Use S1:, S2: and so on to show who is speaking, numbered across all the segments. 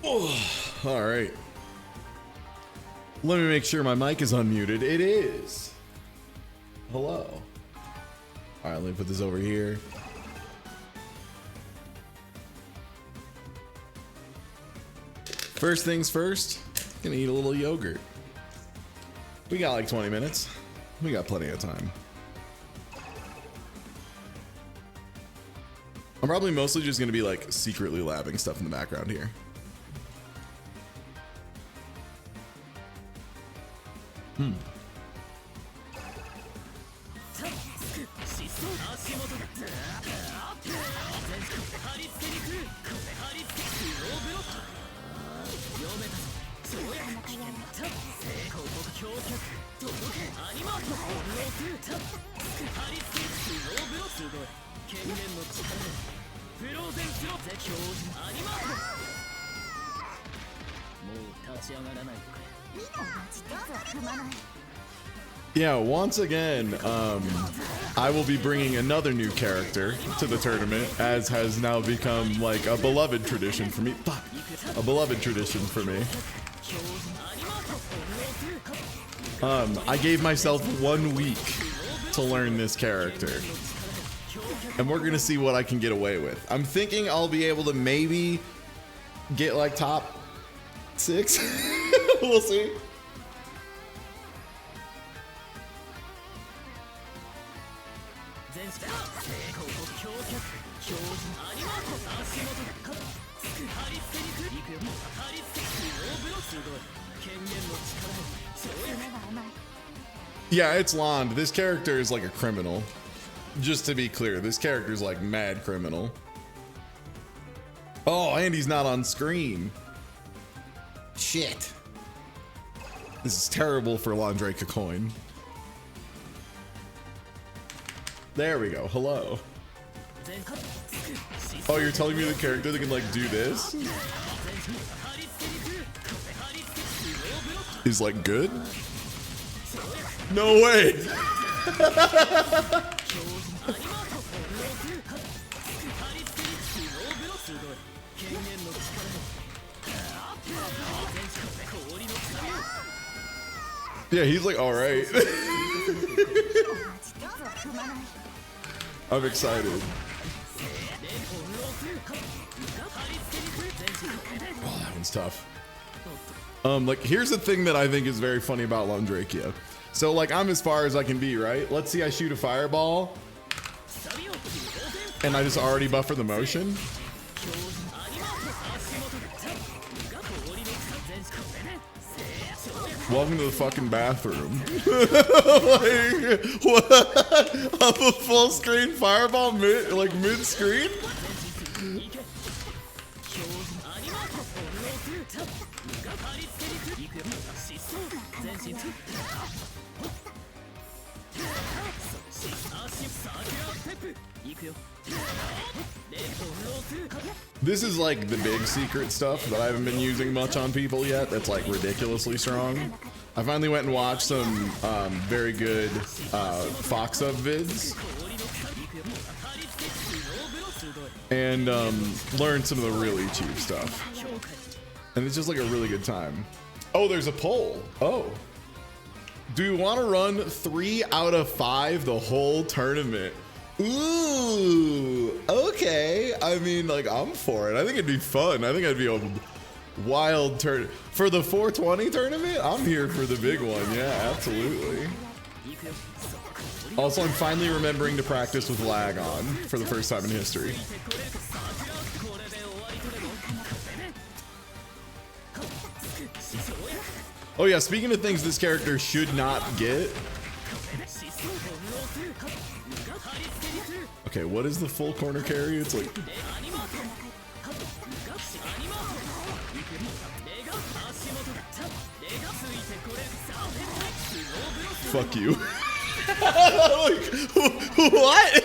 S1: Oh, all right. Let me make sure my mic is unmuted. It is. Hello. All right, let me put this over here. First things first, gonna eat a little yogurt. We got like 20 minutes. We got plenty of time. I'm probably mostly just gonna be like secretly labbing stuff in the background here. Yeah, once again, I will be bringing another new character to the tournament, as has now become like a beloved tradition for me. Fuck. A beloved tradition for me. I gave myself 1 week to learn this character, and we're gonna see what I can get away with. I'm thinking I'll be able to maybe get like top 6. We'll see. Yeah, it's Lond. This character is like a criminal. Just to be clear, this character is like mad criminal. Oh, and he's not on screen. Shit. This is terrible for Londrake coin. There we go. Hello. Oh, you're telling me the character that can like do this is like good? No way. Yeah, he's like, all right. I'm excited. Oh, that one's tough. Like, here's the thing that I think is very funny about Londrakia. So, like, I'm as far as I can be, right? Let's see, I shoot a fireball, and I just already buffer the motion. Welcome to the fucking bathroom. Like, what? Of a full screen fireball mid-screen? This is like the big secret stuff that I haven't been using much on people yet. That's like ridiculously strong. I finally went and watched some very good Fox Up vids and learned some of the really cheap stuff. And it's just like a really good time. Oh, there's a poll. Oh. Do you want to run 3 out of 5 the whole tournament? Ooh, okay. I mean, like, I'm for it. I think it'd be fun. I think I'd be a wild turn for the 420 tournament. I'm here for the big one. Yeah, absolutely. Also, I'm finally remembering to practice with lag on for the first time in history. Oh yeah, speaking of things this character should not get. Okay, what is the full corner carry? It's like... Fuck you. Like, what?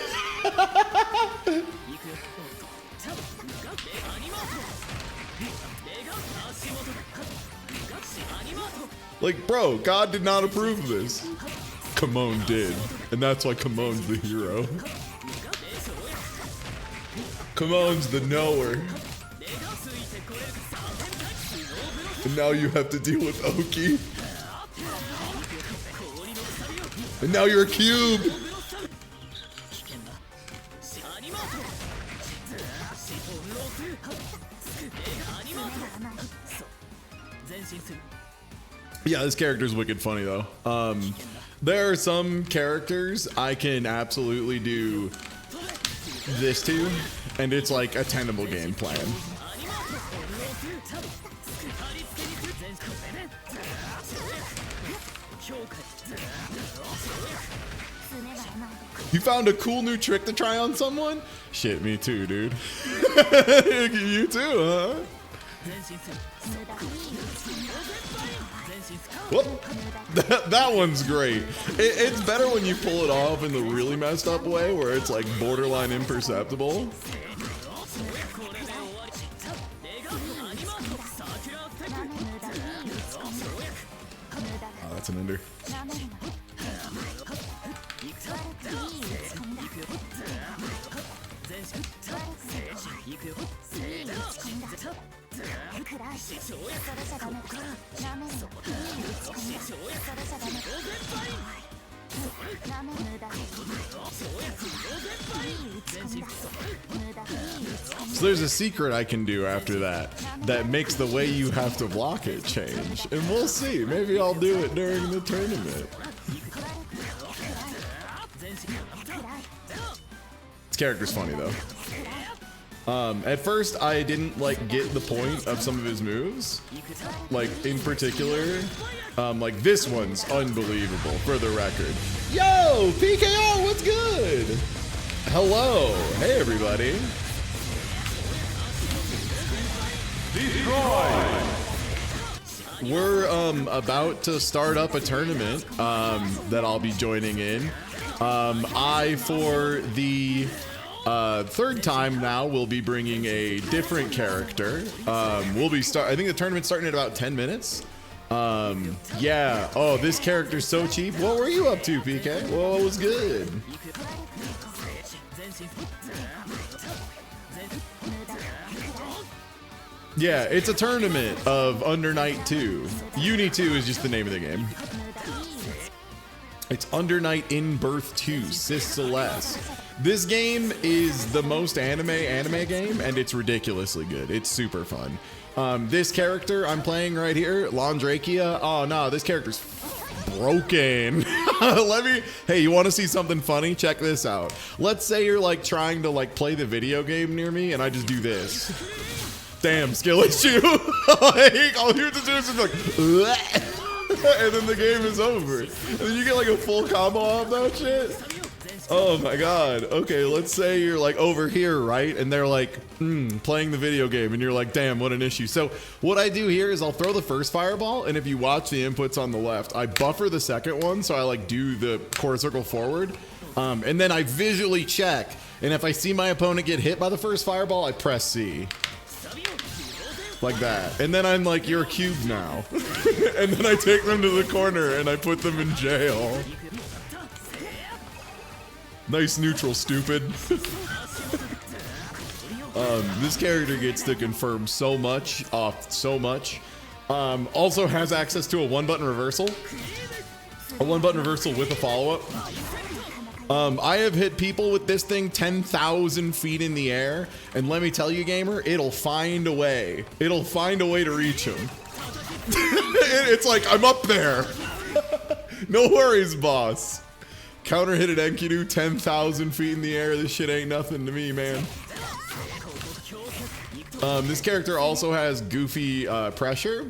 S1: Like, bro, God did not approve of this. Kamon did, and that's why Kamon's the hero. Kamon's the knower. And now you have to deal with Oki. And now you're a cube. Yeah, this character's wicked funny though. There are some characters I can absolutely do this to, and it's like a tenable game plan. You found a cool new trick to try on someone? Shit, me too, dude. You too, huh? Whoop. That one's great. It's better when you pull it off in the really messed up way where it's like borderline imperceptible. Oh, that's an ender. So there's a secret I can do after that makes the way you have to block it change. And we'll see. Maybe I'll do it during the tournament. This character's funny though. At first I didn't like get the point of some of his moves. Like in particular, like this one's unbelievable for the record. Yo, PKR, what's good? Hello, hey everybody. We're about to start up a tournament that I'll be joining in. I, for the third time now, will be bringing a different character. I think the tournament's starting in about 10 minutes. Yeah. Oh, this character's so cheap. What were you up to, PK? What was good? Yeah, it's a tournament of Under Night 2. UNI2 is just the name of the game. It's Under Night in Birth 2, Sis Celeste. This game is the most anime game, and it's ridiculously good. It's super fun. This character I'm playing right here, Landrakia. Oh no, this character's broken. Hey, you want to see something funny? Check this out. Let's say you're like trying to like play the video game near me, and I just do this. Damn, skill issue. All you have to do is just like, and then the game is over. And then you get like a full combo off that shit. Oh my god. Okay, let's say you're like over here, right? And they're like, playing the video game, and you're like, damn, what an issue. So what I do here is I'll throw the first fireball, and if you watch the inputs on the left, I buffer the second one, so I like do the quarter circle forward. And then I visually check, and if I see my opponent get hit by the first fireball, I press C. Like that. And then I'm like, you're a cube now. And then I take them to the corner and I put them in jail. Nice neutral, stupid. This character gets to confirm so much off so much. Also has access to a one-button reversal. A one-button reversal with a follow-up. I have hit people with this thing 10,000 feet in the air, and let me tell you, gamer, it'll find a way. It'll find a way to reach him. It's like, I'm up there. No worries, boss. Counter hit at Enkidu 10,000 feet in the air. This shit ain't nothing to me, man. This character also has goofy pressure.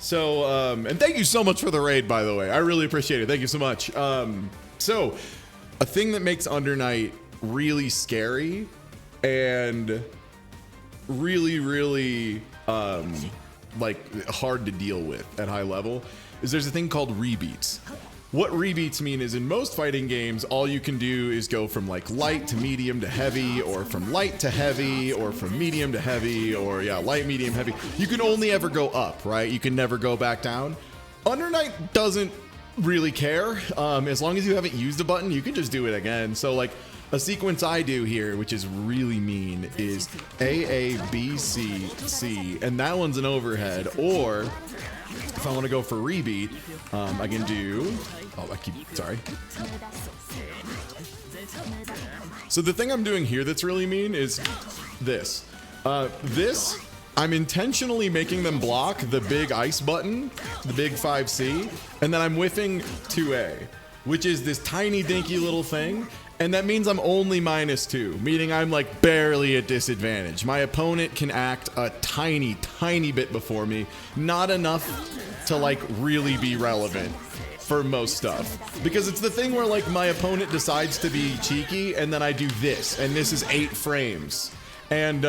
S1: So, and thank you so much for the raid, by the way. I really appreciate it. Thank you so much. So, a thing that makes Under Night really scary and really like hard to deal with at high level is there's a thing called rebeats. What rebeats mean is in most fighting games, all you can do is go from like light to medium to heavy, or from light to heavy, or from medium to heavy, or yeah, light, medium, heavy. You can only ever go up, right? You can never go back down. Under Night doesn't really care. As long as you haven't used a button, you can just do it again. So like a sequence I do here, which is really mean, is A, B, C, C, and that one's an overhead. Or if I want to go for rebeat, I can do, sorry. So the thing I'm doing here that's really mean is this. I'm intentionally making them block the big ice button, the big 5C, and then I'm whiffing 2A, which is this tiny dinky little thing. And that means I'm only -2, meaning I'm like barely at disadvantage. My opponent can act a tiny, tiny bit before me, not enough to like really be relevant for most stuff. Because it's the thing where like my opponent decides to be cheeky and then I do this, and this is 8 frames. And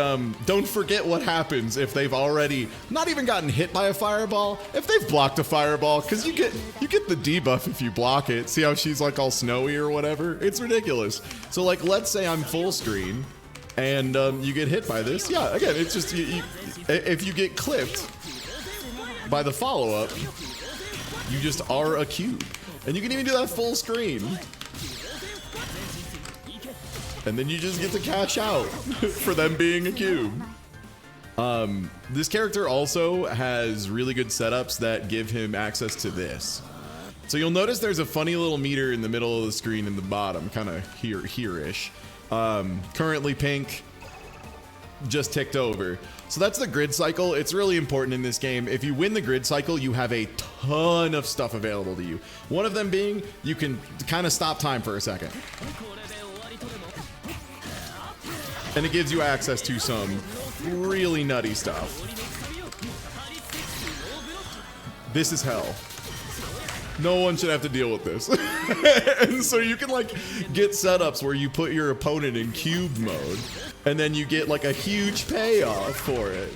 S1: don't forget what happens if they've already not even gotten hit by a fireball. If they've blocked a fireball, because you get the debuff if you block it. See how she's like all snowy or whatever? It's ridiculous. So like, let's say I'm full screen and you get hit by this. Yeah, again, it's just if you get clipped by the follow-up, you just are a cube. And you can even do that full screen. And then you just get to cash out for them being a cube. This character also has really good setups that give him access to this. So you'll notice there's a funny little meter in the middle of the screen in the bottom, kind of here-ish. Currently pink, just ticked over. So that's the grid cycle. It's really important in this game. If you win the grid cycle, you have a ton of stuff available to you. One of them being, you can kind of stop time for a second. And it gives you access to some really nutty stuff. This is hell. No one should have to deal with this. And so you can like get setups where you put your opponent in cube mode and then you get like a huge payoff for it.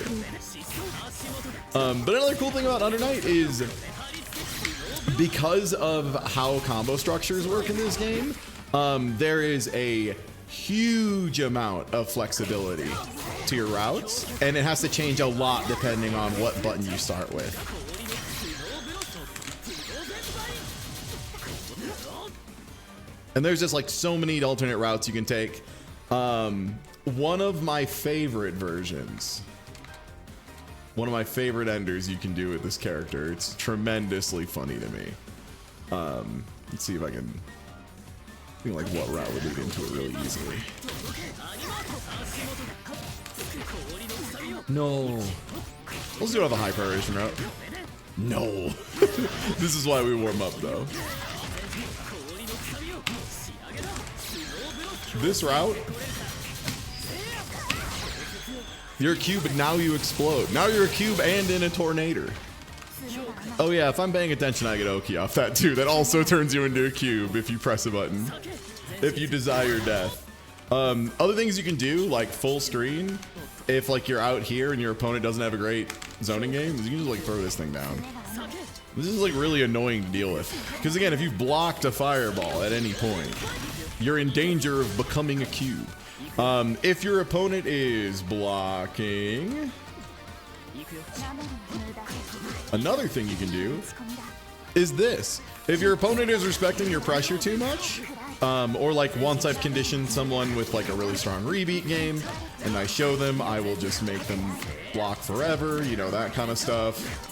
S1: But another cool thing about Under Night is because of how combo structures work in this game, there is a huge amount of flexibility to your routes, and it has to change a lot depending on what button you start with. And there's just like so many alternate routes you can take. One of my favorite versions, one of my favorite enders you can do with this character, it's tremendously funny to me. Let's see if I can think like what route would lead into it really easily. No. Let's do it on the high prioritization route. No. This is why we warm up though. This route, you're a cube and now you explode. Now you're a cube and in a tornado. Oh yeah, if I'm paying attention, I get Oki off that too. That also turns you into a cube if you press a button. If you desire death. Other things you can do, like full screen, if like you're out here and your opponent doesn't have a great zoning game, you can just like throw this thing down. This is like really annoying to deal with. Because again, if you've blocked a fireball at any point, you're in danger of becoming a cube. If your opponent is blocking, another thing you can do is this. If your opponent is respecting your pressure too much, or like once I've conditioned someone with like a really strong rebeat game and I show them, I will just make them block forever, you know, that kind of stuff.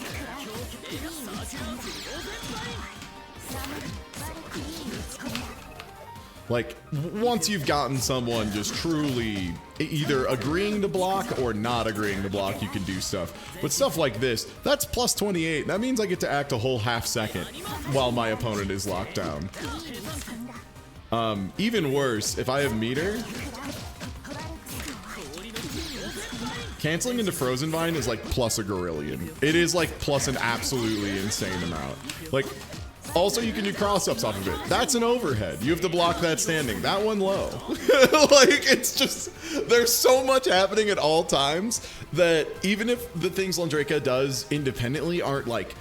S1: Like, once you've gotten someone just truly either agreeing to block or not agreeing to block, you can do stuff. But stuff like this, that's plus 28. That means I get to act a whole half second while my opponent is locked down. Even worse, if I have meter, canceling into Frozen Vine is like plus a gorillion. It is like plus an absolutely insane amount. Like, also, you can do cross-ups off of it. That's an overhead. You have to block that standing. That one low. Like, it's just, there's so much happening at all times that even if the things Landraka does independently aren't like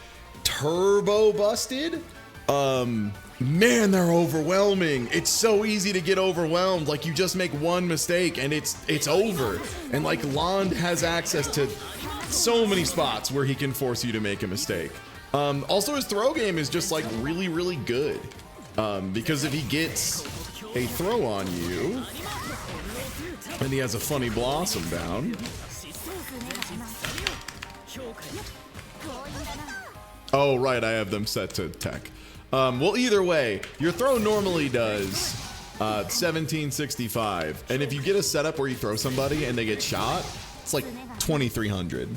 S1: turbo busted, man, they're overwhelming. It's so easy to get overwhelmed. Like, you just make one mistake and it's over. And like, Land has access to so many spots where he can force you to make a mistake. Also, his throw game is just like really, really good. Because if he gets a throw on you. And he has a funny blossom down. Oh, right, I have them set to tech. Well, either way, your throw normally does 1765. And if you get a setup where you throw somebody and they get shot, it's like 2300.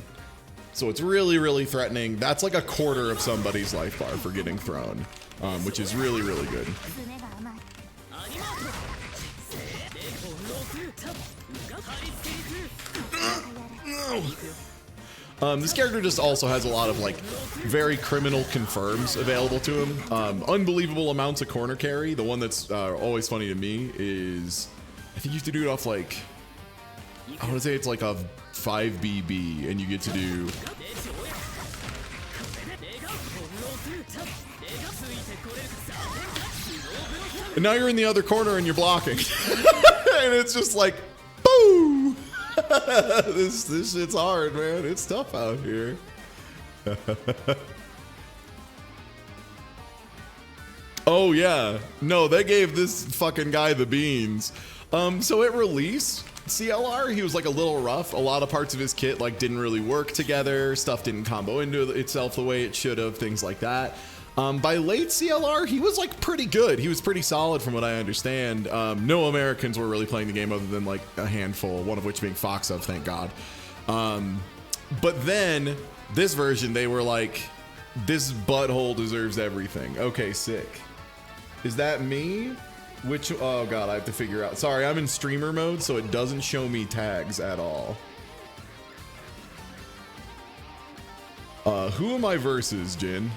S1: So it's really, really threatening. That's like a quarter of somebody's life bar for getting thrown, which is really, really good. This character just also has a lot of like very criminal confirms available to him. Unbelievable amounts of corner carry. The one that's always funny to me is, I think you have to do it off like, I want to say it's like a 5BB, and you get to do. And now you're in the other corner and you're blocking. And it's just like, boom! This shit's hard, man. It's tough out here. Oh yeah. No, they gave this fucking guy the beans. So at release, CLR, he was like a little rough. A lot of parts of his kit like didn't really work together. Stuff didn't combo into itself the way it should have, things like that. By late CLR, he was like pretty good. He was pretty solid from what I understand. No Americans were really playing the game other than like a handful, one of which being Fox of, thank God. But then this version, they were like, this butthole deserves everything. Okay, sick. Is that me? Which, oh God, I have to figure out. Sorry, I'm in streamer mode, so it doesn't show me tags at all. Who am I versus, Jin?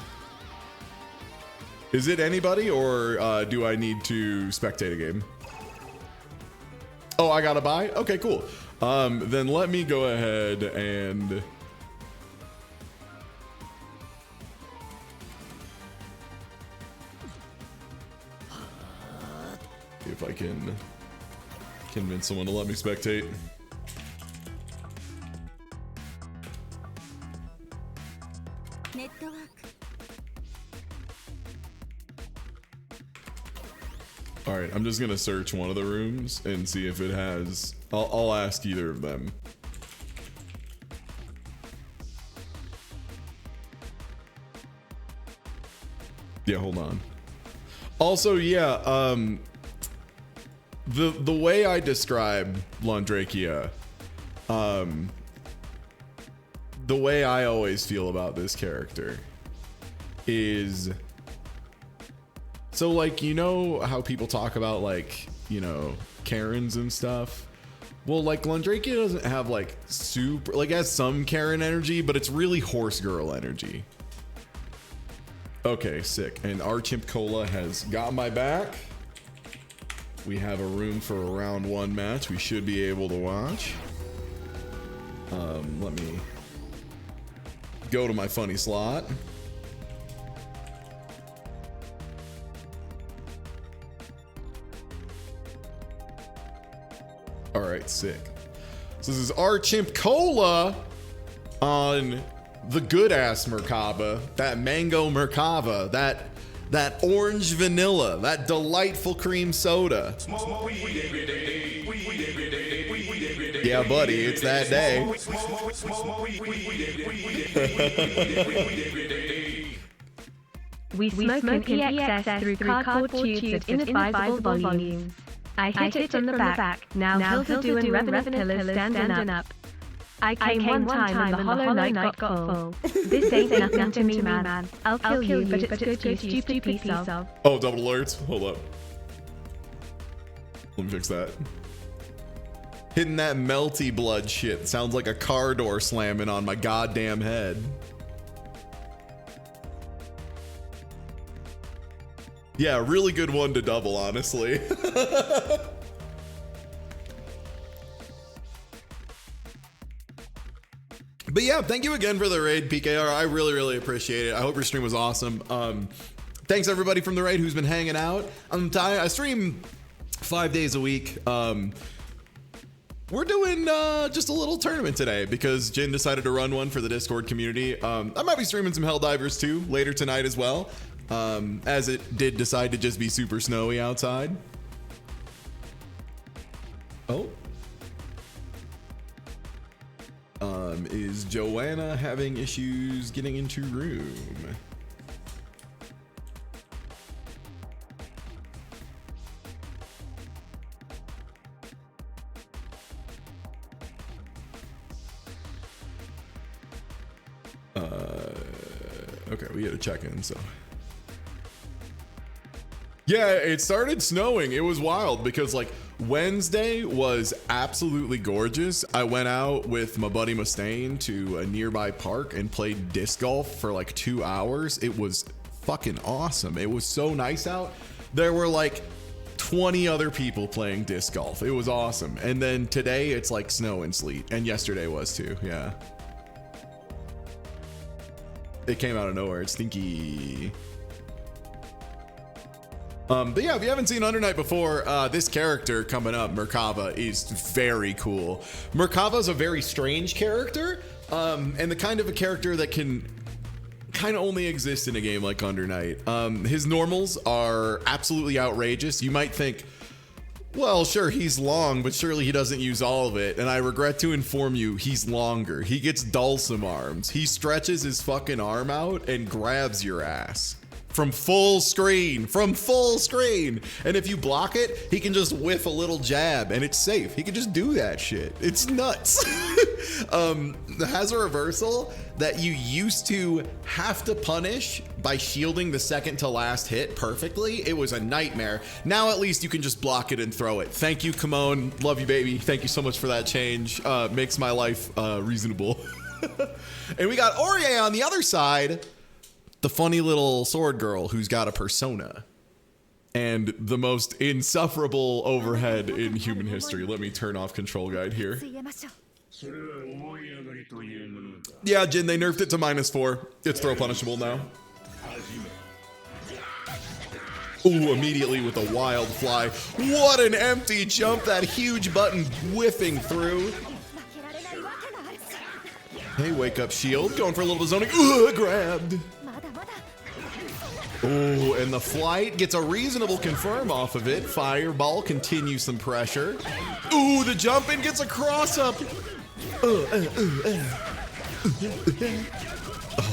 S1: Is it anybody, or do I need to spectate a game? Oh, I gotta buy? Okay, cool. Then let me go ahead and... if I can convince someone to let me spectate. All right, I'm just gonna search one of the rooms and see if it has. I'll ask either of them. Yeah, hold on. Also, yeah, the way I describe Londrakia, the way I always feel about this character is, so like, you know how people talk about like, you know, Karens and stuff? Well, like Londrakia doesn't have like super, like it has some Karen energy, but it's really horse girl energy. Okay, sick. And our Chimp Cola has got my back. We have a room for a round one match we should be able to watch. Let me go to my funny slot. All right, sick. So this is our Chimp Cola on the good ass Merkaba, that mango Merkaba, that orange vanilla, that delightful cream soda. Yeah, buddy, it's that day.
S2: We smoke an EXS through cardboard tubes at inadvisable volumes. I hit it from the back. Now Hilda doing Revenant pillars standing up. I came one time when the hollow night got full. This ain't nothing to me, man. I'll kill you, but it's good, you stupid piece of.
S1: Oh, double alerts? Hold up. Let me fix that. Hitting that melty blood shit sounds like a car door slamming on my goddamn head. Yeah, really good one to double, honestly. But yeah, thank you again for the raid, PKR. I really, really appreciate it. I hope your stream was awesome. Thanks everybody from the raid who's been hanging out. I stream 5 days a week. We're doing just a little tournament today because Jin decided to run one for the Discord community. I might be streaming some Helldivers too later tonight as well, as it did decide to just be super snowy outside. Oh. Is Joanna having issues getting into room? Okay, we had to check in, so. Yeah, it started snowing. It was wild because like Wednesday was absolutely gorgeous. I went out with my buddy Mustaine to a nearby park and played disc golf for like 2 hours. It was fucking awesome. It was so nice out. There were like 20 other people playing disc golf. It was awesome. And then today it's like snow and sleet. And yesterday was too, yeah. It came out of nowhere. It's stinky. But yeah, if you haven't seen Under Night before, this character coming up, Merkava, is very cool. Merkava is a very strange character, and the kind of a character that can kind of only exist in a game like Under Night. His normals are absolutely outrageous. You might think, well, sure, he's long, but surely he doesn't use all of it. And I regret to inform you, he's longer. He gets Dulcim arms. He stretches his fucking arm out and grabs your ass. From full screen. And if you block it, he can just whiff a little jab and it's safe. He can just do that shit. It's nuts. Has a reversal that you used to have to punish by shielding the second to last hit perfectly. It was a nightmare. Now at least you can just block it and throw it. Thank you, Kimon. Love you, baby. Thank you so much for that change. Makes my life reasonable. And we got Aurier on the other side. The funny little sword girl who's got a persona and the most insufferable overhead in human history. Let me turn off control guide here. Yeah, Jin, they nerfed it to -4. It's throw punishable now. Ooh, immediately with a wild fly. What an empty jump, that huge button whiffing through. Hey, wake up shield, going for a little bit of zoning. Ooh, grabbed. Oh, and the flight gets a reasonable confirm off of it. Fireball continues some pressure. Ooh, the jump in gets a cross up. Oh,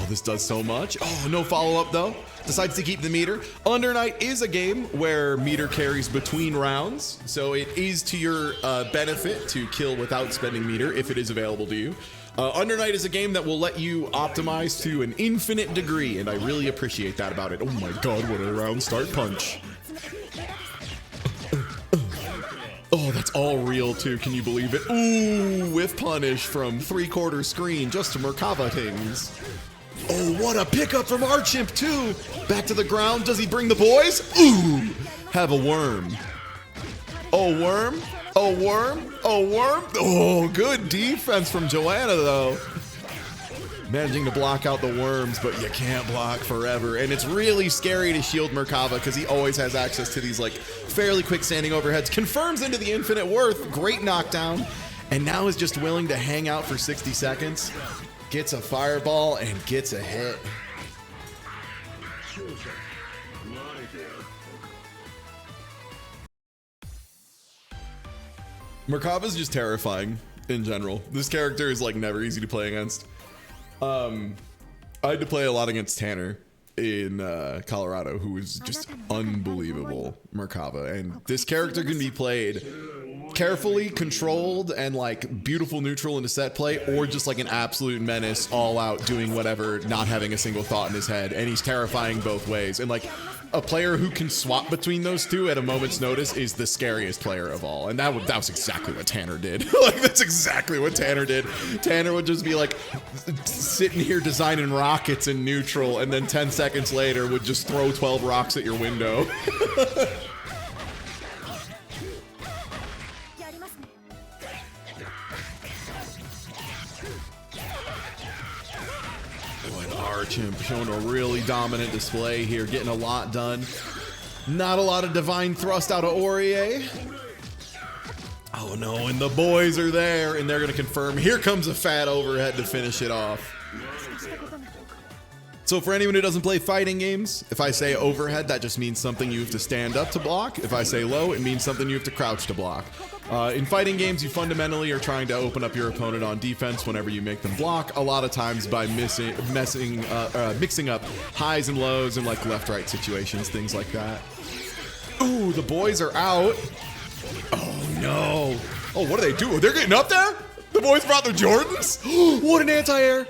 S1: this does so much. Oh, no follow up though. Decides to keep the meter. Under Night is a game where meter carries between rounds, so it is to your benefit to kill without spending meter if it is available to you. Under Night is a game that will let you optimize to an infinite degree, and I really appreciate that about it. Oh my god, what a round start punch. Oh, that's all real too, can you believe it? Ooh, with punish from 3/4 screen just to Merkava things. Oh, what a pickup from Archimp too. Back to the ground, does he bring the boys? Ooh, have a worm. Oh, worm? Oh, worm? Oh, worm? Oh, good defense from Joanna, though. Managing to block out the worms, but you can't block forever. And it's really scary to shield Merkava because he always has access to these, like, fairly quick standing overheads. Confirms into the infinite worth. Great knockdown. And now is just willing to hang out for 60 seconds. Gets a fireball and gets a hit. Merkava's just terrifying in general. This character is like never easy to play against. I had to play a lot against Tanner in Colorado, who was just unbelievable Merkava. And this character can be played carefully controlled and like beautiful neutral into set play, or just like an absolute menace all out doing whatever, not having a single thought in his head. And he's terrifying both ways. And like a player who can swap between those two at a moment's notice is the scariest player of all. And that was exactly what Tanner did. Like, that's exactly what Tanner did. Tanner would just be like sitting here designing rockets in neutral, and then 10 seconds later would just throw 12 rocks at your window. Archimp showing a really dominant display here, getting a lot done. Not a lot of divine thrust out of Aurier. Oh no, and the boys are there, and they're gonna confirm. Here comes a fat overhead to finish it off. So for anyone who doesn't play fighting games, if I say overhead, that just means something you have to stand up to block. If I say low, it means something you have to crouch to block. In fighting games, you fundamentally are trying to open up your opponent on defense whenever you make them block, a lot of times by mixing up highs and lows and like left-right situations, things like that. Ooh, the boys are out. Oh no. Oh, what are they doing? They're getting up there? The boys brought their Jordans? What an anti-air.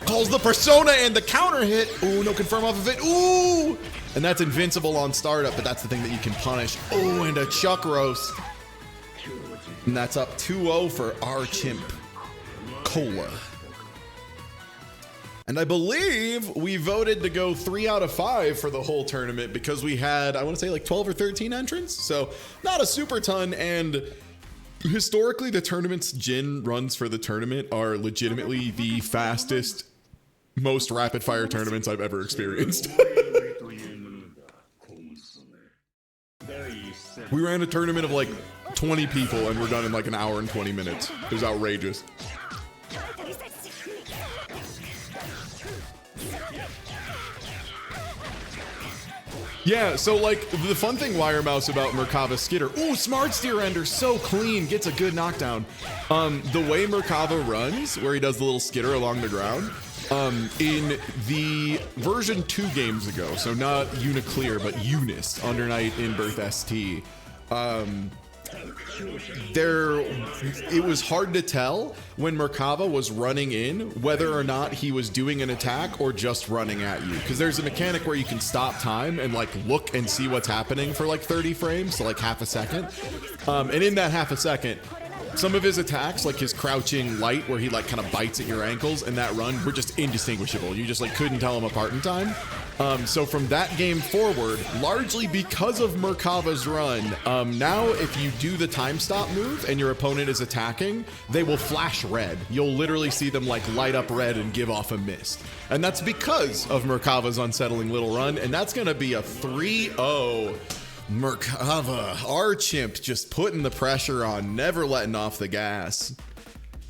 S1: Calls the persona and the counter hit. Ooh, no confirm off of it. Ooh! And that's invincible on startup, but that's the thing that you can punish. Ooh, and a chuck roast. And that's up 2-0 for our chimp, Cola. And I believe we voted to go 3 out of 5 for the whole tournament because we had, I want to say like 12 or 13 entrants. So not a super ton. And historically, the tournament's Jin runs for the tournament are legitimately the fastest, most rapid fire tournaments I've ever experienced. We ran a tournament of like 20 people and we're done in like an hour and 20 minutes. It was outrageous. Yeah, so like the fun thing, Wire Mouse, about Merkava Skitter. Ooh, Smart Steer Ender, so clean, gets a good knockdown. The way Merkava runs, where he does the little skitter along the ground, in the version 2 games ago, so not Uniclear, but Eunice, Undernight in Birth ST, it was hard to tell when Merkava was running in whether or not he was doing an attack or just running at you, because there's a mechanic where you can stop time and like look and see what's happening for like 30 frames, so like half a second, and in that half a second, some of his attacks, like his crouching light where he like kind of bites at your ankles, and that run were just indistinguishable. You just like couldn't tell them apart in time. So from that game forward, largely because of Merkava's run, now if you do the time stop move and your opponent is attacking, they will flash red. You'll literally see them like light up red and give off a mist. And that's because of Merkava's unsettling little run, and that's gonna be a 3-0. Merkava, our chimp, just putting the pressure on, never letting off the gas.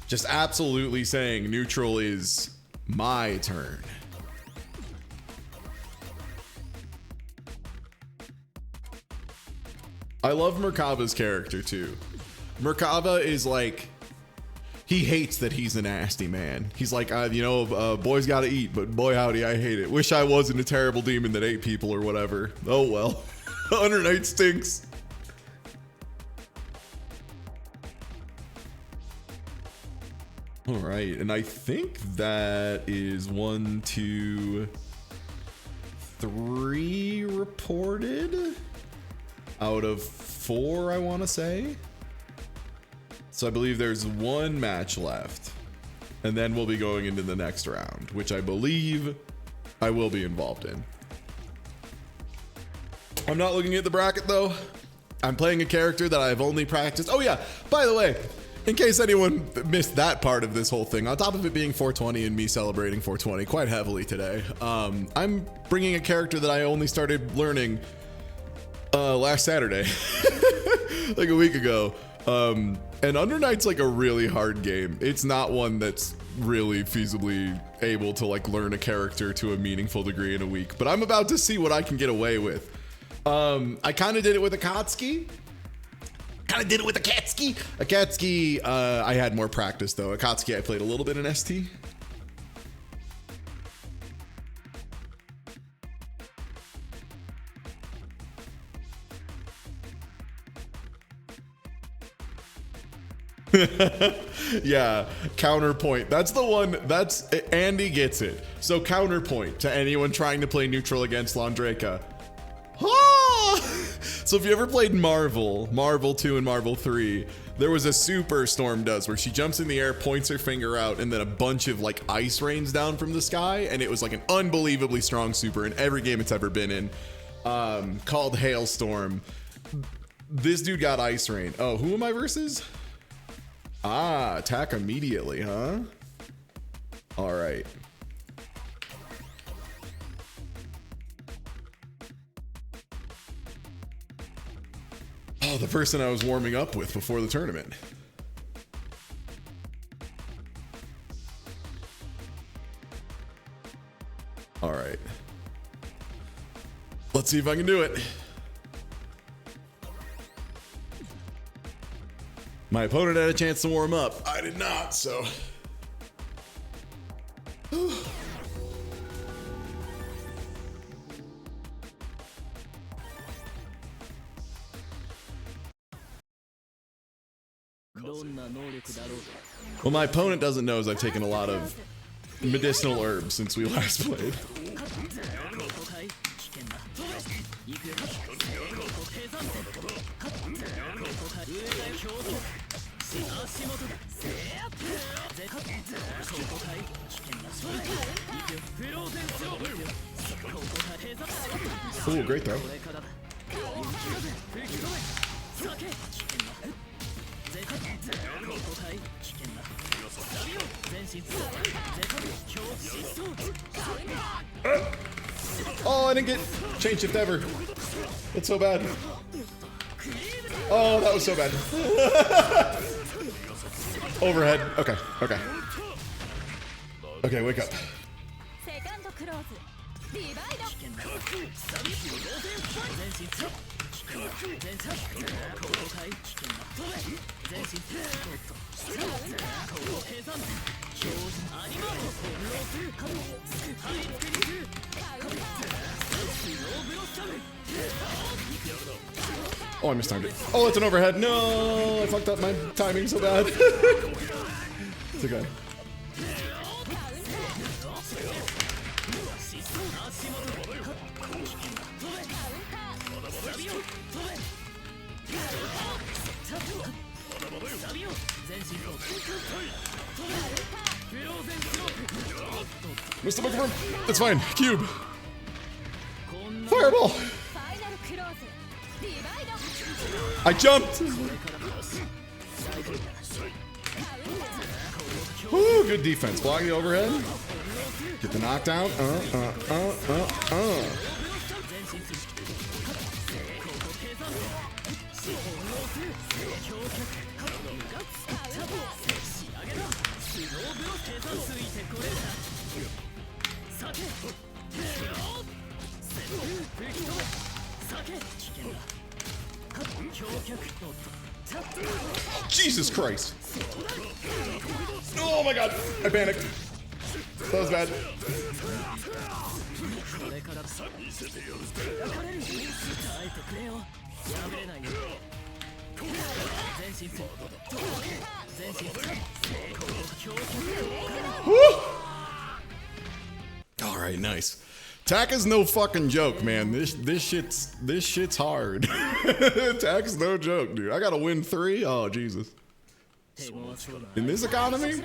S1: Just absolutely saying neutral is my turn. I love Merkava's character too. Merkava is like, he hates that he's a nasty man. He's like, boys gotta eat, but boy howdy, I hate it. Wish I wasn't a terrible demon that ate people or whatever. Oh well. Under Night stinks. All right, and I think that is 1, 2, 3 reported out of 4, I want to say. So I believe there's 1 match left, and then we'll be going into the next round, which I believe I will be involved in. I'm not looking at the bracket though. I'm playing a character that I've only practiced. Oh yeah, by the way, in case anyone missed that part of this whole thing, on top of it being 420 and me celebrating 420 quite heavily today, I'm bringing a character that I only started learning last Saturday, like a week ago. And Under Night's like a really hard game. It's not one that's really feasibly able to like learn a character to a meaningful degree in a week, but I'm about to see what I can get away with. I kind of did it with Akatsuki. Akatsuki, I had more practice though. Akatsuki, I played a little bit in ST. Yeah, counterpoint. That's the one. That's Andy gets it. So counterpoint to anyone trying to play neutral against Landraka. So if you ever played Marvel 2 and Marvel 3, there was a super Storm does where she jumps in the air, points her finger out, and then a bunch of like ice rains down from the sky, and it was like an unbelievably strong super in every game it's ever been in, called Hailstorm. This dude got ice rain. Oh, who am I versus? Ah, attack immediately, huh? All right. Oh, the person I was warming up with before the tournament. All right. Let's see if I can do it. My opponent had a chance to warm up. I did not, so. Well, my opponent doesn't know as I've taken a lot of medicinal herbs since we last played. Ooh, great throw. Oh, I didn't get chain shift ever. It's so bad. Oh, that was so bad. Overhead. Okay, okay. Okay, wake up. Oh, I mistimed it. Oh, it's an overhead. No, I fucked up my timing so bad. It's okay. Missed the microphone. It's fine. Cube. Fireball. I jumped. Woo, good defense. Blocking the overhead. Get the knockdown. Jesus Christ. Oh my god. I panicked. That was bad. All right, nice. Tack is no fucking joke, man. This shit's hard. Tack is no joke, dude. I gotta win 3. Oh Jesus. In this economy?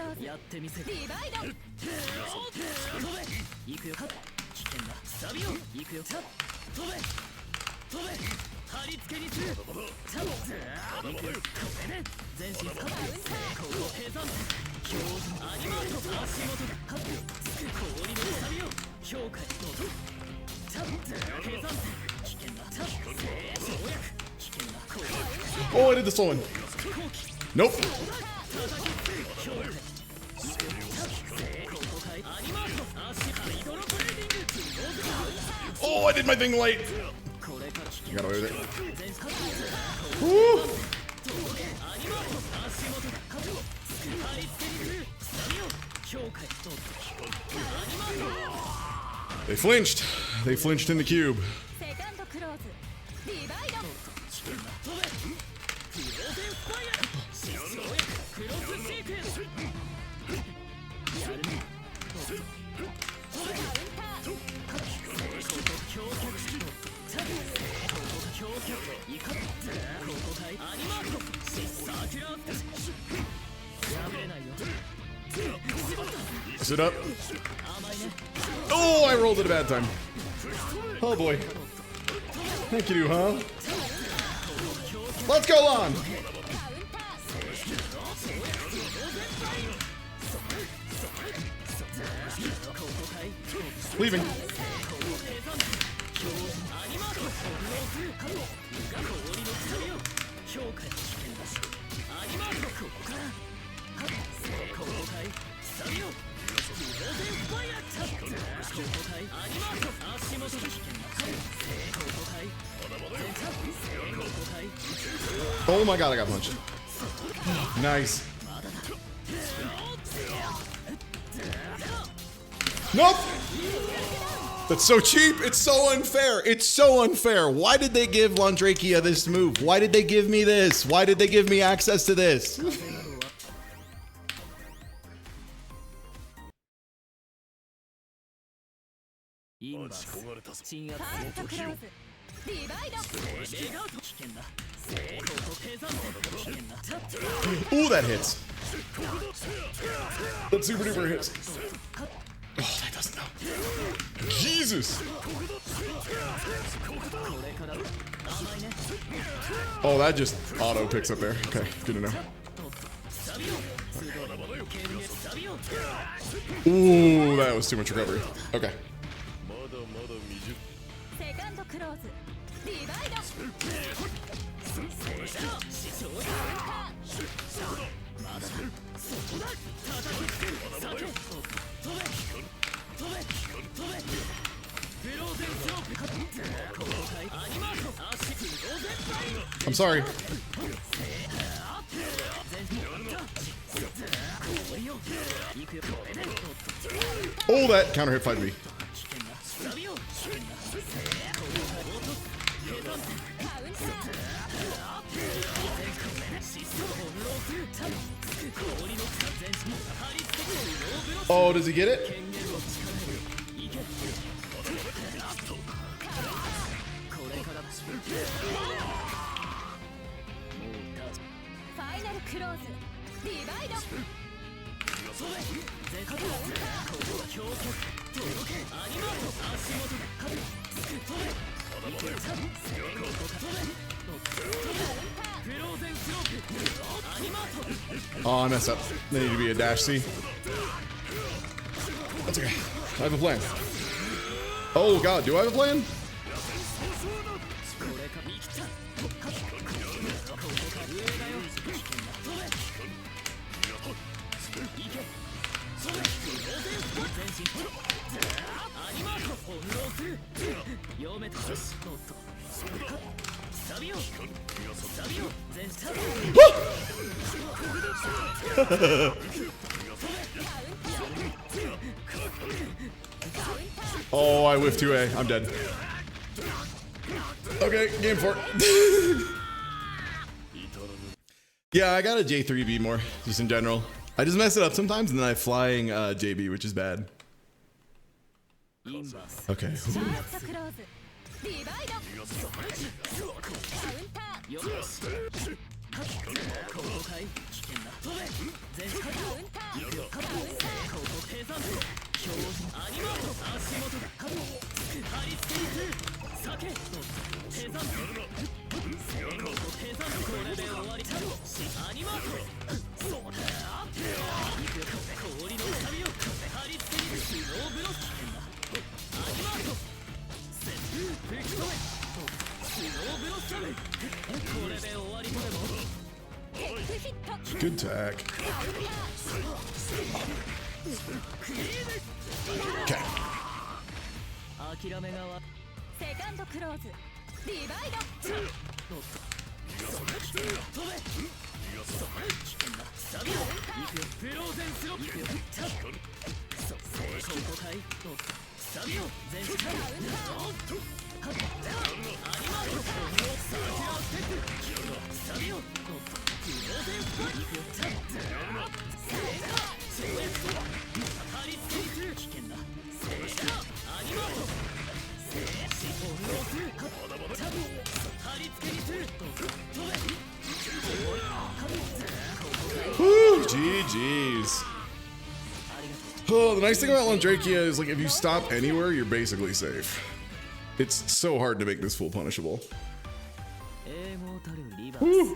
S1: Oh, I did this one. Nope. Oh, I did my thing late. You got away with it. Woo. They flinched. They flinched in the cube. Sit up. Oh, I rolled at a bad time. Oh boy. Thank you, huh? Let's go on. Leaving. Oh my god, I got punched. Nice. Nope! That's so cheap. It's so unfair. It's so unfair. Why did they give Landrakia this move? Why did they give me this? Why did they give me access to this? Ooh, that hits. That super duper hits. Oh, that doesn't know. Jesus. Oh, that just auto picks up there. Okay, good to know. Ooh, that was too much recovery. Okay. I'm sorry. Oh, that counter hit 5B. Oh, does he get it? Oh, I messed up. They need to be a dash C. That's okay. I have a plan. Oh god, do I have a plan? Oh, I whiffed 2A. I'm dead. Okay, game 4. Yeah, I got a J3B more, just in general. I just mess it up sometimes, and then I flying JB, which is bad. Okay. Good tack. Okay. Woo, GG's. Oh, the nice thing about Landrakia is, like, if you stop anywhere, you're basically safe. It's so hard to make this full punishable. Woo.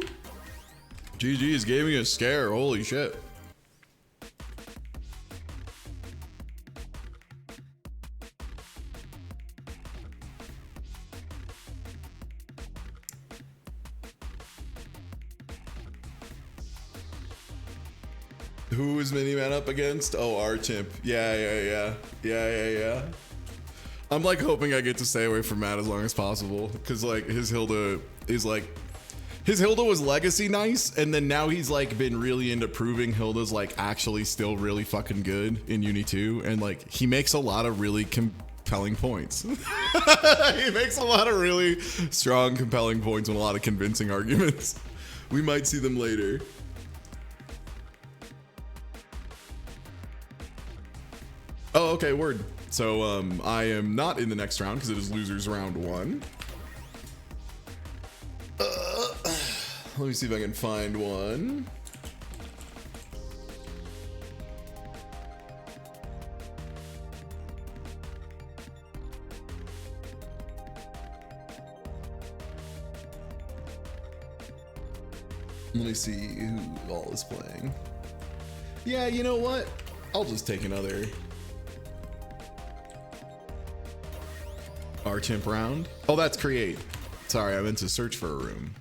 S1: GG's gave me a scare. Holy shit. Who is Miniman up against? Oh, Archimp. Yeah. I'm like hoping I get to stay away from Matt as long as possible, because like his Hilda was legacy nice, and then now he's like been really into proving Hilda's like actually still really fucking good in UNI2, and like he makes a lot of really compelling points. He makes a lot of really strong, compelling points and a lot of convincing arguments. We might see them later. Oh, okay, word. So I am not in the next round because it is losers round 1. Let me see if I can find one. Let me see who all is playing. Yeah, you know what? I'll just take another Archimp round. Oh, that's create. Sorry, I meant to search for a room.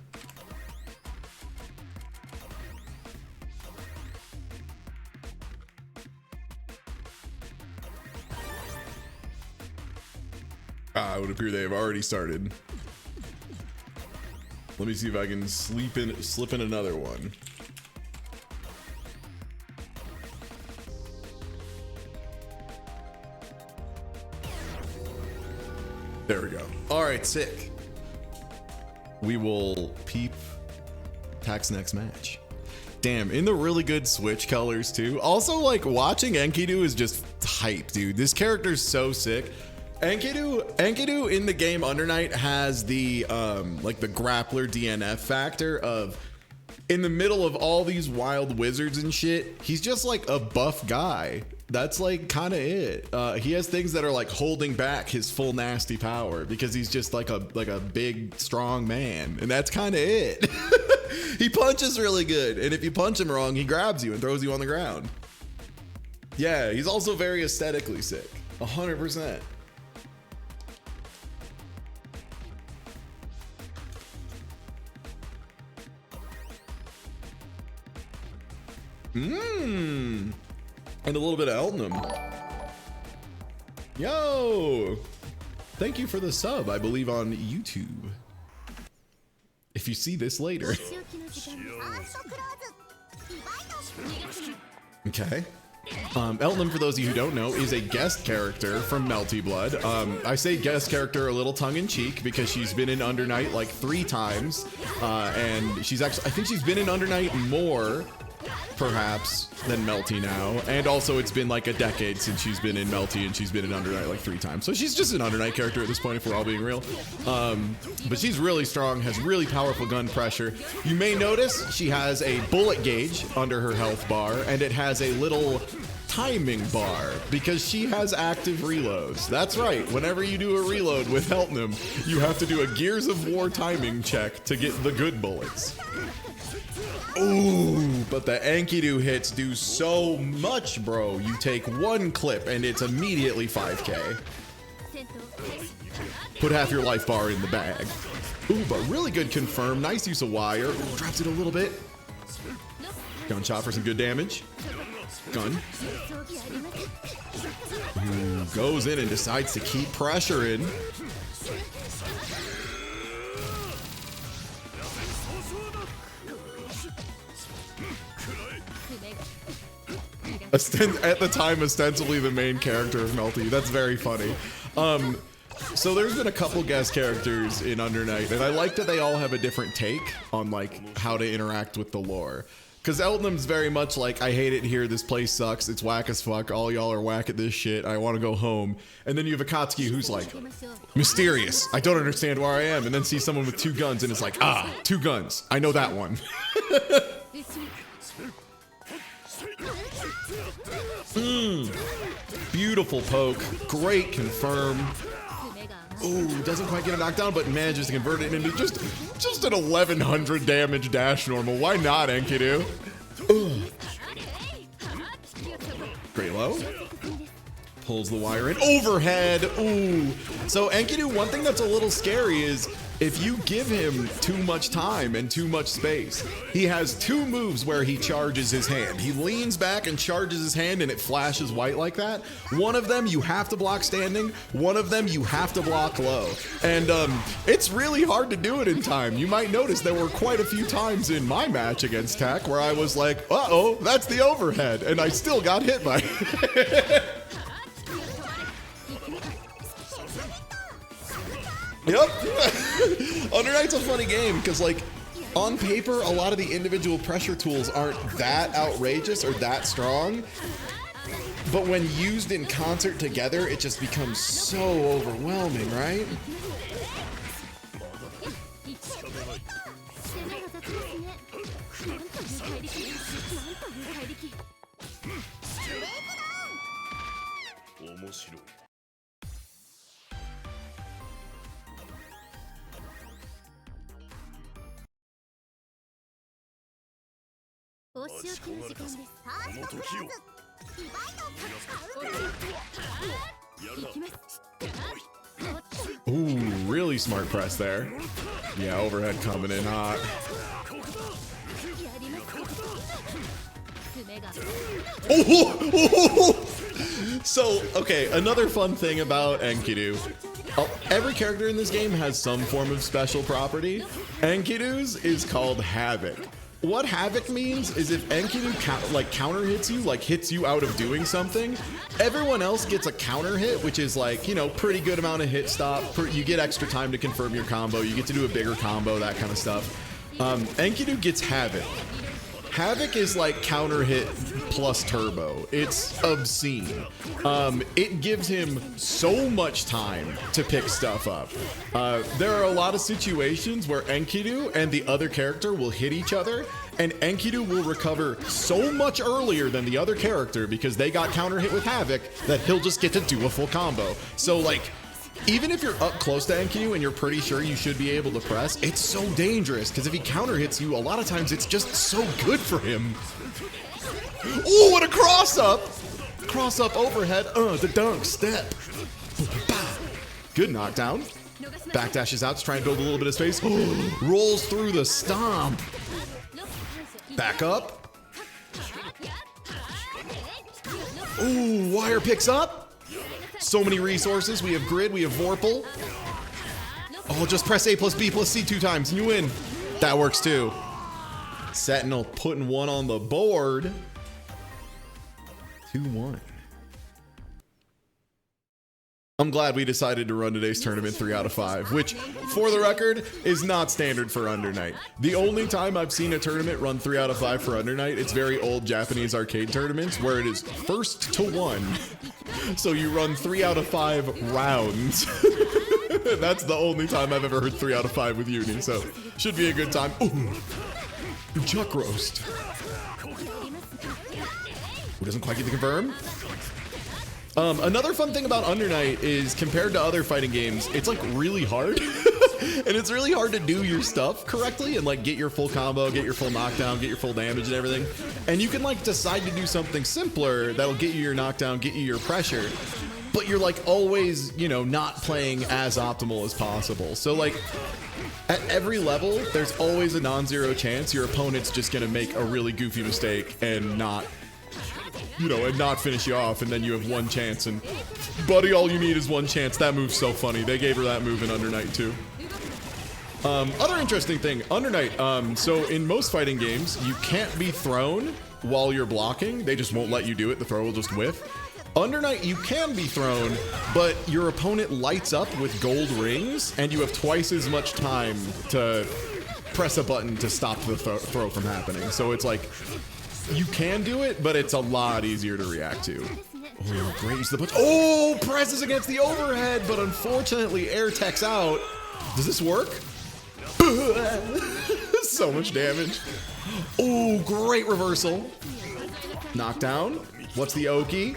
S1: It would appear they have already started. Let me see if I can slip in another one. There we go. All right, sick. We will peep Tack's next match. Damn, in the really good switch colors too. Also, like watching Enkidu is just hype, dude. This character is so sick. Enkidu in the game Undernight has the like the grappler DNF factor of, in the middle of all these wild wizards and shit, he's just like a buff guy. That's like kind of it. He has things that are like holding back his full nasty power because he's just like a big strong man, and that's kind of it. He punches really good, and if you punch him wrong, he grabs you and throws you on the ground. Yeah, he's also very aesthetically sick. 100%. And a little bit of Eltonum. Yo! Thank you for the sub, I believe on YouTube. If you see this later. Okay. Eltonum, for those of you who don't know, is a guest character from Melty Blood. I say guest character a little tongue-in-cheek because she's been in Undernight like 3 times. And she's actually, I think she's been in Undernight more perhaps than Melty now, and also it's been like a decade since she's been in Melty, and she's been in Undernight like 3 times, so she's just an Undernight character at this point if we're all being real. But she's really strong, has really powerful gun pressure. You may notice she has a bullet gauge under her health bar, and it has a little timing bar because she has active reloads. That's right, whenever you do a reload with Eltonum, you have to do a Gears of War timing check to get the good bullets. Ooh, but the Enkidu hits do so much, bro. You take 1 clip and it's immediately 5k. Put half your life bar in the bag. Ooh, but really good confirm. Nice use of wire. Ooh, drops it a little bit. Gunshot for some good damage. Gun. Ooh, goes in and decides to keep pressuring. At the time, ostensibly the main character of Melty. That's very funny. So there's been a couple guest characters in Undernight, and I like that they all have a different take on like how to interact with the lore. Because Eltonum's very much like, I hate it here, this place sucks, it's whack as fuck, all y'all are whack at this shit, I want to go home. And then you have Akatsuki who's like, mysterious, I don't understand where I am, and then sees someone with 2 guns and it's like, 2 guns, I know that one. Beautiful poke, great confirm. Ooh, doesn't quite get a knockdown, but manages to convert it into just an 1100 damage dash normal. Why not, Enkidu? Great low. Pulls the wire in. Overhead. Ooh. So Enkidu, one thing that's a little scary is if you give him too much time and too much space, he has two moves where he charges his hand. He leans back and charges his hand and it flashes white like that. One of them you have to block standing, one of them you have to block low. And it's really hard to do it in time. You might notice there were quite a few times in my match against Tech where I was like, uh-oh, that's the overhead, and I still got hit by it. Yep. Under Night's a funny game because, like, on paper, a lot of the individual pressure tools aren't that outrageous or that strong. But when used in concert together, it just becomes so overwhelming, right? Ooh, really smart press there. Yeah, overhead coming in hot. Oh! So, okay, another fun thing about Enkidu. Every character in this game has some form of special property. Enkidu's is called Havoc. What Havoc means is if Enkidu counter hits you, like hits you out of doing something, everyone else gets a counter hit, which is like, you know, pretty good amount of hit stop. You get extra time to confirm your combo. You get to do a bigger combo, that kind of stuff. Enkidu gets Havoc. Havoc is like counter hit plus turbo. It's obscene. It gives him so much time to pick stuff up. There are a lot of situations where Enkidu and the other character will hit each other, and Enkidu will recover so much earlier than the other character because they got counter hit with Havoc that he'll just get to do a full combo. So, like, even if you're up close to Enkidu and you're pretty sure you should be able to press, it's so dangerous because if he counter hits you, a lot of times it's just so good for him. Oh, what a cross up! Cross up overhead, the dunk, step. Good knockdown. Backdashes out to try and build a little bit of space. Rolls through the stomp. Back up. Ooh, wire picks up. So many resources. We have grid, we have Vorpal. Oh, just press A plus B plus C 2 times and you win. That works too. Sentinel putting one on the board. 2-1. I'm glad we decided to run today's tournament 3 out of 5, which, for the record, is not standard for Under Night. The only time I've seen a tournament run 3 out of 5 for Under Night, it's very old Japanese arcade tournaments where it is 1st to 1. So you run 3 out of 5 rounds. That's the only time I've ever heard 3 out of 5 with Uni, so should be a good time. Ooh, chuck roast. Who doesn't quite get the confirm? Another fun thing about Under Night is compared to other fighting games, it's like really hard. And it's really hard to do your stuff correctly and like get your full combo, get your full knockdown, get your full damage and everything. And you can like decide to do something simpler that'll get you your knockdown, get you your pressure, but you're like always, you know, not playing as optimal as possible. So like at every level, there's always a non-zero chance your opponent's just gonna make a really goofy mistake and not, you know, and not finish you off, and then you have one chance, and buddy, all you need is one chance. That move's so funny. They gave her that move in Under Night too. Other interesting thing, Under Night, so in most fighting games, you can't be thrown while you're blocking. They just won't let you do it. The throw will just whiff. Under Night, you can be thrown, but your opponent lights up with gold rings, and you have twice as much time to press a button to stop the throw from happening. So it's like, you can do it, but it's a lot easier to react to. Oh, great use of the punch. Oh, presses against the overhead, but unfortunately air techs out. Does this work? So much damage. Oh, great reversal. Knockdown. What's the Oki?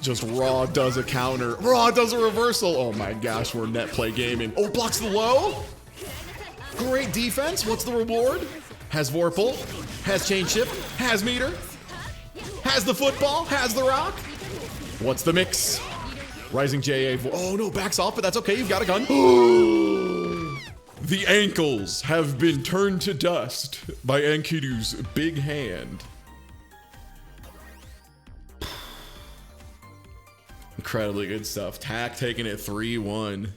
S1: Just Raw does a counter. Raw does a reversal. Oh my gosh, we're net play gaming. Oh, blocks the low. Great defense. What's the reward? Has Vorpal. Has chain shift. Has meter. Has the football. Has the rock. What's the mix? Rising JA. Oh no, backs off, but that's okay. You've got a gun. The ankles have been turned to dust by Enkidu's big hand. Incredibly good stuff. Tak taking it 3-1.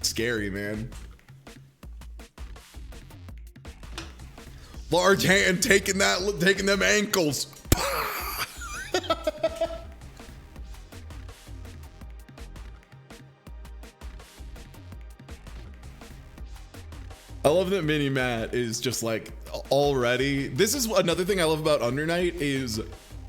S1: Scary, man. Large hand taking them ankles. I love that Mini Matt is just like already. This is another thing I love about Under Night is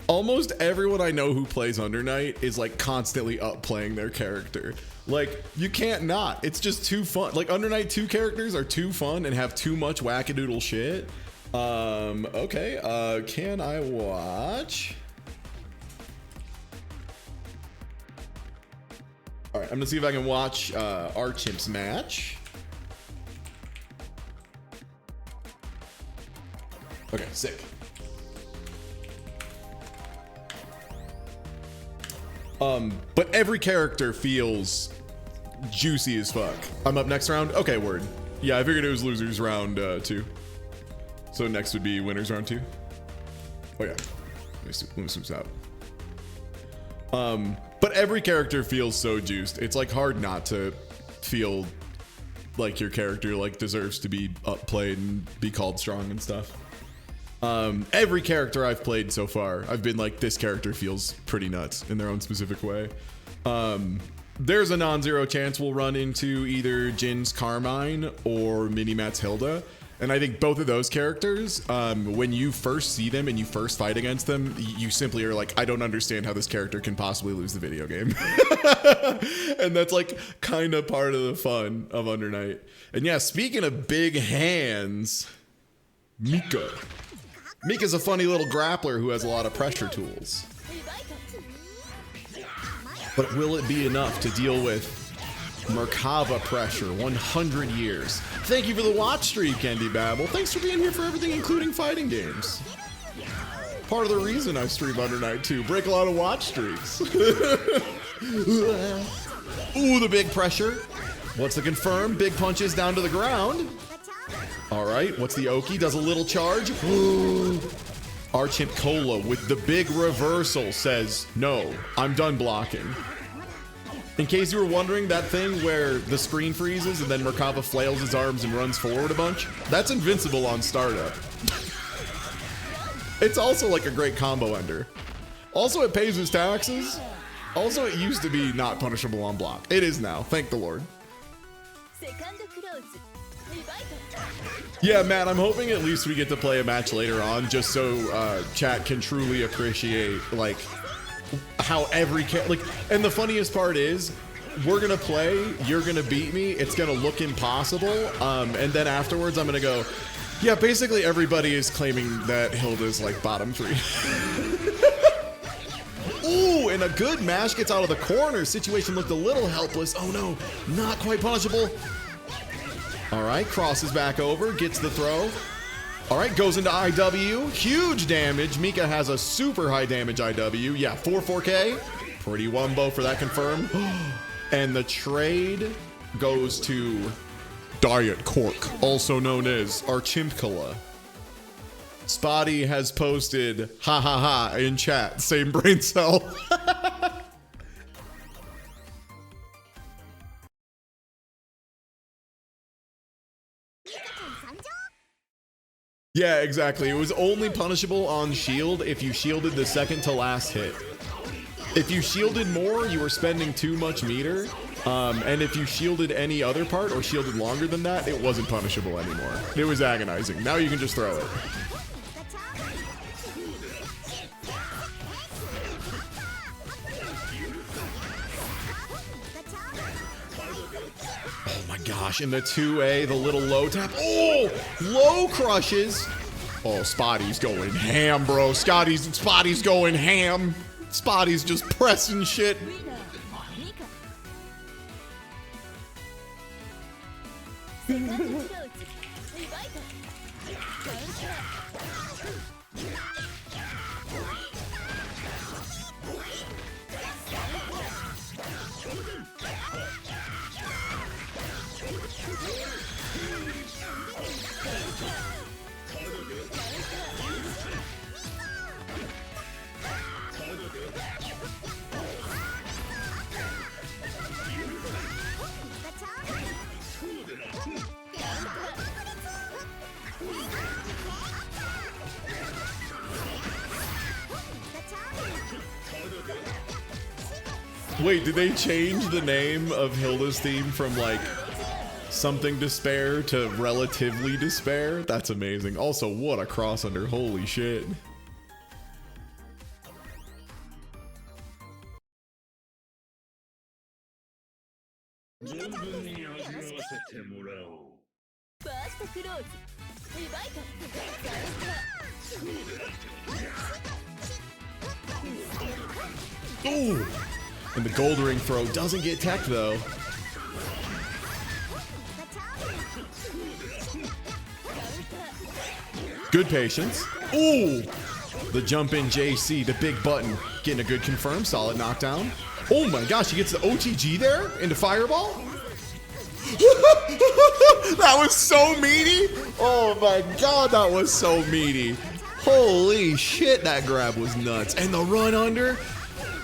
S1: almost everyone I know who plays Under Night is like constantly up playing their character. Like you can't not. It's just too fun. Like Under Night 2 characters are too fun and have too much wackadoodle shit. Okay. Can I watch? All right. I'm gonna see if I can watch our Chimp's match. Okay, sick. But every character feels juicy as fuck. I'm up next round? Okay, word. Yeah, I figured it was losers round 2. So next would be winners round 2. Oh yeah, let me switch out. But every character feels so juiced. It's like hard not to feel like your character like deserves to be upplayed and be called strong and stuff. Every character I've played so far, I've been like, this character feels pretty nuts in their own specific way. There's a non-zero chance we'll run into either Jin's Carmine or Mini Matt's Hilda. And I think both of those characters, when you first see them and you first fight against them, you simply are like, I don't understand how this character can possibly lose the video game. And that's like kind of part of the fun of Under Night. And yeah, speaking of big hands, Mika. Mika's a funny little grappler who has a lot of pressure tools. But will it be enough to deal with Merkava pressure, 100 years? Thank you for the watch streak, Candy Babble. Thanks for being here for everything, including fighting games. Part of the reason I stream Under Night 2, break a lot of watch streaks. Ooh, the big pressure. What's the confirm? Big punches down to the ground. All right, what's the Oki? Does a little charge. Our Chimp Cola with the big reversal says, no, I'm done blocking. In case you were wondering, that thing where the screen freezes and then Merkava flails his arms and runs forward a bunch, that's invincible on startup. It's also like a great combo ender. Also, it pays his taxes. Also, it used to be not punishable on block. It is now, thank the Lord. Yeah, Matt, I'm hoping at least we get to play a match later on just so chat can truly appreciate like how every like, and the funniest part is we're gonna play, you're gonna beat me, it's gonna look impossible, and then afterwards I'm gonna go, yeah, basically everybody is claiming that Hilda's like bottom 3. Ooh, and a good mash gets out of the corner. Situation looked a little helpless. Oh no, not quite punishable. All right, crosses back over, gets the throw. All right, goes into IW, huge damage. Mika has a super high damage IW. Yeah, 4K, pretty wumbo for that confirm. And the trade goes to Diet Cork, also known as our Chimpkala. Spotty has posted, ha ha ha, in chat, same brain cell. Yeah, exactly. It was only punishable on shield if you shielded the second to last hit. If you shielded more, you were spending too much meter. And if you shielded any other part or shielded longer than that, it wasn't punishable anymore. It was agonizing. Now you can just throw it. Oh my gosh, in the 2A, the little low tap. Oh, low crushes. Oh, Spotty's going ham, bro. Spotty's going ham. Spotty's just pressing shit. Wait, did they change the name of Hilda's theme from like something despair to relatively despair? That's amazing. Also, what a cross under. Holy shit. Ooh! And the gold ring throw doesn't get tech though. Good patience. Ooh! The jump in JC, the big button. Getting a good confirm, solid knockdown. Oh my gosh, he gets the OTG there into Fireball? That was so meaty! Oh my god, that was so meaty. Holy shit, that grab was nuts. And the run under?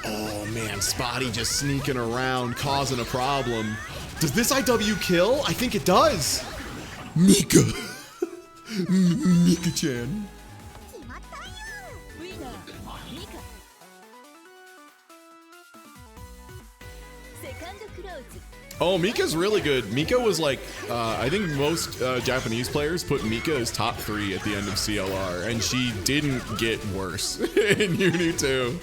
S1: Oh man, Spotty just sneaking around, causing a problem. Does this IW kill? I think it does. Mika. Mika-chan. Oh, Mika's really good. Mika was like, I think most Japanese players put Mika as top 3 at the end of CLR, and she didn't get worse in UNI2.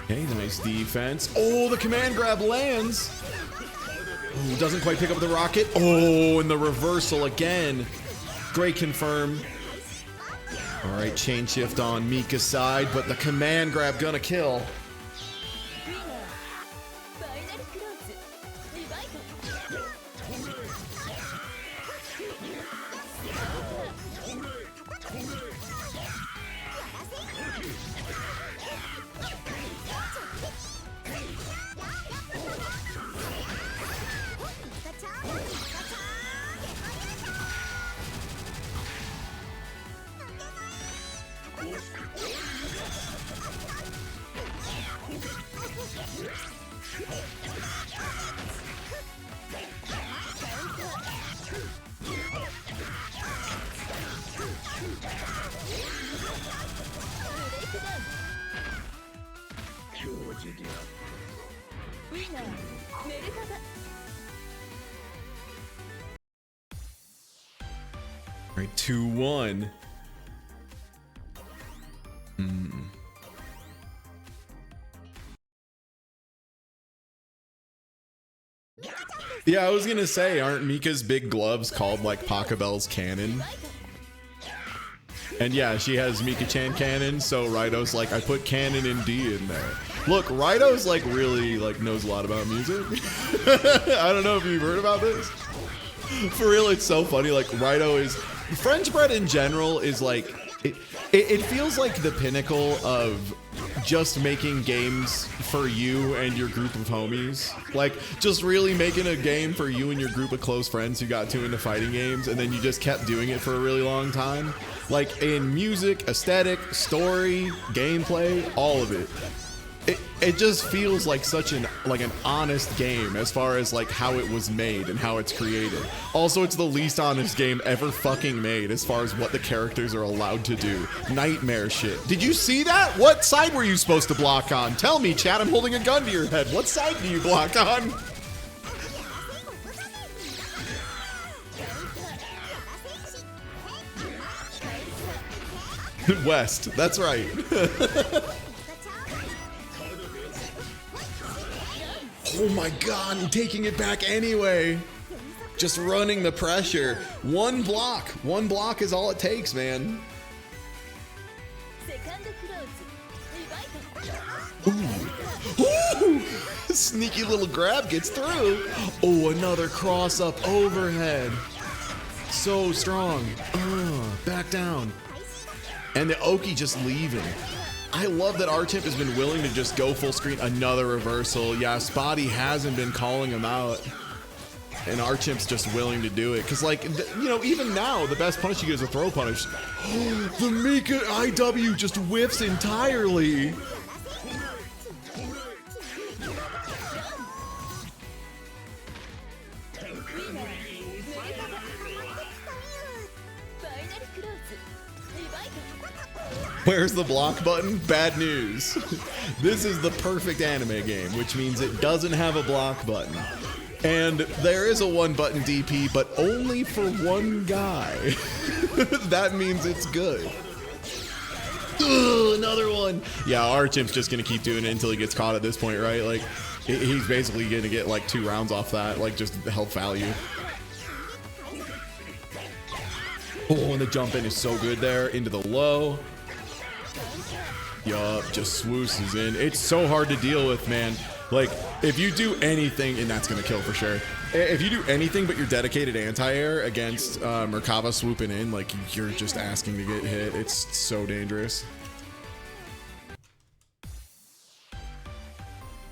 S1: Okay, nice defense. Oh, the command grab lands. Oh, doesn't quite pick up the rocket. Oh, and the reversal again. Great confirm. All right, chain shift on Mika's side, but the command grab gonna kill. All right, 2-1. Yeah, I was gonna say, aren't Mika's big gloves called like Pachelbel's cannon? And yeah, she has Mika-chan cannon, so Raito's like, I put cannon in D in there. Look, Raito's like really like knows a lot about music. I don't know if you've heard about this. For real, it's so funny. Like Raito is French bread in general is like it feels like the pinnacle of just making games for you and your group of homies. Like just really making a game for you and your group of close friends who got too into fighting games, and then you just kept doing it for a really long time. Like in music, aesthetic, story, gameplay, all of it. It just feels like such an honest game as far as like how it was made and how it's created. Also, it's the least honest game ever fucking made as far as what the characters are allowed to do. Nightmare shit. Did you see that? What side were you supposed to block on? Tell me, chat, I'm holding a gun to your head. What side do you block on? West, that's right. Oh my god, I'm taking it back anyway. Just running the pressure. One block is all it takes, man. Ooh. Ooh. Sneaky little grab gets through. Oh, another cross up overhead. So strong. Back down. And the Oki just leaving. I love that R-Tip has been willing to just go full screen. Another reversal. Yeah, Spotty hasn't been calling him out. And R-Tip's just willing to do it. Because, like, you know, even now, the best punish you get is a throw punish. The Mika IW just whiffs entirely. Where's the block button? Bad news. This is the perfect anime game, which means it doesn't have a block button. And there is a one button DP, but only for one guy. That means it's good. Ugh, another one. Yeah, our Chimp's just gonna keep doing it until he gets caught at this point, right? Like, he's basically gonna get like 2 rounds off that, like just health value. Oh, and the jump in is so good there into the low. Yup, just swooses in. It's so hard to deal with, man. Like, if you do anything, and that's gonna kill for sure. If you do anything but your dedicated anti-air against Merkava swooping in, like, you're just asking to get hit. It's so dangerous.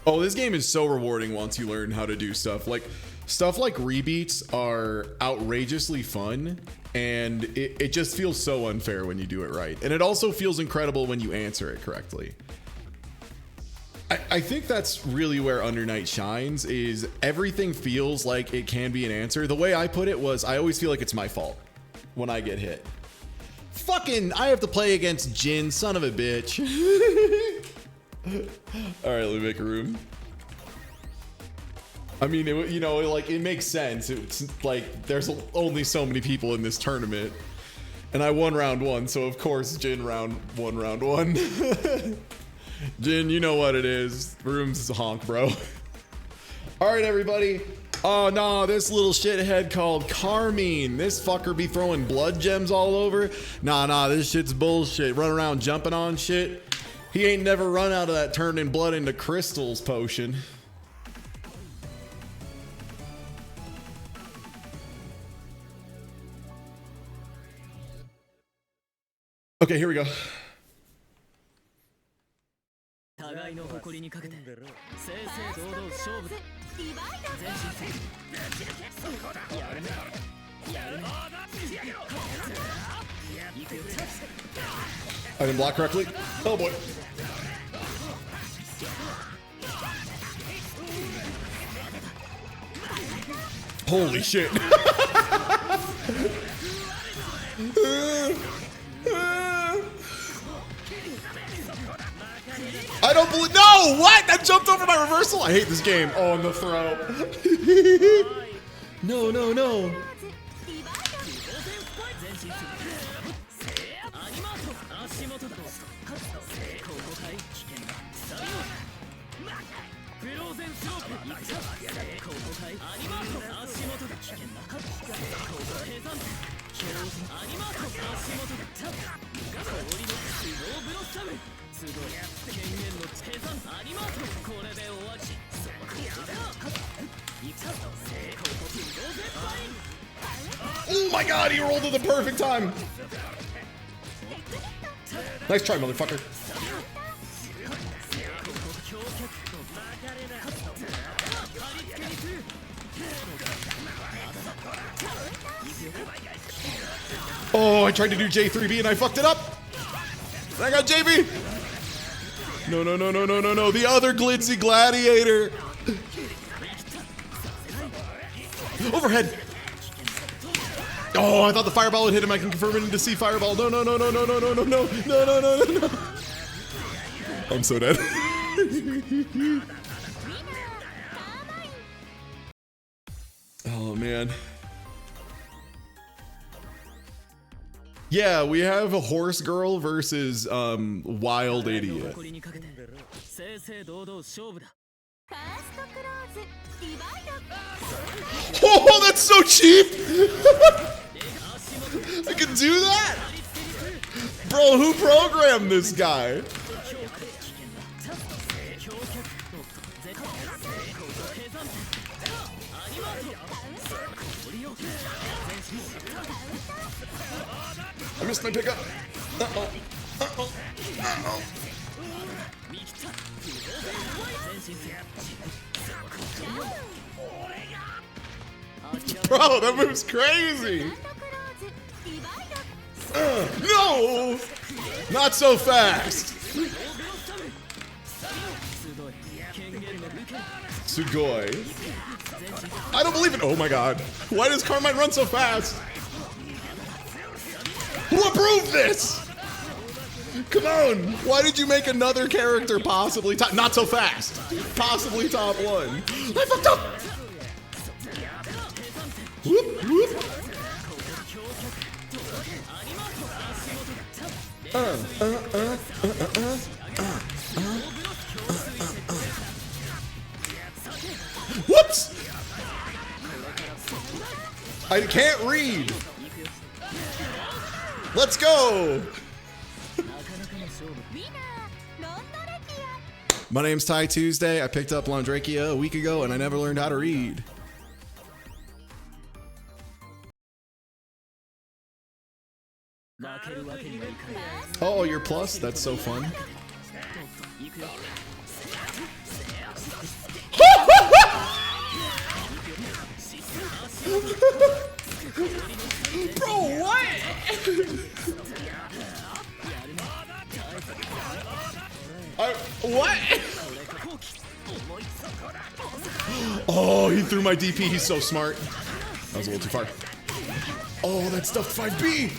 S1: Oh, this game is so rewarding once you learn how to do stuff. Like, stuff like rebeats are outrageously fun, and it just feels so unfair when you do it right. And it also feels incredible when you answer it correctly. I think that's really where Under Night shines, is everything feels like it can be an answer. The way I put it was, I always feel like it's my fault when I get hit. Fucking, I have to play against Jin, son of a bitch. All right, let me make a room. I mean, you know, like, it makes sense. It's like, there's only so many people in this tournament. And I won round 1, so of course, Jin round one. Jin, you know what it is. Room's honk, bro. All right, everybody. Oh, no, this little shithead called Carmine. This fucker be throwing blood gems all over. Nah, this shit's bullshit. Run around jumping on shit. He ain't never run out of that turning blood into crystals potion. Okay, here we go. I didn't block correctly. Oh boy. Holy shit. I don't believe. No! What? That jumped over my reversal? I hate this game. Oh, and the throw. No. Oh my god, he rolled at the perfect time. Nice try, motherfucker. Oh, I tried to do J3B and I fucked it up. I got JB. No. The other glitzy gladiator. Overhead. Oh, I thought the fireball would hit him. I can confirm it into C fireball. No. I'm so dead. Oh, man. Yeah, we have a horse girl versus wild idiot. Oh, that's so cheap! I can do that? Bro, who programmed this guy? I missed my pickup. Bro, that move's crazy. No! Not so fast. Sugoi. I don't believe it. Oh my god. Why does Carmine run so fast? Who approved? move this! Come on! Why did you make another character possibly top? Not so fast! Possibly top 1. I fucked up! Whoop, whoop. Whoops! I can't read. Let's go! My name's Ty Tuesday. I picked up Londrakia a week ago and I never learned how to read. Oh, you're plus? That's so fun. Bro, what? What? Oh, he threw my DP. He's so smart. That was a little too far. Oh, that stuffed 5B.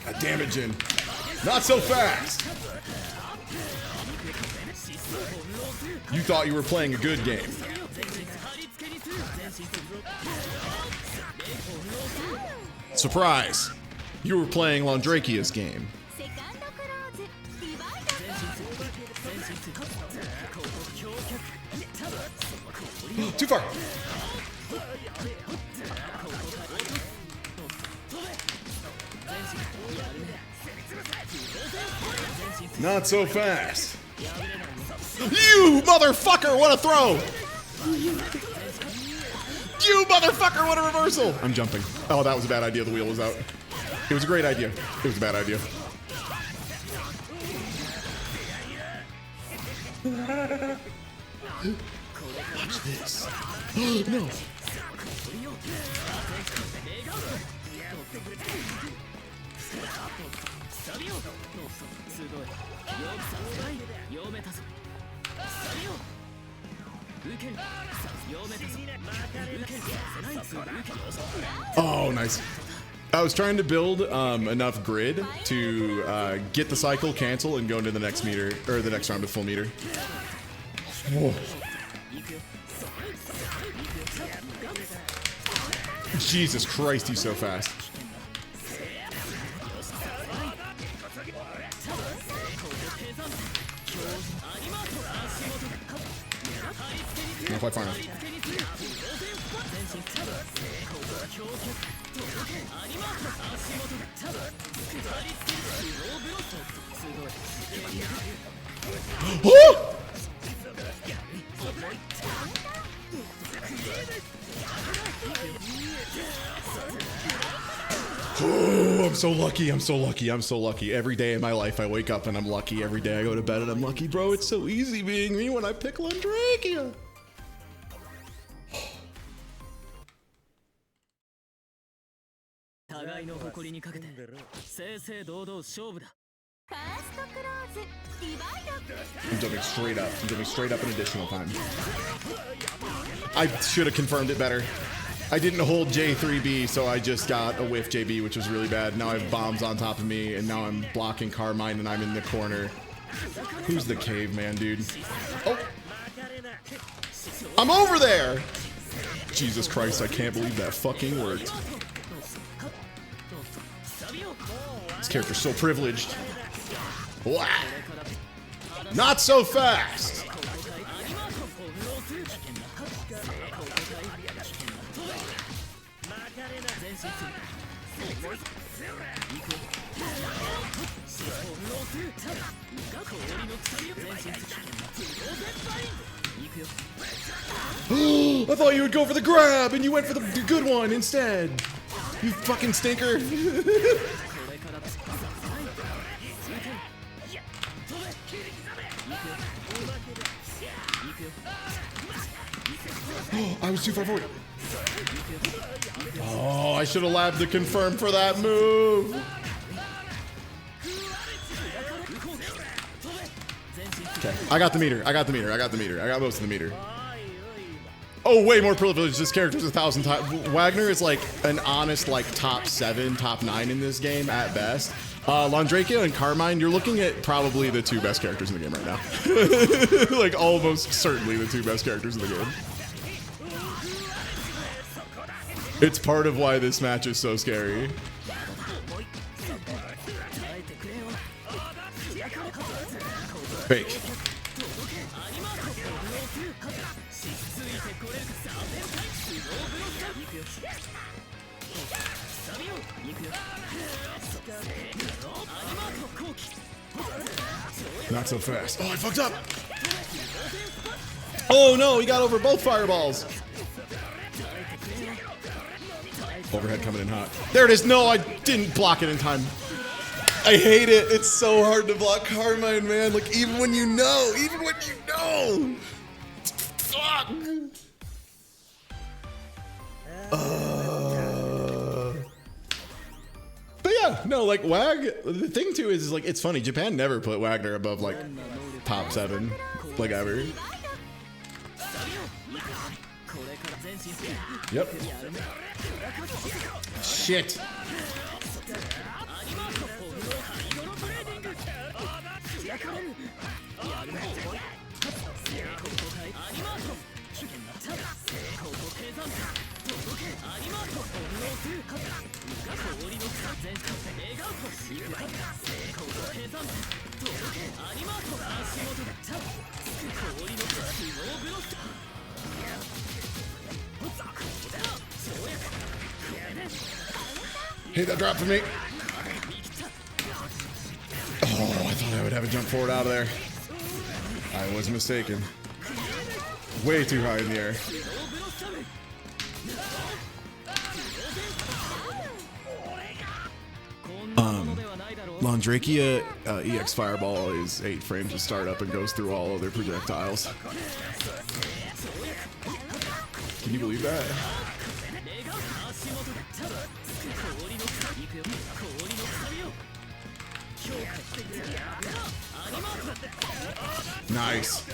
S1: Got damage in. Not so fast. You thought you were playing a good game. Surprise. You were playing Londrakia's game. Too far. Not so fast. You motherfucker, what a throw! You motherfucker, what a reversal! I'm jumping. Oh, that was a bad idea. The wheel was out. It was a great idea. It was a bad idea. Watch this. No. Oh, nice. I was trying to build enough grid to get the cycle, cancel, and go into the next meter, or the next round with full meter. Whoa. Jesus Christ, he's so fast. Not quite far enough. Oh, I'm so lucky. I'm so lucky. I'm so lucky. Every day in my life, I wake up and I'm lucky. Every day I go to bed and I'm lucky. Bro, it's so easy being me when I pick Londrakia. I'm jumping straight up. I'm jumping straight up an additional time. I should have confirmed it better. I didn't hold J3B, so I just got a whiff JB, which was really bad. Now I have bombs on top of me, and now I'm blocking Carmine, and I'm in the corner. Who's the caveman, dude? Oh! I'm over there! Jesus Christ, I can't believe that fucking worked. This character's so privileged. Wow. Not so fast! I thought you would go for the grab and you went for the good one instead. You fucking stinker. I was too far forward. Oh, I should have labbed to confirm for that move. Okay, I got the meter. I got the meter. I got the meter. I got most of the meter. Oh, way more privileged. This character's 1,000 times. Wagner is like an honest, like top 7, top 9 in this game at best. Londrakia and Carmine, you're looking at probably the 2 best characters in the game right now. Like almost certainly the 2 best characters in the game. It's part of why this match is so scary. Fake. Not so fast. Oh, I fucked up. Oh no, he got over both fireballs. Overhead coming in hot. There it is. No, I didn't block it in time. I hate it. It's so hard to block Carmine, man. Like, even when you know. Even when you know. Fuck. But yeah, no, like, the thing too is like, it's funny. Japan never put Wagner above, like, top 7, like, ever. Yep. Shit. Hit that drop for me. Oh, I thought I would have a jump forward out of there. I was mistaken. Way too high in the air. Londrakia EX Fireball is 8 frames to start up and goes through all other projectiles. Can you believe that? Nice.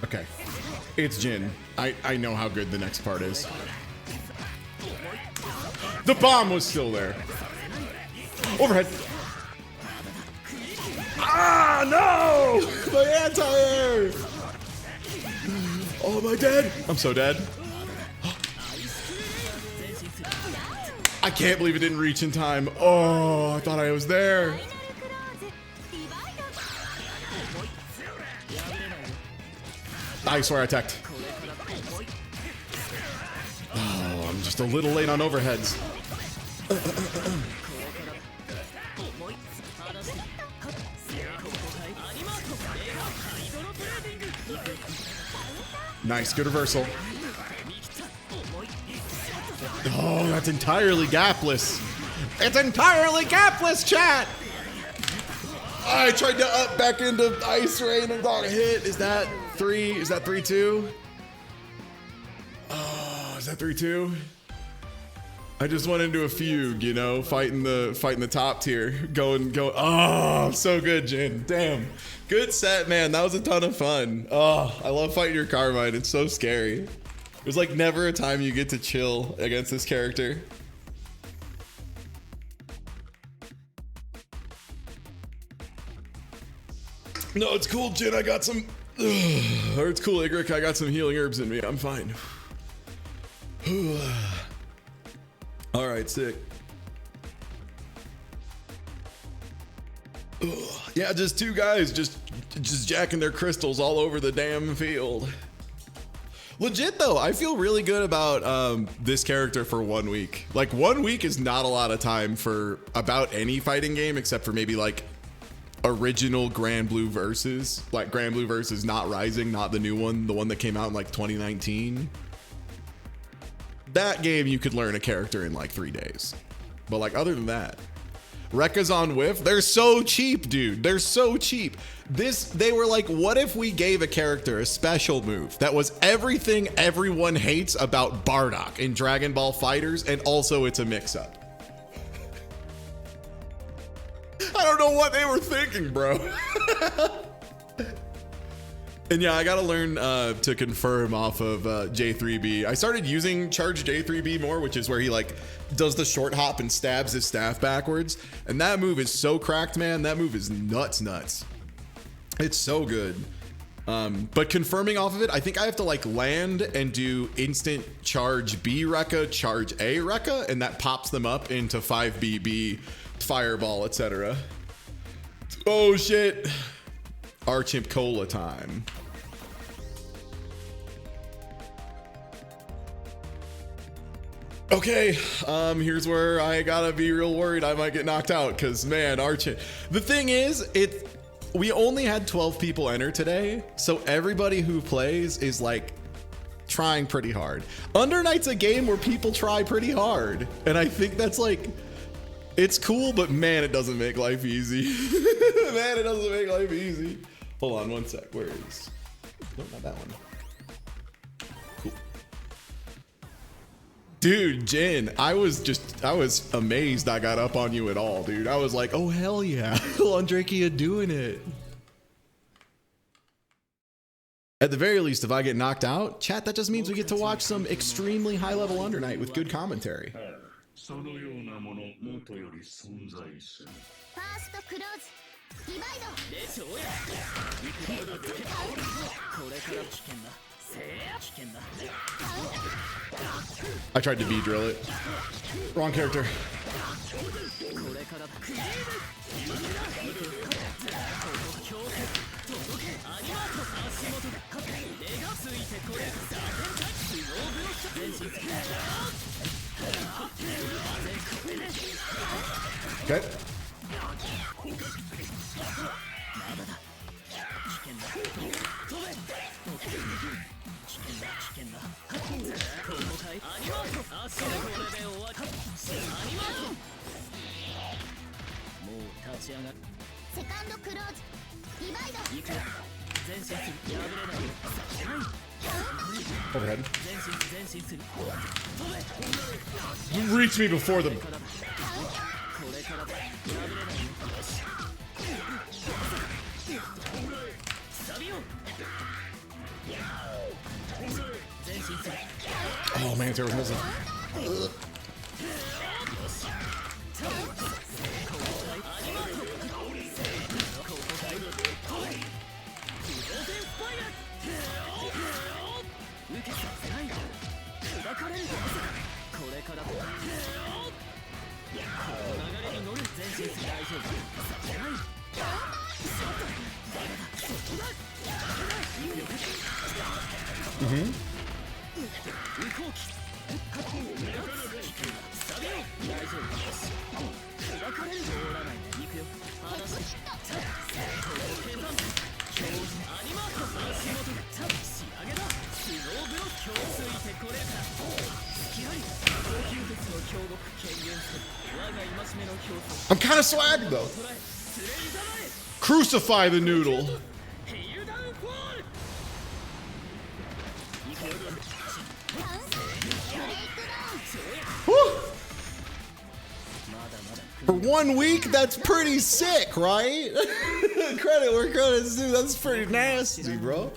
S1: Okay. It's Jin. I know how good the next part is. The bomb was still there. Overhead. Ah, no! My anti-air! Oh, am I dead? I'm so dead. I can't believe it didn't reach in time. Oh, I thought I was there. I swear I teched. Oh, I'm just a little late on overheads. Nice, good reversal. Oh, that's entirely gapless. It's entirely gapless, chat. I tried to up back into Ice Rain and got hit. Is that 3? Is that 3-2? Oh, is that 3-2? I just went into a fugue, you know, fighting the top tier, going. Oh, so good, Jin. Damn, good set, man. That was a ton of fun. Oh, I love fighting your Carmine. It's so scary. There's like never a time you get to chill against this character. No, it's cool, Jin. I got some. Or it's cool, Igrik. I got some healing herbs in me. I'm fine. All right, sick. Yeah, just 2 guys just jacking their crystals all over the damn field. Legit though, I feel really good about this character for 1 week. Like 1 week is not a lot of time for about any fighting game except for maybe like original Grand Blue Versus, like Grand Blue Versus Not Rising, not the new one, the one that came out in like 2019. That game you could learn a character in like 3 days. But like other than that, Rekka's on Whiff, they're so cheap, dude. They're so cheap. They were like, what if we gave a character a special move that was everything everyone hates about Bardock in Dragon Ball FighterZ, and also it's a mix-up? I don't know what they were thinking, bro. And yeah, I gotta learn to confirm off of J3B. I started using Charge J3B more, which is where he like does the short hop and stabs his staff backwards. And that move is so cracked, man. That move is nuts. It's so good. But confirming off of it, I think I have to like land and do instant Charge B Rekka, Charge A Rekka, and that pops them up into 5BB, Fireball, etc. Oh shit. Archimp Cola time. Okay, here's where I gotta be real worried I might get knocked out, because man, Archimp. The thing is, we only had 12 people enter today, so everybody who plays is like trying pretty hard. Under Night's a game where people try pretty hard, and I think that's like, it's cool, but man, it doesn't make life easy. Man, it doesn't make life easy. Hold on one sec. Where is? Nope, not that one. Cool. Dude, Jin, I was amazed I got up on you at all, dude. I was like, oh hell yeah, Andrekia doing it. At the very least, if I get knocked out, chat, that just means we get to watch some extremely high level Under Night with good commentary. I tried to V-drill it. Wrong character. Okay. Overhead. Reach me before them. Oh man, Terror's missing. Ugh. I'm kind of swagged though. Crucify the noodle. Whew. For 1 week, that's pretty sick, right? Credit where credit's due. That's pretty nasty, bro.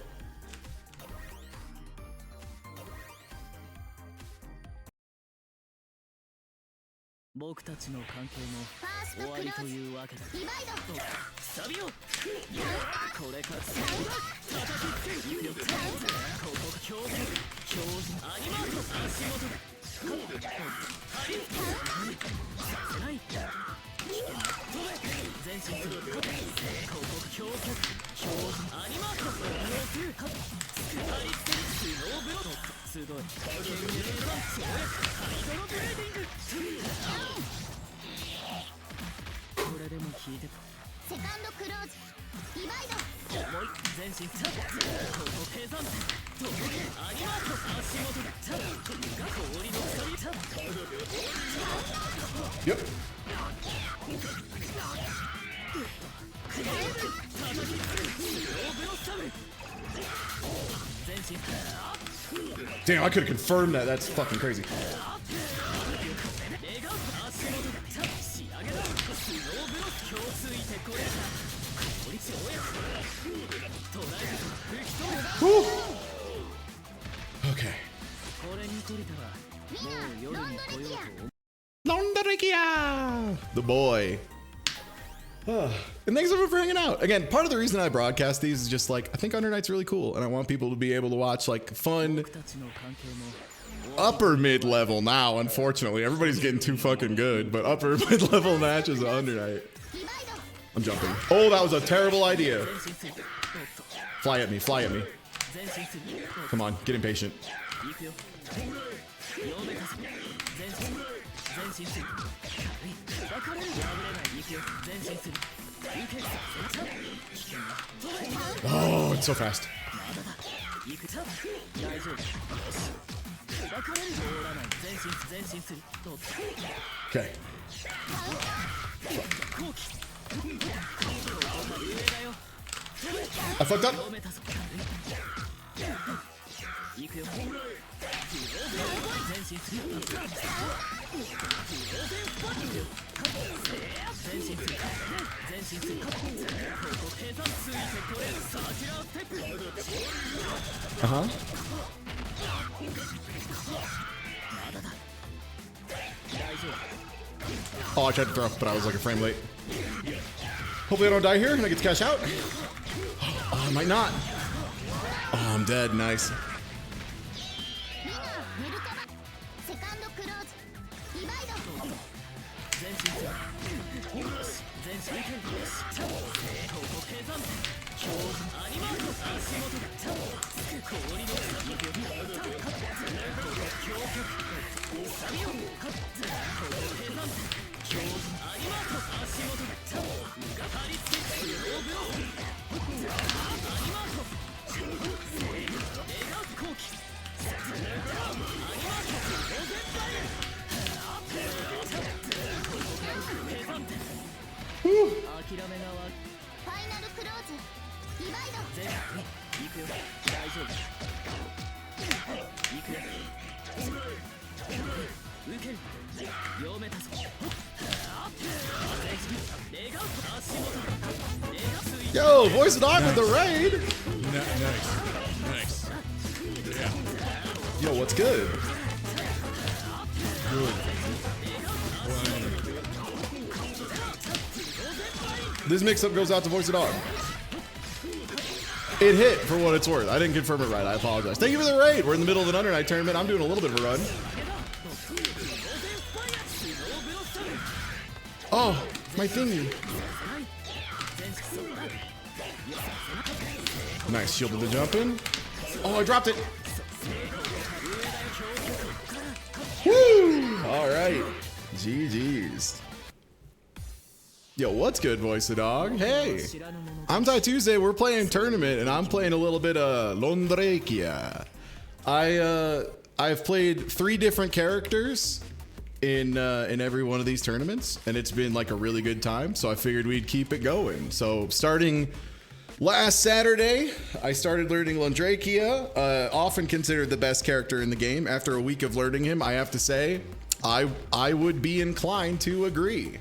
S1: Yep. Damn, I could have confirmed that. That's fucking crazy. Whew. Okay. The boy. And thanks everyone for hanging out. Again, part of the reason I broadcast these is just like, I think Under Night's really cool, and I want people to be able to watch like fun upper mid-level now, unfortunately. Everybody's getting too fucking good, but upper mid-level matches of Under Night. I'm jumping. Oh, that was a terrible idea. Fly at me, fly at me. Come on, get impatient. Oh, it's so fast. Okay. I fucked up. Uh-huh. Oh, I tried to throw, but I was like a frame late. Hopefully I don't die here and I get to cash out. Oh, I might not. Oh, I'm dead. Nice. Yo, voice of dog with the raid.
S3: Nice. Yeah.
S1: Yo, what's good?
S3: Good.
S1: This mix-up goes out to voice of dog. It hit for what it's worth. I didn't confirm it right. I apologize. Thank you for the raid. We're in the middle of an Under Night tournament. I'm doing a little bit of a run. Oh, my thingy. Nice, shielded the jump in. Oh, I dropped it. Woo! All right. GG's. Yo, what's good, voice of dog? Hey, I'm Ty Tuesday. We're playing tournament, and I'm playing a little bit of Londrekia. I've played 3 different characters in every one of these tournaments, and it's been like a really good time. So I figured we'd keep it going. So starting last Saturday, I started learning Londrekia, often considered the best character in the game. After a week of learning him, I have to say, I would be inclined to agree.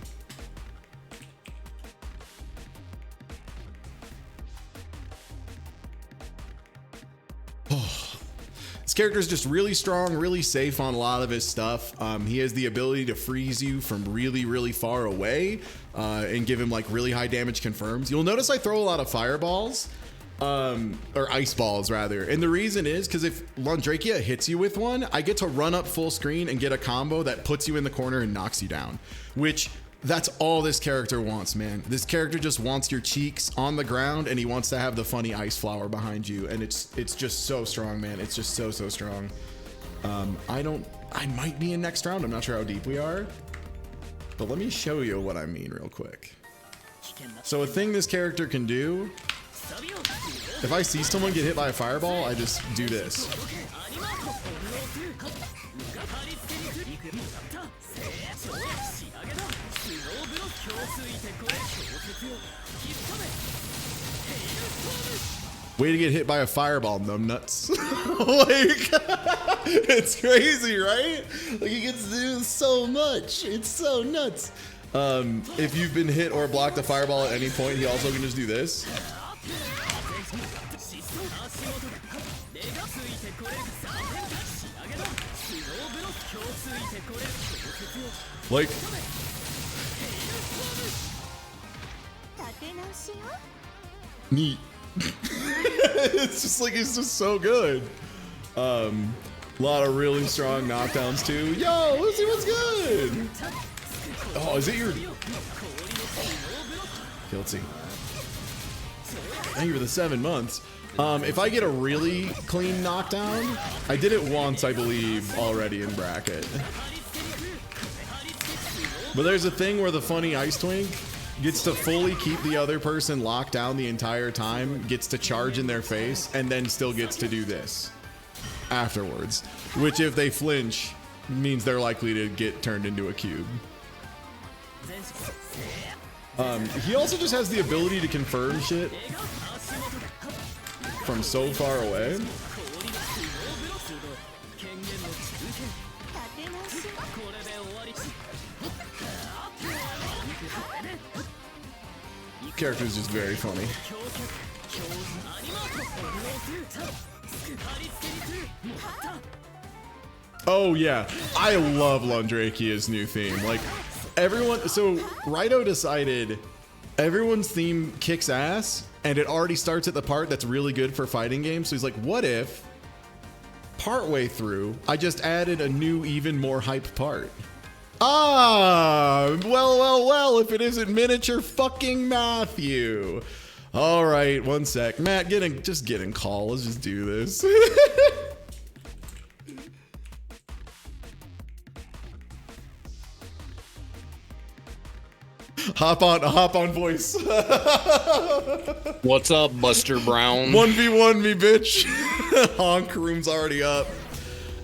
S1: This character is just really strong, really safe on a lot of his stuff. He has the ability to freeze you from really, really far away and give him like really high damage confirms. You'll notice I throw a lot of fireballs, or ice balls rather. And the reason is because if Londrekia hits you with one, I get to run up full screen and get a combo that puts you in the corner and knocks you down, which that's all this character wants, man. This character just wants your cheeks on the ground, and he wants to have the funny ice flower behind you, and it's just so strong, man. It's just so strong. I might be in next round. I'm not sure how deep we are, but let me show you what I mean real quick. So a thing this character can do, if I see someone get hit by a fireball, I just do this. Way to get hit by a fireball, numbnuts. Like, it's crazy, right? Like, he gets to do so much. It's so nuts. If you've been hit or blocked a fireball at any point, he also can just do this. Like, neat. It's just like, it's just so good. A lot of really strong knockdowns too. Yo, Lucy, what's good? Oh, is it your... Guilty. Thank you for the 7 months. If I get a really clean knockdown, I did it once, I believe, already in bracket. But there's a thing where the funny ice twink gets to fully keep the other person locked down the entire time, gets to charge in their face, and then still gets to do this afterwards. Which, if they flinch, means they're likely to get turned into a cube. He also just has the ability to confirm shit from so far away. Character is just very funny. Oh yeah, I love Lundrakia's new theme. Like, everyone, so Raito decided everyone's theme kicks ass, and it already starts at the part that's really good for fighting games. So he's like, what if partway through I just added a new, even more hype part? Ah, well, if it isn't miniature fucking Matthew. All right, one sec. Matt, just get in call. Let's just do this. Hop on voice.
S3: What's up, Buster Brown?
S1: 1v1 me, bitch. Honk room's already up.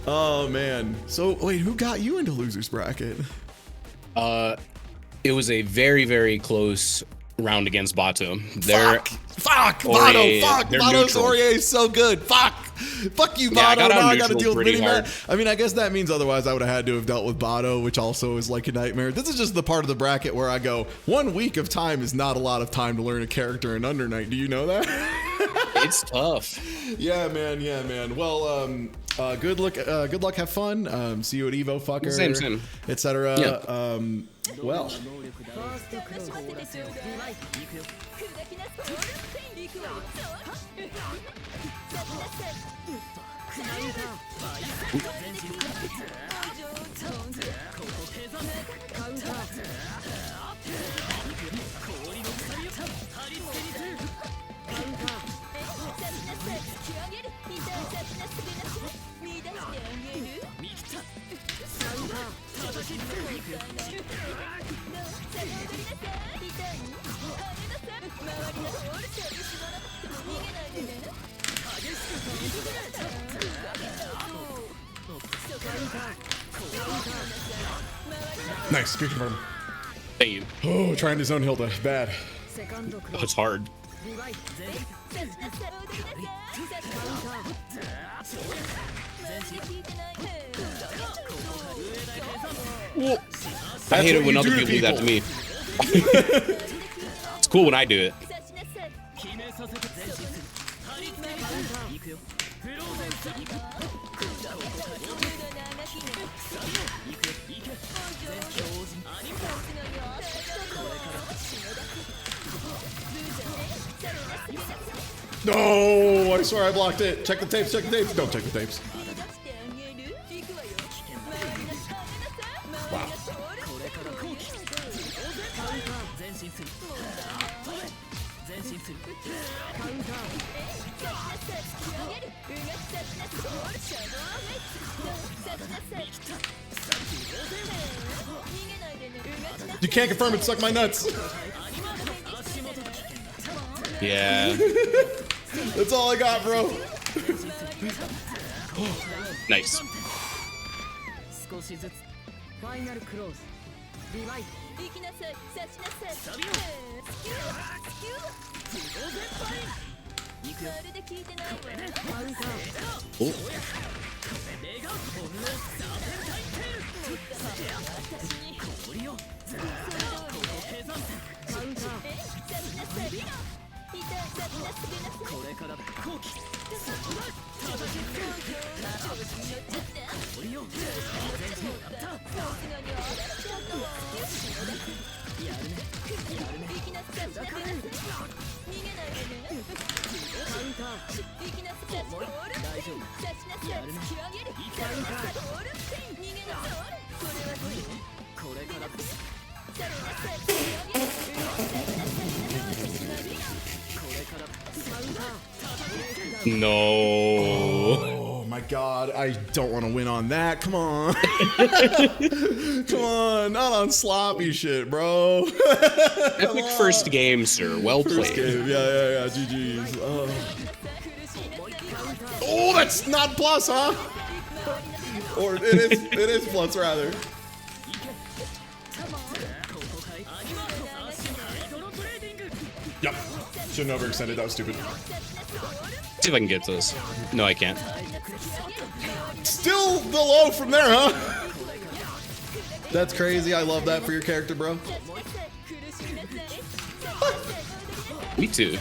S1: Oh man. So wait, who got you into losers bracket?
S3: It was a very, very close round against Bato.
S1: Fuck, Bato, fuck, Bato's Aurier is so good. Fuck you, Bato.
S3: Yeah,
S1: Now I gotta deal with
S3: hard.
S1: I mean, I guess that means otherwise I would have had to have dealt with Bato, which also is like a nightmare. This is just the part of the bracket where I go, 1 week of time is not a lot of time to learn a character in Under Night. Do you know that?
S3: It's tough.
S1: Yeah, man. Well, good luck, have fun. See you at Evo, fucker.
S3: Same.
S1: Etc.
S3: Yeah.
S1: Well. Nice, good confirm.
S3: Thank you.
S1: Oh, trying to zone Hilda, bad.
S3: Oh, it's hard.
S1: Well,
S3: I hate it when other people do that to me. It's cool when I do it.
S1: No, I swear I blocked it. Check the tapes, check the tapes. Don't check the tapes. Wow. You can't confirm it, suck my nuts.
S3: Yeah.
S1: That's all I got, bro.
S3: Nice. Oh. No.
S1: Oh my god, I don't want to win on that. Come on. Come on, not on sloppy shit, bro.
S3: Epic first game, sir. Well
S1: First
S3: played.
S1: game. Yeah. GG's. Oh, that's not plus, huh? Or it is plus rather. Yep. Shouldn't have overextended. That was stupid.
S3: See if I can get this. No, I can't.
S1: Still the low from there, huh? That's crazy. I love that for your character, bro.
S3: Me too.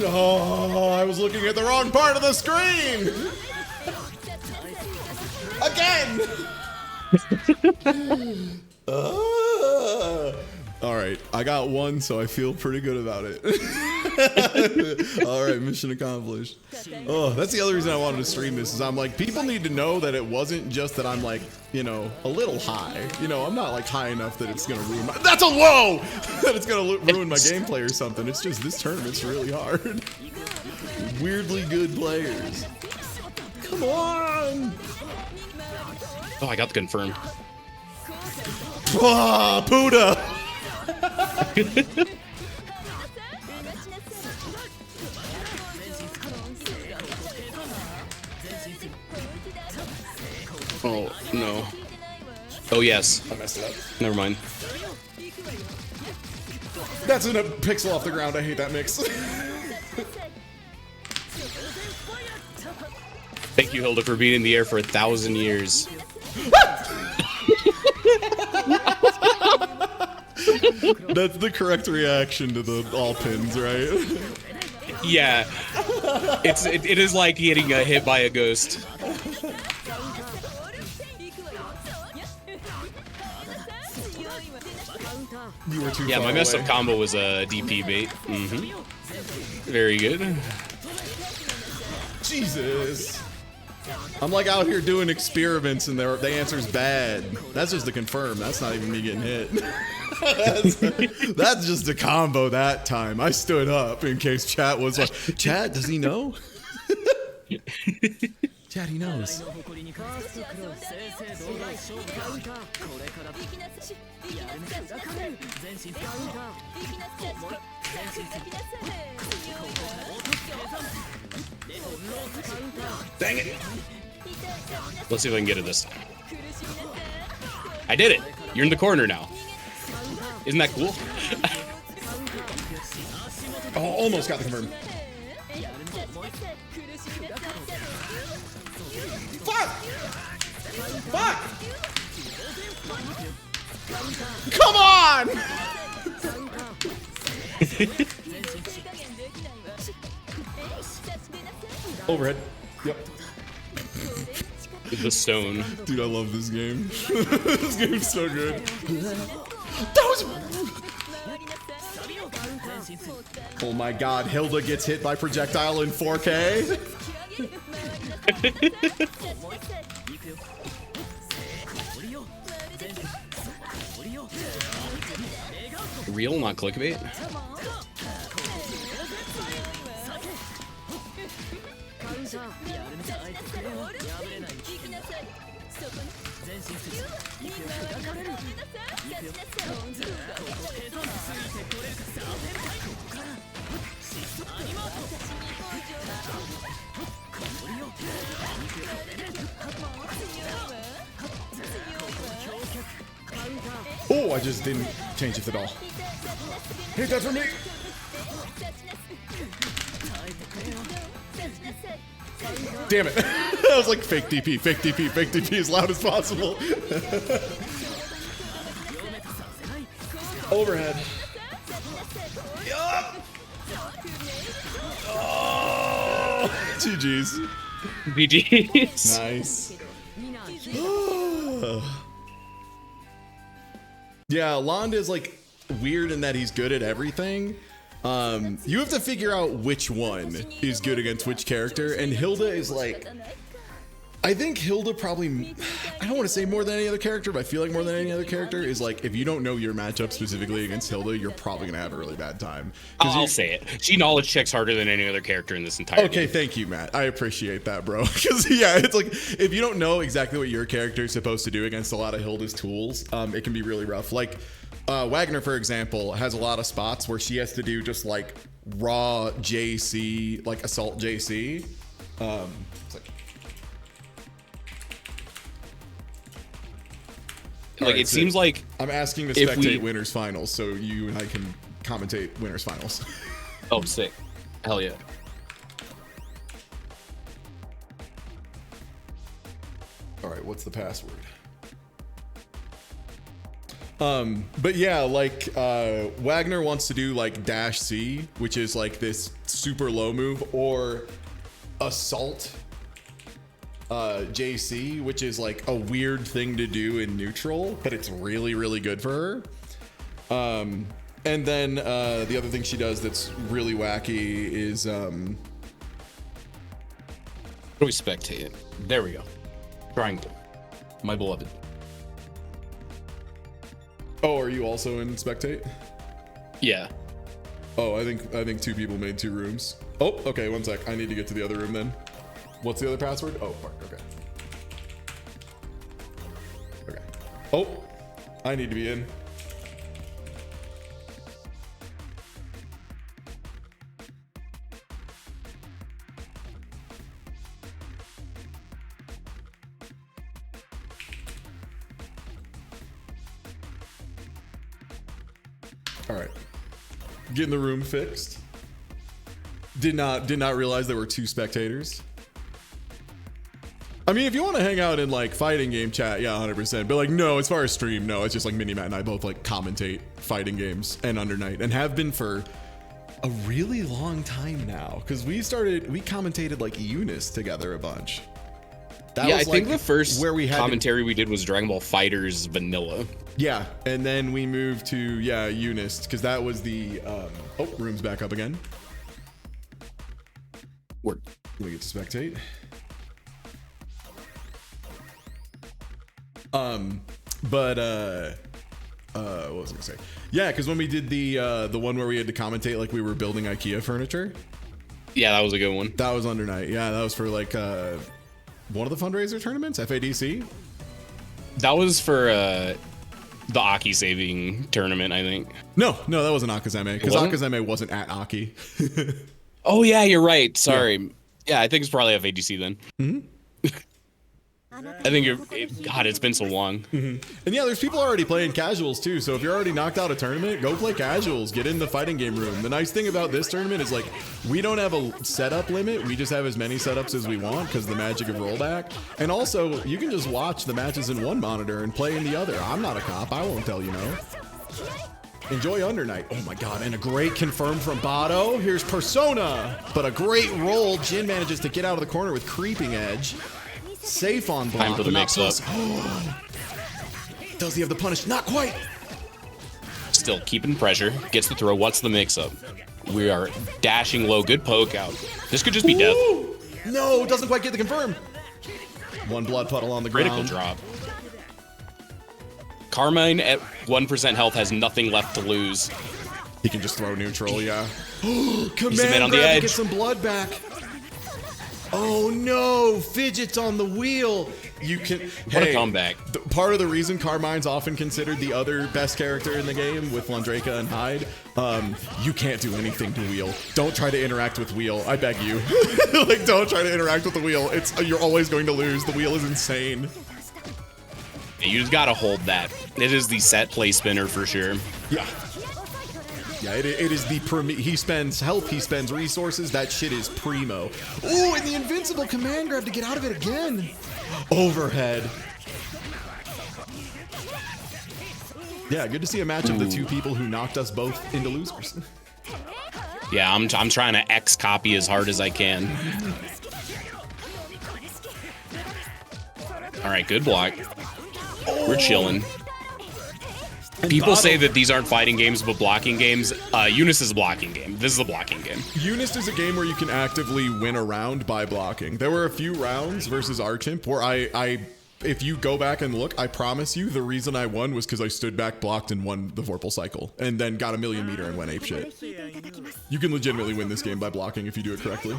S1: Oh, I was looking at the wrong part of the screen. Again. All right, I got one, so I feel pretty good about it. All right, mission accomplished. Oh, that's the other reason I wanted to stream this is I'm like, people need to know that it wasn't just that I'm like, you know, a little high. You know, I'm not like high enough that it's gonna ruin my, that's a low! That it's gonna ruin my gameplay or something. It's just this tournament's really hard. Weirdly good players. Come on!
S3: Oh, I got the confirm.
S1: Ah, Puda!
S3: Oh, no. Oh, yes.
S1: I messed it up.
S3: Never mind.
S1: That's a pixel off the ground. I hate that mix.
S3: Thank you, Hilda, for being in the air for 1,000 years.
S1: That's the correct reaction to the all pins, right?
S3: Yeah. It is like getting hit by a ghost.
S1: You were too
S3: Yeah,
S1: far
S3: my messed
S1: away.
S3: up combo was a DP bait. Very good.
S1: Jesus. I'm like out here doing experiments and the answer's bad. That's just a confirm. That's not even me getting hit. that's just a combo that time. I stood up in case chat was like, chat, does he know? Chat, he knows.
S3: Dang it. Let's see if I can get it this time. I did it. You're in the corner now. Isn't that cool?
S1: Oh, almost got the confirm. Fuck! Fuck! Come on! Overhead. Yep.
S3: The stone.
S1: Dude, I love this game. This game's so good. That was... Oh my god, Hilda gets hit by projectile in 4K.
S3: Real, not clickbait.
S1: Oh, I just didn't change it at all. Hit that for me. Damn it. I was like, fake DP, fake DP, fake DP as loud as possible. Overhead. Yup. Oh, GG's.
S3: BG's.
S1: Nice. Yeah, Lond is like weird in that he's good at everything. You have to figure out which one is good against which character, and Hilda is like, I think Hilda probably, I don't want to say more than any other character, but I feel like more than any other character is like, if you don't know your matchup specifically against Hilda, you're probably gonna have a really bad time.
S3: I'll say it. She knowledge checks harder than any other character in this entire
S1: Okay,
S3: game.
S1: thank you, Matt. I appreciate that, bro. Because yeah, it's like if you don't know exactly what your character is supposed to do against a lot of Hilda's tools, it can be really rough. Like Wagner, for example, has a lot of spots where she has to do just like raw JC, like assault JC. It's
S3: like it seems like
S1: I'm asking to spectate winners finals, so you and I can commentate winners finals.
S3: Oh, sick. Hell yeah.
S1: All right, what's the password? But yeah, like Wagner wants to do like dash C, which is like this super low move, or assault JC, which is like a weird thing to do in neutral, but it's really, really good for her. And then the other thing she does that's really wacky is
S3: How do we spectate it? There we go. Triangle. My beloved.
S1: oh, are you also in spectate?
S3: Yeah.
S1: Oh, I think two people made 2 rooms. Oh, okay, one sec. I need to get to the other room then. What's the other password? Oh, fuck, okay. Okay. Oh, I need to be in. All right. Getting the room fixed. Did not realize there were 2 spectators. I mean, if you want to hang out in like fighting game chat, yeah, 100%. But like, no, as far as stream, no, it's just like Mini Matt and I both like commentate fighting games and Under Night, and have been for a really long time now. Because we commentated like Eunice together a bunch. That
S3: Yeah,
S1: was,
S3: I think
S1: like,
S3: the first
S1: where we had
S3: commentary we did was Dragon Ball Fighters Vanilla.
S1: Yeah, and then we moved to Eunice, because that was the oh, room's back up again.
S3: Word.
S1: Let me get to spectate. What was I gonna say? Yeah, because when we did the one where we had to commentate like we were building IKEA furniture.
S3: Yeah, that was a good one.
S1: That was Under Night. Yeah, that was for like one of the fundraiser tournaments, FADC.
S3: That was for the Aki saving tournament, I think.
S1: No, that wasn't Akazeme, because
S3: Wasn't?
S1: Akazeme wasn't at Aki.
S3: Oh yeah, you're right. Sorry. Yeah, I think it's probably FADC then.
S1: Mm-hmm.
S3: I think God, it's been so long.
S1: Mm-hmm. And yeah, there's people already playing casuals too. So if you're already knocked out a tournament, go play casuals. Get in the fighting game room. The nice thing about this tournament is like we don't have a setup limit. We just have as many setups as we want because the magic of rollback. And also, you can just watch the matches in one monitor and play in the other. I'm not a cop. I won't tell you no. Enjoy Under Night. Oh my god, and a great confirm from Bado. Here's Persona. But a great roll. Jin manages to get out of the corner with Creeping Edge. Safe on block.
S3: Time for the mix-up.
S1: Does he have the punish? Not quite.
S3: Still keeping pressure. Gets the throw. What's the mix-up? We are dashing low. Good poke out. This could just be death.
S1: No, doesn't quite get the confirm. One blood puddle on the
S3: Critical
S1: ground.
S3: drop. Carmine at 1% health has nothing left to lose.
S1: He can just throw neutral, yeah.
S3: He's the man
S1: Command
S3: on the
S1: grab to
S3: edge.
S1: get some blood back. Oh no, fidgets on the wheel. You can.
S3: What a comeback.
S1: Part of the reason Carmine's often considered the other best character in the game with Landraka and Hyde, you can't do anything to wheel. Don't try to interact with wheel. I beg you. Like, don't try to interact with the wheel. You're always going to lose. The wheel is insane.
S3: You just gotta hold that. It is the set play spinner for sure.
S1: Yeah. Yeah, it is the he spends health, he spends resources. That shit is primo. Ooh, and the invincible command grab to get out of it again. Overhead. Yeah, good to see a match of the two people who knocked us both into losers.
S3: Yeah, I'm trying to X copy as hard as I can. All right, good block. We're chilling. People say that these aren't fighting games, but blocking games. Eunice is a blocking game. This is a blocking game.
S1: Eunice is a game where you can actively win a round by blocking. There were a few rounds versus Archimp where if you go back and look, I promise you, the reason I won was because I stood back, blocked, and won the Vorpal cycle, and then got a million meter and went apeshit. You can legitimately win this game by blocking if you do it correctly.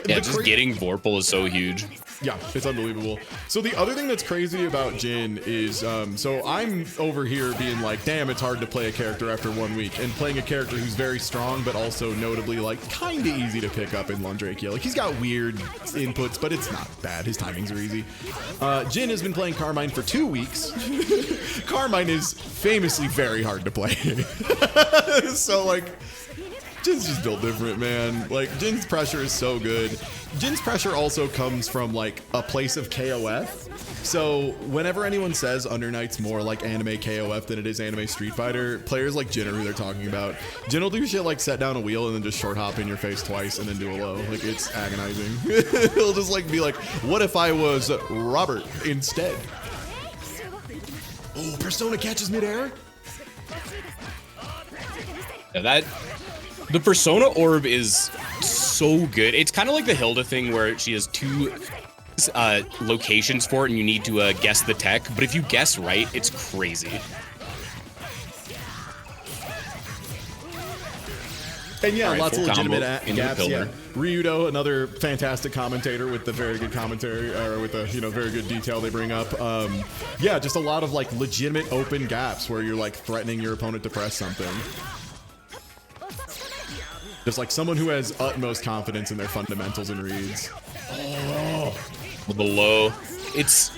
S3: Yeah, just getting Vorpal is so huge.
S1: Yeah, it's unbelievable. So the other thing that's crazy about Jin is, so I'm over here being like, damn, it's hard to play a character after 1 week, and playing a character who's very strong, but also notably like kind of easy to pick up in Lundrakia. Like he's got weird inputs, but it's not bad. His timings are easy. Jin has been playing Carmine for 2 weeks. Carmine is famously very hard to play. So like, Jin's just built different, man. Like, Jin's pressure is so good. Jin's pressure also comes from, like, a place of KOF. So, whenever anyone says Under Night's more like anime KOF than it is anime Street Fighter, players like Jin are who they're talking about. Jin will do shit like set down a wheel and then just short hop in your face twice and then do a low. Like, it's agonizing. He'll just, like, be like, what if I was Robert instead? Oh, Persona catches midair?
S3: Yeah, the Persona Orb is so good. It's kind of like the Hilda thing where she has 2 locations for it and you need to guess the tech. But if you guess right, it's crazy.
S1: And yeah,
S3: right,
S1: lots of legitimate gaps.
S3: Yeah.
S1: Ryudo, another fantastic commentator with the very good commentary, or with the very good detail they bring up. Yeah, just a lot of like legitimate open gaps where you're like threatening your opponent to press something. Just like someone who has utmost confidence in their fundamentals and reads. Oh,
S3: the low. It's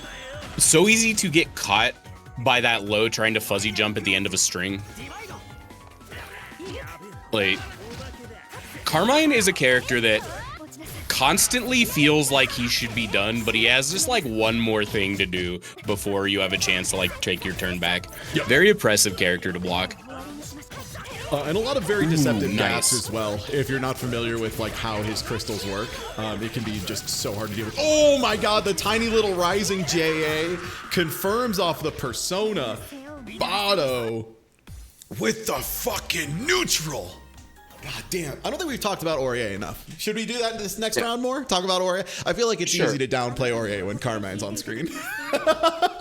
S3: so easy to get caught by that low trying to fuzzy jump at the end of a string. Like, Carmine is a character that constantly feels like he should be done, but he has just like one more thing to do before you have a chance to like take your turn back. Yep. Very oppressive character to block.
S1: And a lot of very deceptive gaps as well. If you're not familiar with like how his crystals work, it can be just so hard to deal with. Oh my god, the tiny little rising JA confirms off the Persona. Bado with the fucking neutral. God damn. I don't think we've talked about Aurier enough. Should we do that in this next round more? Talk about Aurier? I feel like it's easy to downplay Aurier when Carmine's on screen.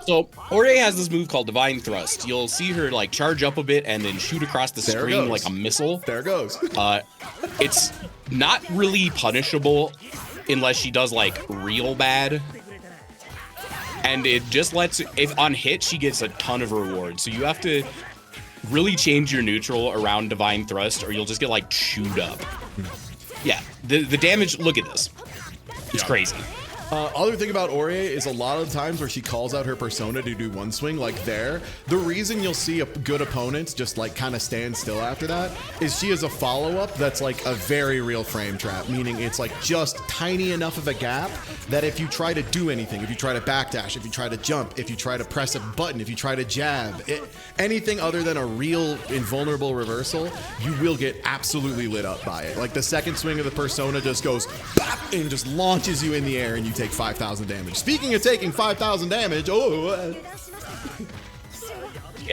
S3: So Aurier has this move called Divine Thrust. You'll see her like charge up a bit and then shoot across the screen like a missile.
S1: There it goes.
S3: It's not really punishable unless she does like real bad. And it just lets, if on hit, she gets a ton of rewards. So you have to really change your neutral around Divine Thrust or you'll just get like chewed up. Yeah, the damage, look at this. It's crazy.
S1: Other thing about Aurier is a lot of times where she calls out her Persona to do one swing, like there, the reason you'll see a good opponent just like kind of stand still after that is she has a follow-up that's like a very real frame trap, meaning it's like just tiny enough of a gap that if you try to do anything, if you try to backdash, if you try to jump, if you try to press a button, if you try to jab, anything other than a real invulnerable reversal, you will get absolutely lit up by it. Like the second swing of the Persona just goes bop, and just launches you in the air and you take 5,000 damage. Speaking of taking 5,000 damage, yeah,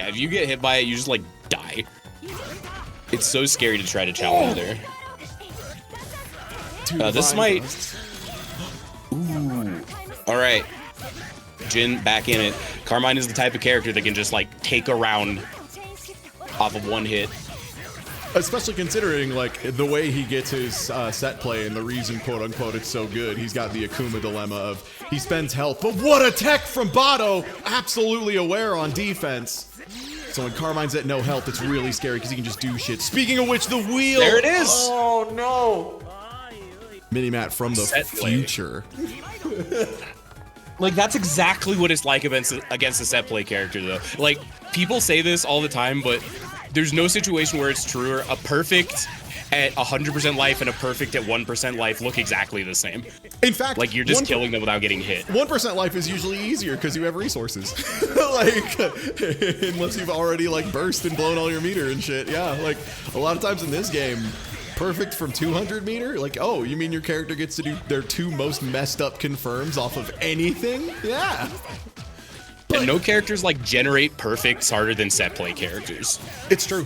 S3: if you get hit by it, you just like die. It's so scary to try to challenge there. This might. Ooh. All right, Jin back in it. Carmine is the type of character that can just like take a round off of one hit.
S1: Especially considering like the way he gets his set play and the reason quote unquote it's so good. He's got the Akuma dilemma of he spends health, but what a tech from Bado! Absolutely aware on defense. So when Carmine's at no health, it's really scary because he can just do shit. Speaking of which, the wheel!
S3: There it is!
S1: Oh no! Minimat from the future.
S3: Like, that's exactly what it's like against a set play character, though. Like, people say this all the time, but there's no situation where it's truer. A perfect at 100% life and a perfect at 1% life look exactly the same.
S1: In fact,
S3: like you're just killing them without getting hit.
S1: 1% life is usually easier because you have resources. Like, unless you've already like burst and blown all your meter and shit. Yeah, like a lot of times in this game, perfect from 200 meter. Like, oh, you mean your character gets to do their 2 most messed up confirms off of anything? Yeah. But
S3: and no characters like generate perfects harder than set play characters.
S1: It's true.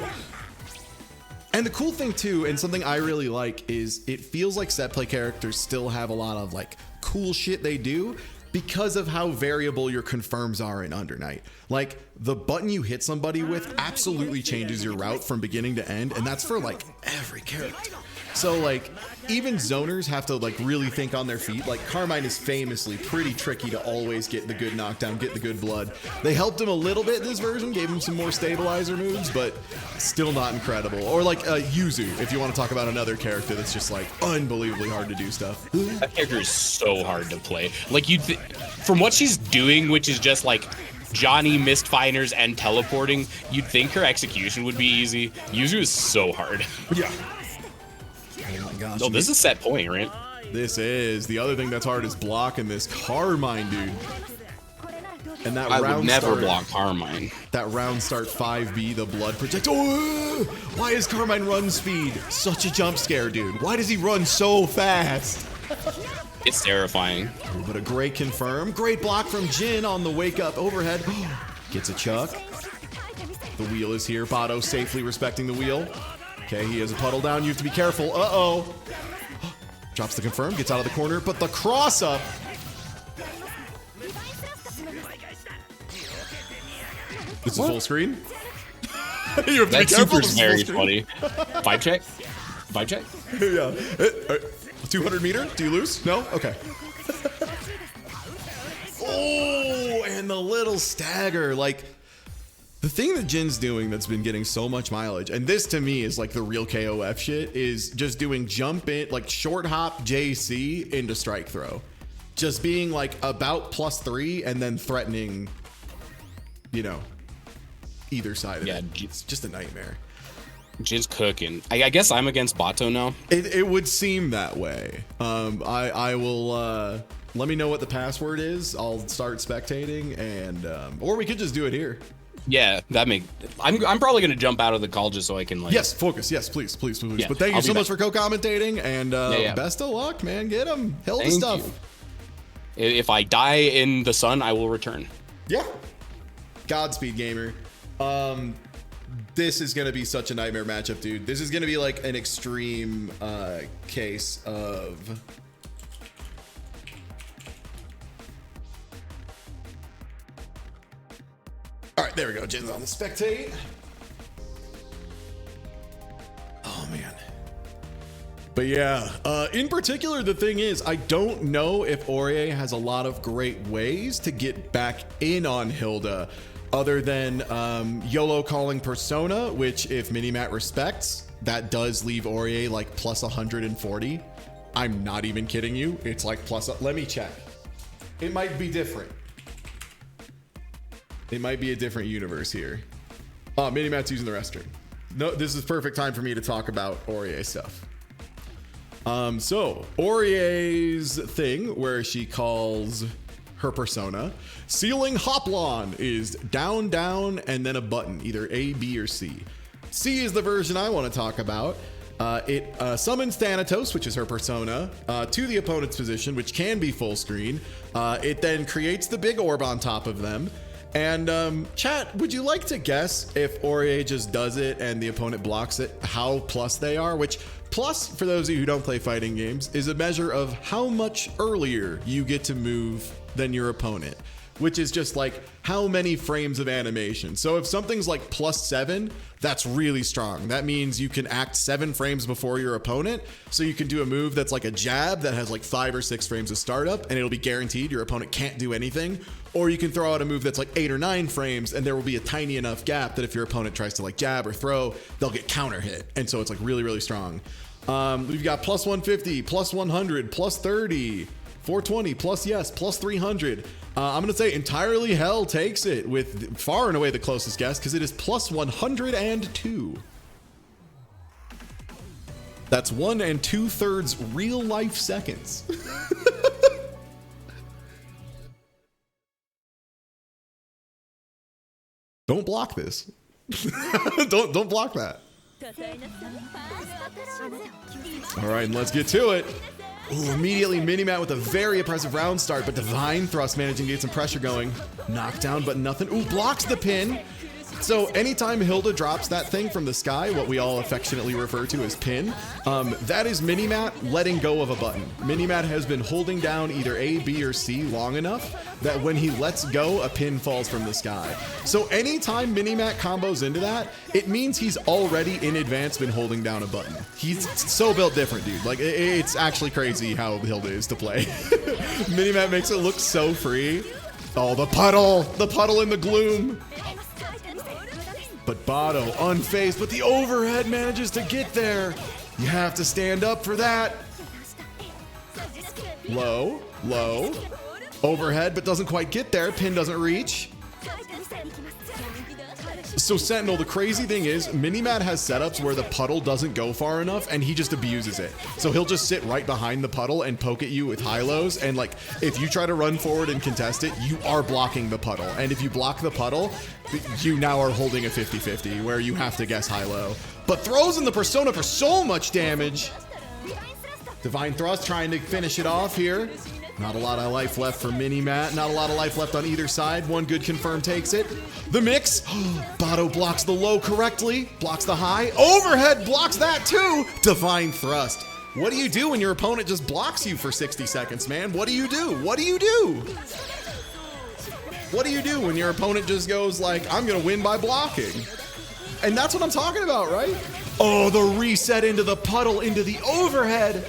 S1: And the cool thing too, and something I really like, is it feels like set play characters still have a lot of like cool shit they do because of how variable your confirms are in Under Night. Like the button you hit somebody with absolutely changes your route from beginning to end, and that's for like every character. So like even zoners have to like really think on their feet. Like Carmine is famously pretty tricky to always get the good knockdown, get the good blood. They helped him a little bit in this version, gave him some more stabilizer moves, but still not incredible. Or like Yuzu, if you want to talk about another character that's just like unbelievably hard to do stuff.
S3: That character is so hard to play. Like from what she's doing, which is just like Johnny missed finers and teleporting, you'd think her execution would be easy. Yuzu is so hard.
S1: Yeah. Oh my gosh.
S3: No, this is set point, right?
S1: This is. The other thing that's hard is blocking this Carmine, dude. And that
S3: I
S1: round
S3: would never
S1: start,
S3: block Carmine.
S1: That round start 5B, the blood project. Oh, why is Carmine run speed such a jump scare, dude? Why does he run so fast?
S3: It's terrifying.
S1: But a great confirm. Great block from Jin on the wake up overhead. Gets a chuck. The wheel is here. Bato safely respecting the wheel. Okay, he has a puddle down. You have to be careful. Uh-oh. Drops the confirm, gets out of the corner, but the cross up. This is full screen. You have to
S3: That
S1: be careful.
S3: super's very funny. Vibe check? Vibe check?
S1: Yeah. 200 meter? Do you lose? No? Okay. Oh, and the little stagger. Like, the thing that Jin's doing that's been getting so much mileage, and this to me is like the real KOF shit, is just doing jump in, like short hop JC into strike throw. Just being like about +3 and then threatening, you know, either side of it. It's just a nightmare.
S3: Jin's cooking. I guess I'm against Bato now.
S1: It would seem that way. I will, let me know what the password is. I'll start spectating, and or we could just do it here.
S3: Yeah, I'm probably gonna jump out of the call just so I can like.
S1: Yes, focus. Yes, please.
S3: Yeah,
S1: but thank you so
S3: back.
S1: much for co-commentating, and best of luck, man. Get him. Hell the stuff.
S3: You. If I die in the sun, I will return.
S1: Yeah. Godspeed, gamer. This is gonna be such a nightmare matchup, dude. This is gonna be like an extreme case of. All right, there we go. Jin's on the spectate. Oh, man. But yeah, in particular, the thing is, I don't know if Aurier has a lot of great ways to get back in on Hilda other than YOLO calling Persona, which if Minimat respects, that does leave Aurier like plus 140. I'm not even kidding you. It's like plus, let me check. It might be different. It might be a different universe here. Oh, Minimat's using the restroom. No, this is perfect time for me to talk about Aurier stuff. So Aurier's thing where she calls her persona ceiling hoplon is down, down, and then a button, either A, B, or C. C is the version I want to talk about. It summons Thanatos, which is her persona, to the opponent's position, which can be full screen. It then creates the big orb on top of them. And chat, would you like to guess if Aurier just does it and the opponent blocks it, how plus they are? Which plus, for those of you who don't play fighting games, is a measure of how much earlier you get to move than your opponent, which is just like how many frames of animation. So if something's like +7, that's really strong. That means you can act 7 frames before your opponent. So you can do a move that's like a jab that has like 5 or 6 frames of startup, and it'll be guaranteed your opponent can't do anything. Or you can throw out a move that's like 8 or 9 frames, and there will be a tiny enough gap that if your opponent tries to like jab or throw, they'll get counter hit. And so it's like really, really strong. We've got +150, +100, +30, 420 plus yes, plus 300. I'm going to say entirely hell takes it with far and away the closest guess because it is plus 102. That's 1 2/3 real life seconds. Don't block this. don't block that. All right, and let's get to it. Ooh, immediately Minimat with a very impressive round start, but Divine Thrust managing to get some pressure going. Knockdown, but nothing. Ooh, blocks the pin. So anytime Hilda drops that thing from the sky, what we all affectionately refer to as pin, that is Minimat letting go of a button. Minimat has been holding down either A, B, or C long enough that when he lets go, a pin falls from the sky. So anytime Minimat combos into that, it means he's already in advance been holding down a button. He's so built different, dude. Like, it's actually crazy how Hilda is to play. Minimat makes it look so free. Oh, the puddle in the gloom. But Bado unfazed, but the overhead manages to get there. You have to stand up for that. Low, low. Overhead, but doesn't quite get there. Pin doesn't reach. So Sentinel, the crazy thing is, Minimat has setups where the puddle doesn't go far enough and he just abuses it. So he'll just sit right behind the puddle and poke at you with high-lows. And like, if you try to run forward and contest it, you are blocking the puddle. And if you block the puddle, you now are holding a 50-50 where you have to guess high-low. But throws in the Persona for so much damage. Divine Thrust trying to finish it off here. Not a lot of life left for Minimat. Not a lot of life left on either side. One good confirm takes it. The mix. Bado blocks the low correctly. Blocks the high. Overhead blocks that too. Divine Thrust. What do you do when your opponent just blocks you for 60 seconds, man? What do you do? What do you do? What do you do when your opponent just goes like, I'm going to win by blocking? And that's what I'm talking about, right? Oh, the reset into the puddle, into the overhead.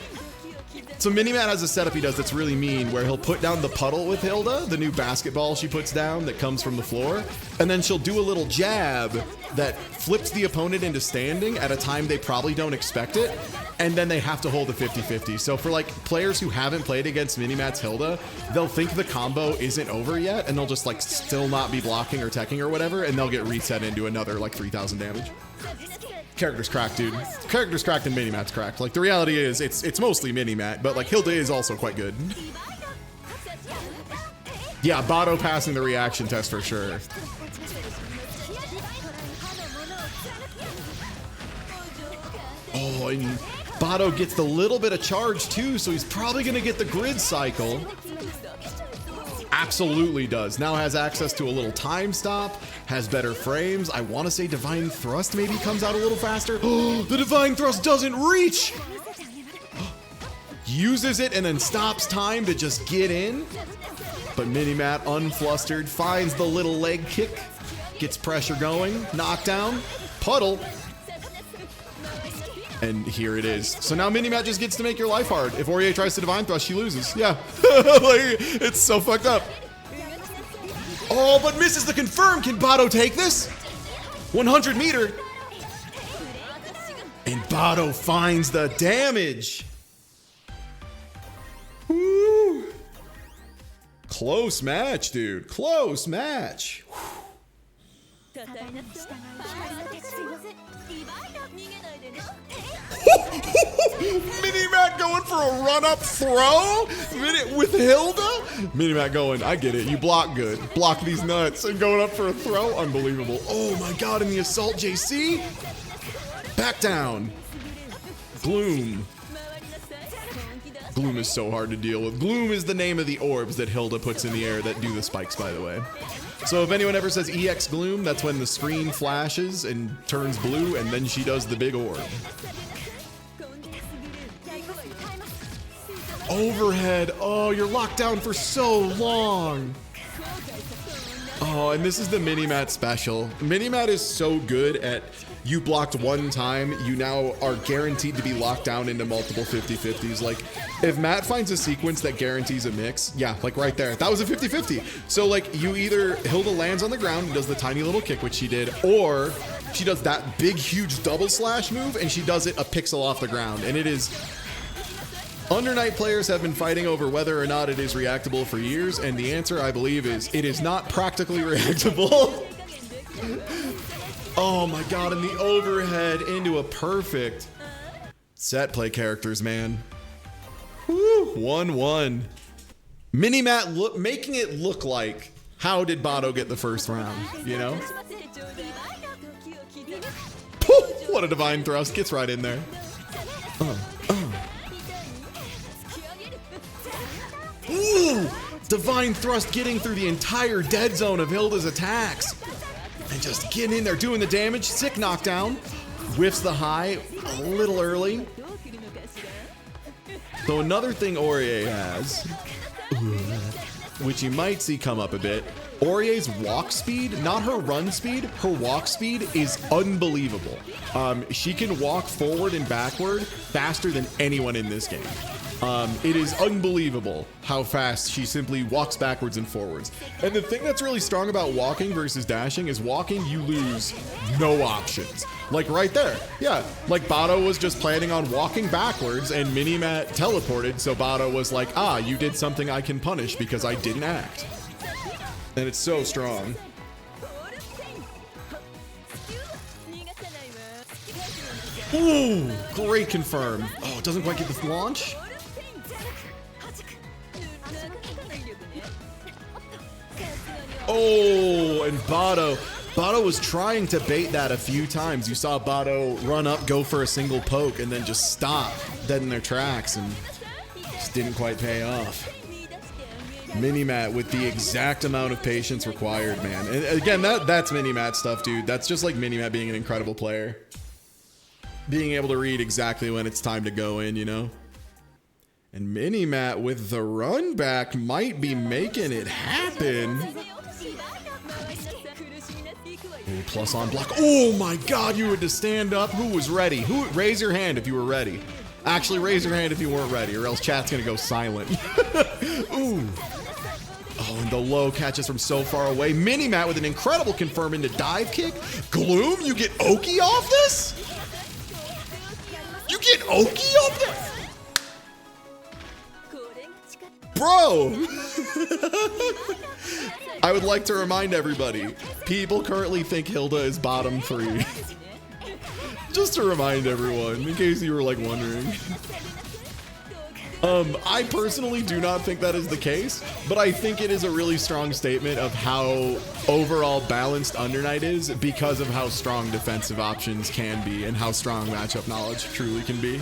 S1: So Minimat has a setup he does that's really mean where he'll put down the puddle with Hilda, the new basketball she puts down that comes from the floor, and then she'll do a little jab that flips the opponent into standing at a time they probably don't expect it, and then they have to hold a 50-50. So for like players who haven't played against Minimat's Hilda, they'll think the combo isn't over yet, and they'll just like still not be blocking or teching or whatever, and they'll get reset into another like 3,000 damage. Character's cracked, dude. Character's cracked and Minimat's cracked. Like, the reality is, it's mostly Minimat, but like, Hilda is also quite good. Yeah, Bado passing the reaction test for sure. Oh, and Bado gets the little bit of charge too, so he's probably gonna get the grid cycle. Absolutely does. Now has access to a little time stop, has better frames. I want to say Divine Thrust maybe comes out a little faster. Oh, the Divine Thrust doesn't reach. Uses it and then stops time to just get in. But Minimat, unflustered, finds the little leg kick, gets pressure going, knockdown, puddle. And here it is. So now Minimat just gets to make your life hard. If Aurier tries to Divine Thrust, she loses. Yeah. Like, it's so fucked up. Oh, but misses the confirm. Can Bado take this? 100 meter. And Bado finds the damage. Woo. Close match, dude. Close match. Minimat going for a run-up throw with Hilda? Minimat going, I get it. You block good. Block these nuts. And going up for a throw? Unbelievable. Oh my god, in the assault JC? Back down. Gloom. Gloom is so hard to deal with. Gloom is the name of the orbs that Hilda puts in the air that do the spikes, by the way. So if anyone ever says EX Gloom, that's when the screen flashes and turns blue, and then she does the big orb. Overhead. Oh, you're locked down for so long. Oh, and this is the Minimat special. Minimat is so good at you blocked one time, you now are guaranteed to be locked down into multiple 50-50s. Like, if Matt finds a sequence that guarantees a mix, yeah, like right there, that was a 50-50. So like, you either, Hilda lands on the ground and does the tiny little kick, which she did, or she does that big, huge double slash move and she does it a pixel off the ground. And it is Under Night players have been fighting over whether or not it is reactable for years, and the answer, I believe, is it is not practically reactable. Oh my god, and the overhead into a perfect set play characters, man. Woo, 1-1. Minimat making it look like, how did Bato get the first round, you know? What a divine thrust, gets right in there. Ooh, divine thrust getting through the entire dead zone of Hilda's attacks. And just getting in there, doing the damage. Sick knockdown. Whiffs the high a little early. So another thing Aurier has, which you might see come up a bit, Aurier's walk speed, not her run speed, her walk speed is unbelievable. She can walk forward and backward faster than anyone in this game. It is unbelievable how fast she simply walks backwards and forwards. And the thing that's really strong about walking versus dashing is walking, you lose no options. Like right there. Yeah, like Bato was just planning on walking backwards and Minimat teleported, so Bato was like, ah, you did something I can punish because I didn't act. And it's so strong. Ooh, great confirm. Oh, it doesn't quite get the launch. Oh, and Bato was trying to bait that a few times. You saw Bato run up, go for a single poke, and then just stop dead in their tracks, and just didn't quite pay off. Minimat with the exact amount of patience required, man. And again, that's Minimat stuff, dude. That's just like Minimat being an incredible player. Being able to read exactly when it's time to go in, you know? And Minimat with the run back might be making it happen. Ooh, plus on block. Oh my god, you had to stand up. Who was ready? Raise your hand if you were ready. Actually, raise your hand if you weren't ready, or else chat's gonna go silent. Ooh. Oh, and the low catches from so far away. Minimat with an incredible confirm into dive kick. Gloom, you get Oki off this? You get Oki off this? Bro! I would like to remind everybody, people currently think Hilda is bottom 3. Just to remind everyone, in case you were like wondering. I personally do not think that is the case, but I think it is a really strong statement of how overall balanced Under Night is because of how strong defensive options can be and how strong matchup knowledge truly can be.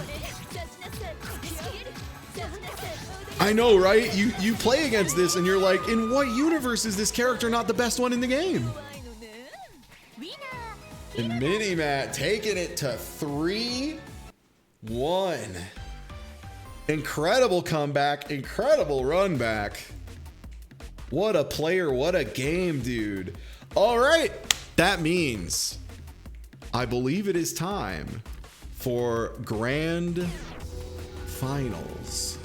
S1: I know, right? You play against this and you're like, in what universe is this character not the best one in the game? And Minimat taking it to 3-1. Incredible comeback, incredible run back. What a player, what a game, dude. All right, that means I believe it is time for grand finals.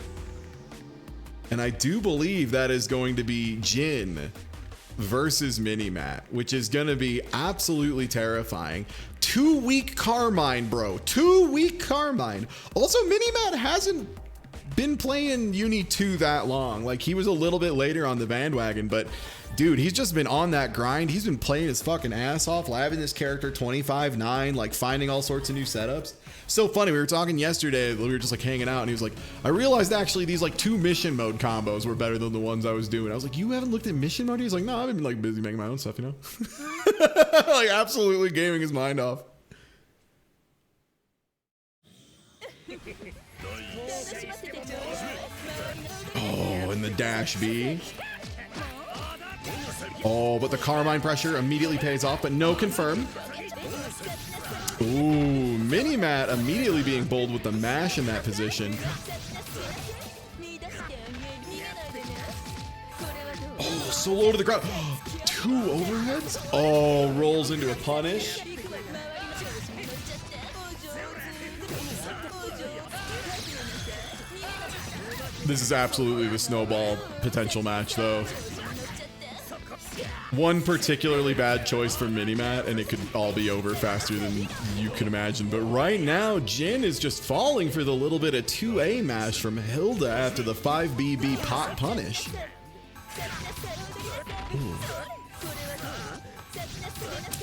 S1: And I do believe that is going to be Jin versus Minimat, which is going to be absolutely terrifying. 2-week Carmine, bro. 2-week Carmine. Also, Minimat hasn't been playing UNI2 that long. Like, he was a little bit later on the bandwagon, but dude, he's just been on that grind. He's been playing his fucking ass off, labbing this character 25-9, like finding all sorts of new setups. So funny, we were talking yesterday, we were just like hanging out, and he was like, I realized actually these like 2 mission mode combos were better than the ones I was doing. I was like, you haven't looked at mission mode? He's like, no, I've been like busy making my own stuff, you know? Like absolutely gaming his mind off. Oh, and the dash B. Oh, but the Carmine pressure immediately pays off, but no confirm. Ooh, Minimat immediately being bold with the mash in that position. Oh, so low to the ground. 2 overheads? Oh, rolls into a punish. This is absolutely the snowball potential match, though. One particularly bad choice from Minimat, and it could all be over faster than you can imagine. But right now, Jin is just falling for the little bit of 2A mash from Hilda after the 5BB pot punish. Ooh.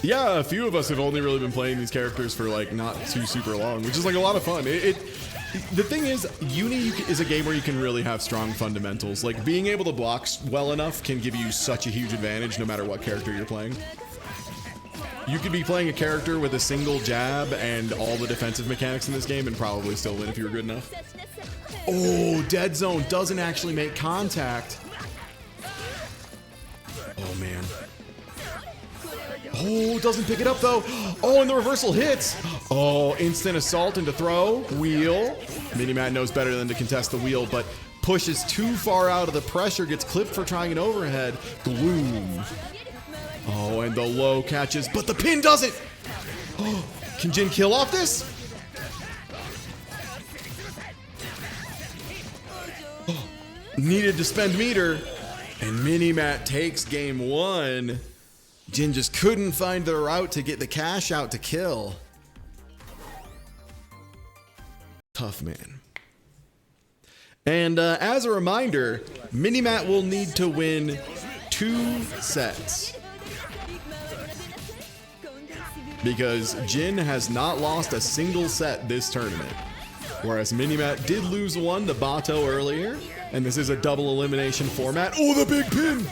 S1: Yeah, a few of us have only really been playing these characters for like not too super long, which is like a lot of fun. The thing is, Uni is a game where you can really have strong fundamentals. Like being able to block well enough can give you such a huge advantage no matter what character you're playing. You could be playing a character with a single jab and all the defensive mechanics in this game and probably still win if you were good enough. Oh, dead zone doesn't actually make contact. Oh man. Oh, doesn't pick it up though. Oh, and the reversal hits. Oh, instant assault into throw. Wheel. Minimat knows better than to contest the wheel, but pushes too far out of the pressure, gets clipped for trying an overhead. Gloom. Oh, and the low catches, but the pin doesn't. Oh, can Jin kill off this? Oh, needed to spend meter, and Minimat takes game one. Jin just couldn't find the route to get the cash out to kill. Tough man. And as a reminder, Minimat will need to win 2 sets. Because Jin has not lost a single set this tournament. Whereas Minimat did lose one to Bato earlier. And this is a double elimination format. Oh, the big pin!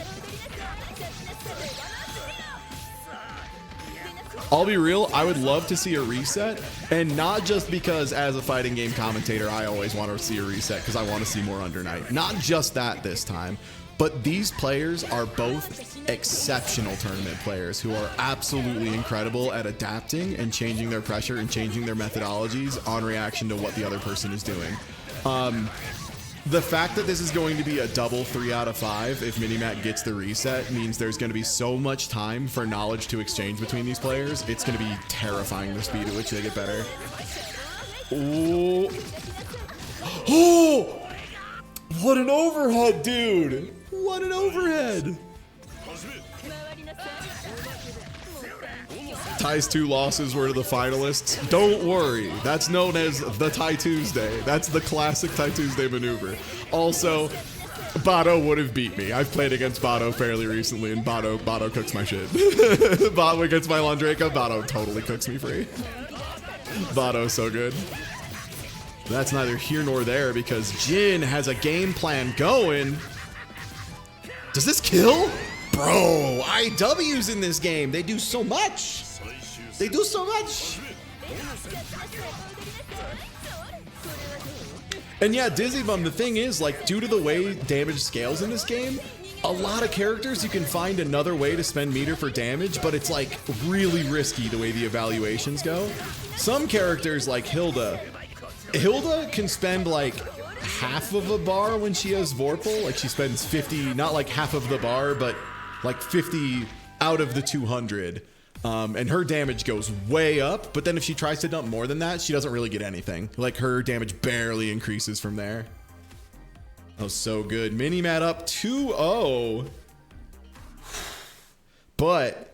S1: I'll be real, I would love to see a reset, and not just because as a fighting game commentator, I always want to see a reset because I want to see more Under Night. Not just that this time, but these players are both exceptional tournament players who are absolutely incredible at adapting and changing their pressure and changing their methodologies on reaction to what the other person is doing. The fact that this is going to be a double 3 out of 5 if Minimat gets the reset means there's going to be so much time for knowledge to exchange between these players. It's going to be terrifying the speed at which they get better. Oh, oh! What an overhead, dude! What an overhead! Ty's 2 losses were to the finalists. Don't worry, that's known as the Ty Tuesday. That's the classic Ty Tuesday maneuver. Also, Bato would have beat me. I've played against Bato fairly recently, and Bato cooks my shit. Bato against my Landreka, Bato totally cooks me free. Bato's so good. That's neither here nor there because Jin has a game plan going. Does this kill? Bro, IWs in this game, they do so much. They do so much. And yeah, Dizzy Bum, the thing is, like, due to the way damage scales in this game, a lot of characters you can find another way to spend meter for damage, but it's like really risky the way the evaluations go. Some characters like Hilda can spend like half of a bar when she has Vorpal. Like she spends 50, not like half of the bar, but like 50 out of the 200. And her damage goes way up, but then if she tries to dump more than that, she doesn't really get anything. Like her damage barely increases from there. Oh, so good. Minimat up 2-0. But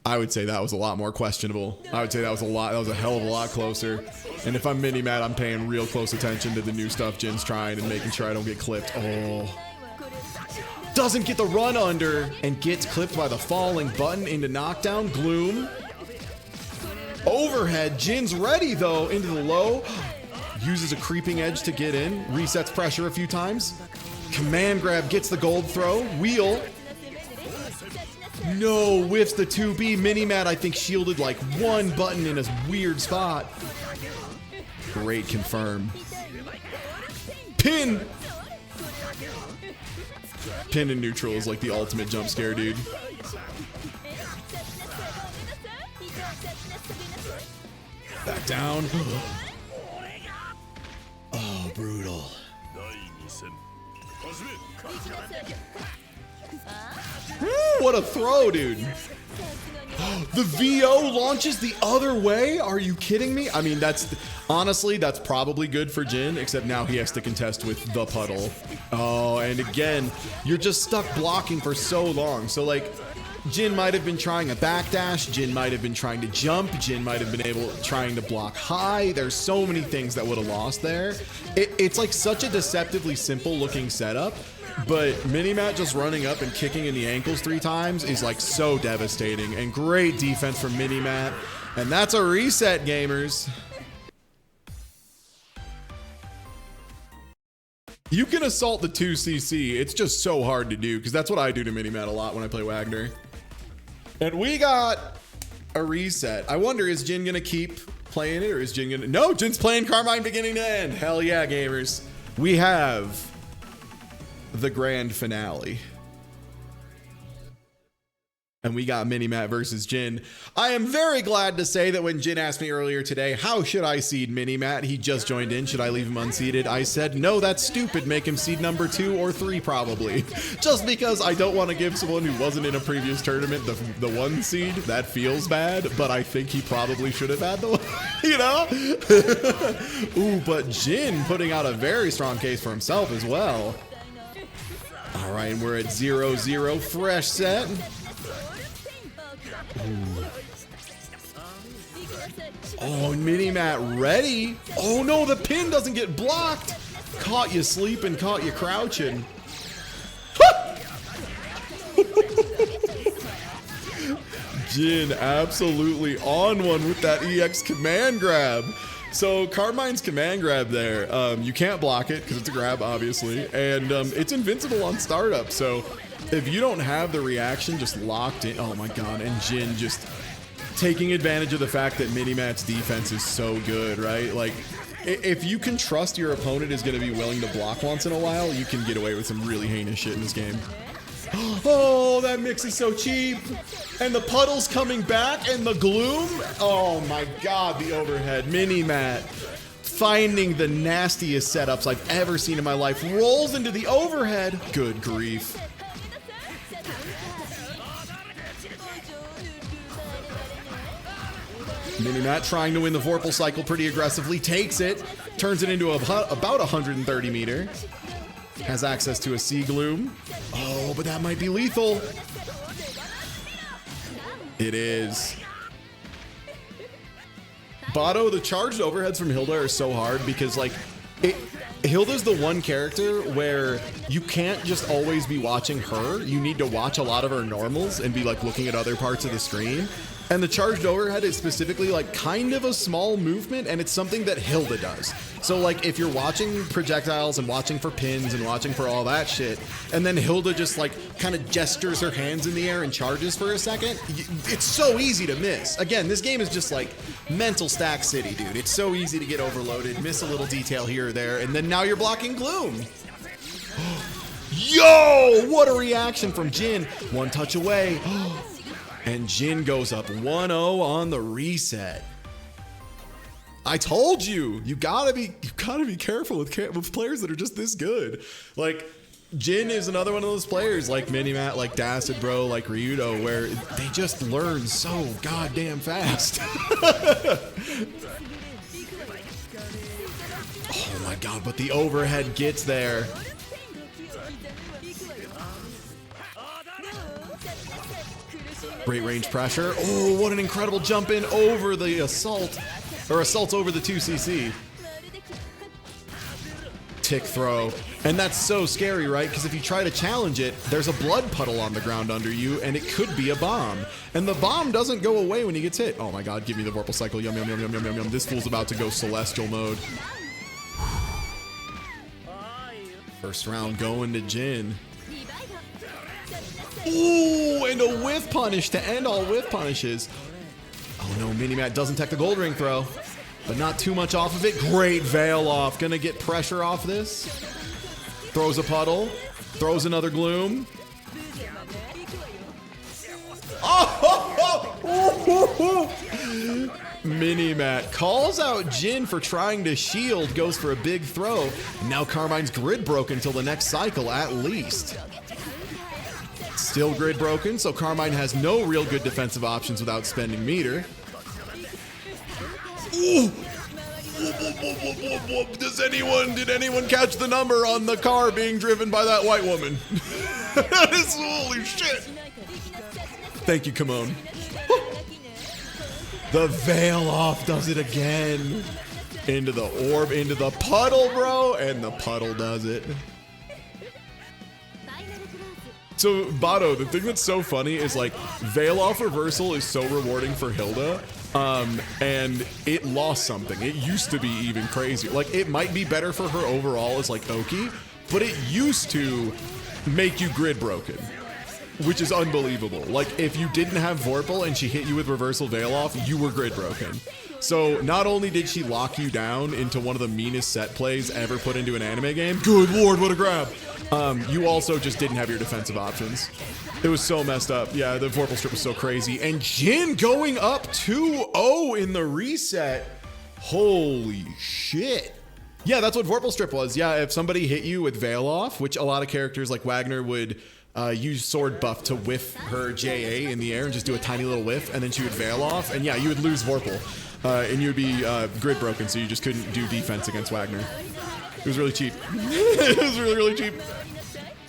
S1: I would say that was a lot more questionable. I would say that was a hell of a lot closer. And if I'm Minimat, I'm paying real close attention to the new stuff Jin's trying and making sure I don't get clipped. Oh. Doesn't get the run under and gets clipped by the falling button into knockdown. Gloom. Overhead. Jin's ready though into the low. Uses a creeping edge to get in. Resets pressure a few times. Command grab gets the gold throw. Wheel. No, whiffs the 2B. Minimat, I think, shielded like one button in a weird spot. Great confirm. Pin. Pin in neutral is like the ultimate jump scare, dude. Back down. Oh, brutal. Ooh, what a throw, dude. The VO launches the other way? Are you kidding me? I mean, honestly, that's probably good for Jin, except now he has to contest with the puddle. Oh, and again, you're just stuck blocking for so long. So like, Jin might have been trying a backdash. Jin might have been trying to jump. Jin might have been trying to block high. There's so many things that would have lost there. It's like such a deceptively simple looking setup, but Minimat just running up and kicking in the ankles 3 times is like so devastating, and great defense from Minimat. And that's a reset, gamers. You can assault the 2cc. It's just so hard to do because that's what I do to Minimat a lot when I play Wagner. And we got a reset. I wonder, is Jin gonna keep playing it, or is Jin gonna... No, Jin's playing Carmine beginning to end. Hell yeah, gamers. We have the grand finale. And we got Minimat versus Jin. I am very glad to say that when Jin asked me earlier today, how should I seed Minimat? He just joined in. Should I leave him unseeded? I said, no, that's stupid. Make him seed number 2 or 3 probably. Just because I don't want to give someone who wasn't in a previous tournament the 1 seed. That feels bad, but I think he probably should have had the 1, you know? Ooh, but Jin putting out a very strong case for himself as well. All right, and we're at 0-0, fresh set. Ooh. Oh, Minimat ready. Oh no, the pin doesn't get blocked. Caught you sleeping, caught you crouching. Jin absolutely on one with that EX command grab. So Carmine's command grab there, you can't block it because it's a grab, obviously, and it's invincible on startup. So if you don't have the reaction just locked in, oh my god, and Jin just taking advantage of the fact that Minimat's defense is so good, right? Like, if you can trust your opponent is going to be willing to block once in a while, you can get away with some really heinous shit in this game. Oh, that mix is so cheap. And the puddle's coming back, and the gloom. Oh my god, the overhead. Minimat finding the nastiest setups I've ever seen in my life. Rolls into the overhead. Good grief. Minimat trying to win the Vorpal cycle pretty aggressively. Takes it. Turns it into about 130 meter. Has access to a Sea Gloom. Oh, but that might be lethal. It is. Bado, the charged overheads from Hilda are so hard because, like, Hilda's the one character where you can't just always be watching her. You need to watch a lot of her normals and be, like, looking at other parts of the screen. And the charged overhead is specifically like kind of a small movement, and it's something that Hilda does. So like if you're watching projectiles and watching for pins and watching for all that shit, and then Hilda just like kind of gestures her hands in the air and charges for a second, it's so easy to miss. Again, this game is just like mental stack city, dude. It's so easy to get overloaded, miss a little detail here or there, and then now you're blocking Gloom. Yo, what a reaction from Jin. One touch away. And Jin goes up 1-0 on the reset. I told you, you gotta be careful with players that are just this good. Like Jin is another one of those players, like Minimat, like Dacid Bro, like Ryudo, where they just learn so goddamn fast. Oh my god! But the overhead gets there. Great range pressure. Oh, what an incredible jump in over the assault. Or assault over the 2cc. Tick throw. And that's so scary, right? Because if you try to challenge it, there's a blood puddle on the ground under you, and it could be a bomb. And the bomb doesn't go away when he gets hit. Oh my god, give me the Vorpal cycle. Yum, yum, yum, yum, yum, yum, yum. This fool's about to go celestial mode. First round going to Jin. Ooh, and a whiff punish to end all whiff punishes. Oh no, Minimat doesn't tech the gold ring throw, but not too much off of it. Great veil off. Gonna get pressure off this. Throws a puddle. Throws another gloom. Oh! Minimat calls out Jin for trying to shield. Goes for a big throw. Now Carmine's grid broken till the next cycle at least. Still grid broken, so Carmine has no real good defensive options without spending meter. Ooh. Did anyone catch the number on the car being driven by that white woman? That is holy shit. Thank you, Kimon. The veil off does it again. Into the orb, into the puddle, bro. And the puddle does it. So, Bato, the thing that's so funny is like veil off reversal is so rewarding for Hilda. And it lost something. It used to be even crazier. Like, it might be better for her overall as like Oki, but it used to make you grid broken, which is unbelievable. Like, if you didn't have Vorpal and she hit you with reversal veil off, you were grid broken. So not only did she lock you down into one of the meanest set plays ever put into an anime game, good lord, what a grab, you also just didn't have your defensive options. It was so messed up. Yeah, the Vorpal strip was so crazy. And Jin going up 2-0 in the reset. Holy shit. Yeah, that's what Vorpal strip was. Yeah, if somebody hit you with veil off, which a lot of characters like Wagner would use sword buff to whiff her JA in the air and just do a tiny little whiff, and then she would veil off, and yeah, you would lose Vorpal. And you would be grid broken, so you just couldn't do defense against Wagner. It was really cheap. It was really, really cheap.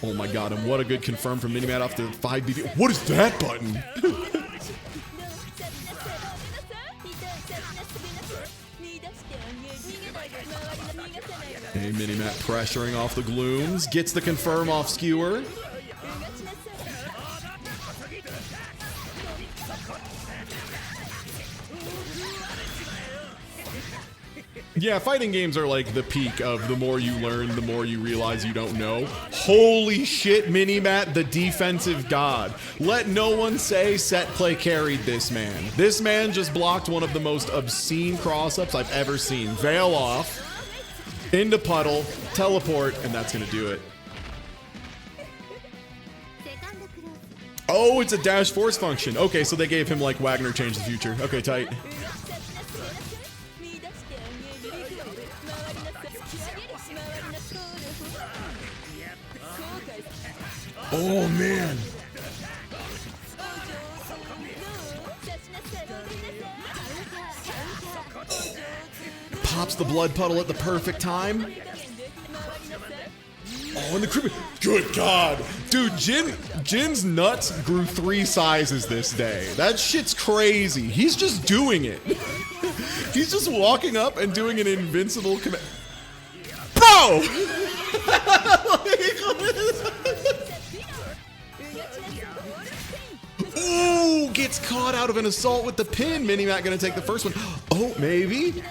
S1: Oh my god, and what a good confirm from Minimat off the 5BB. What is that button? Hey, Minimat pressuring off the glooms. Gets the confirm off skewer. Yeah, fighting games are like the peak of the more you learn, the more you realize you don't know. Holy shit, Minimat, the defensive god. Let no one say set play carried this man. This man just blocked one of the most obscene cross-ups I've ever seen. Veil off, into puddle, teleport, and that's gonna do it. Oh, it's a dash force function. Okay, so they gave him like Wagner Change the Future. Okay, tight. Oh, man. Pops the blood puddle at the perfect time. Oh, and the creepy. Good God. Dude, Jin's nuts grew 3 sizes this day. That shit's crazy. He's just doing it. He's just walking up and doing an invincible command. Bro! Ooh, gets caught out of an assault with the pin. Minimat gonna take the first one. Oh, maybe?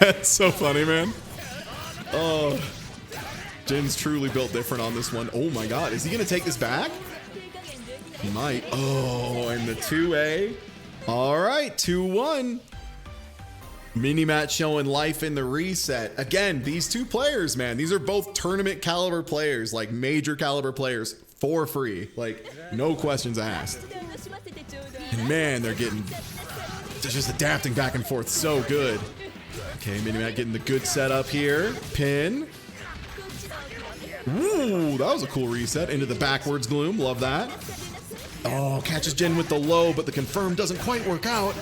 S1: That's so funny, man. Oh, Jin's truly built different on this one. Oh my god, is he gonna take this back? He might. Oh, and the 2A. All right, 2-1. Minimat showing life in the reset. Again, these two players, man, these are both tournament caliber players, like major caliber players for free. Like, no questions asked. And man, they're just adapting back and forth so good. Okay, Minimat getting the good setup here. Pin. Ooh, that was a cool reset. Into the backwards gloom. Love that. Oh, catches Jin with the low, but the confirm doesn't quite work out.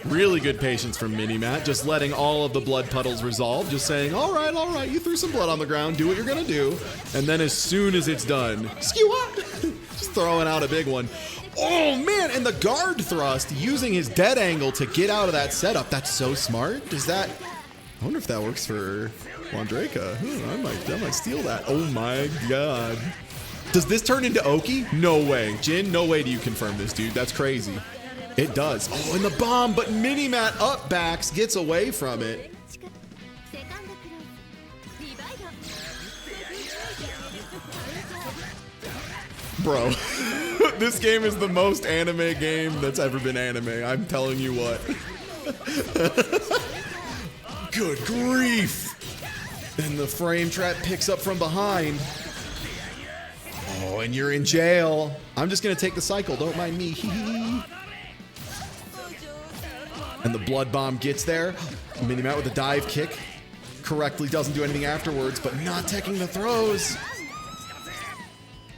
S1: Really good patience from Minimat, just letting all of the blood puddles resolve, just saying, all right, you threw some blood on the ground, do what you're gonna do. And then as soon as it's done, skewer, just throwing out a big one. Oh man, and the guard thrust, using his dead angle to get out of that setup. That's so smart. Does that, I wonder if that works for Wandraka. I might steal that. Oh my god. Does this turn into Oki? No way. Jin, no way do you confirm this, dude. That's crazy. It does. Oh, and the bomb, but Minimat up backs, gets away from it. Bro, this game is the most anime game that's ever been anime. I'm telling you what. Good grief. And the frame trap picks up from behind. Oh, and you're in jail. I'm just going to take the cycle. Don't mind me. And the blood bomb gets there. Minimat with a dive kick. Correctly doesn't do anything afterwards, but not taking the throws.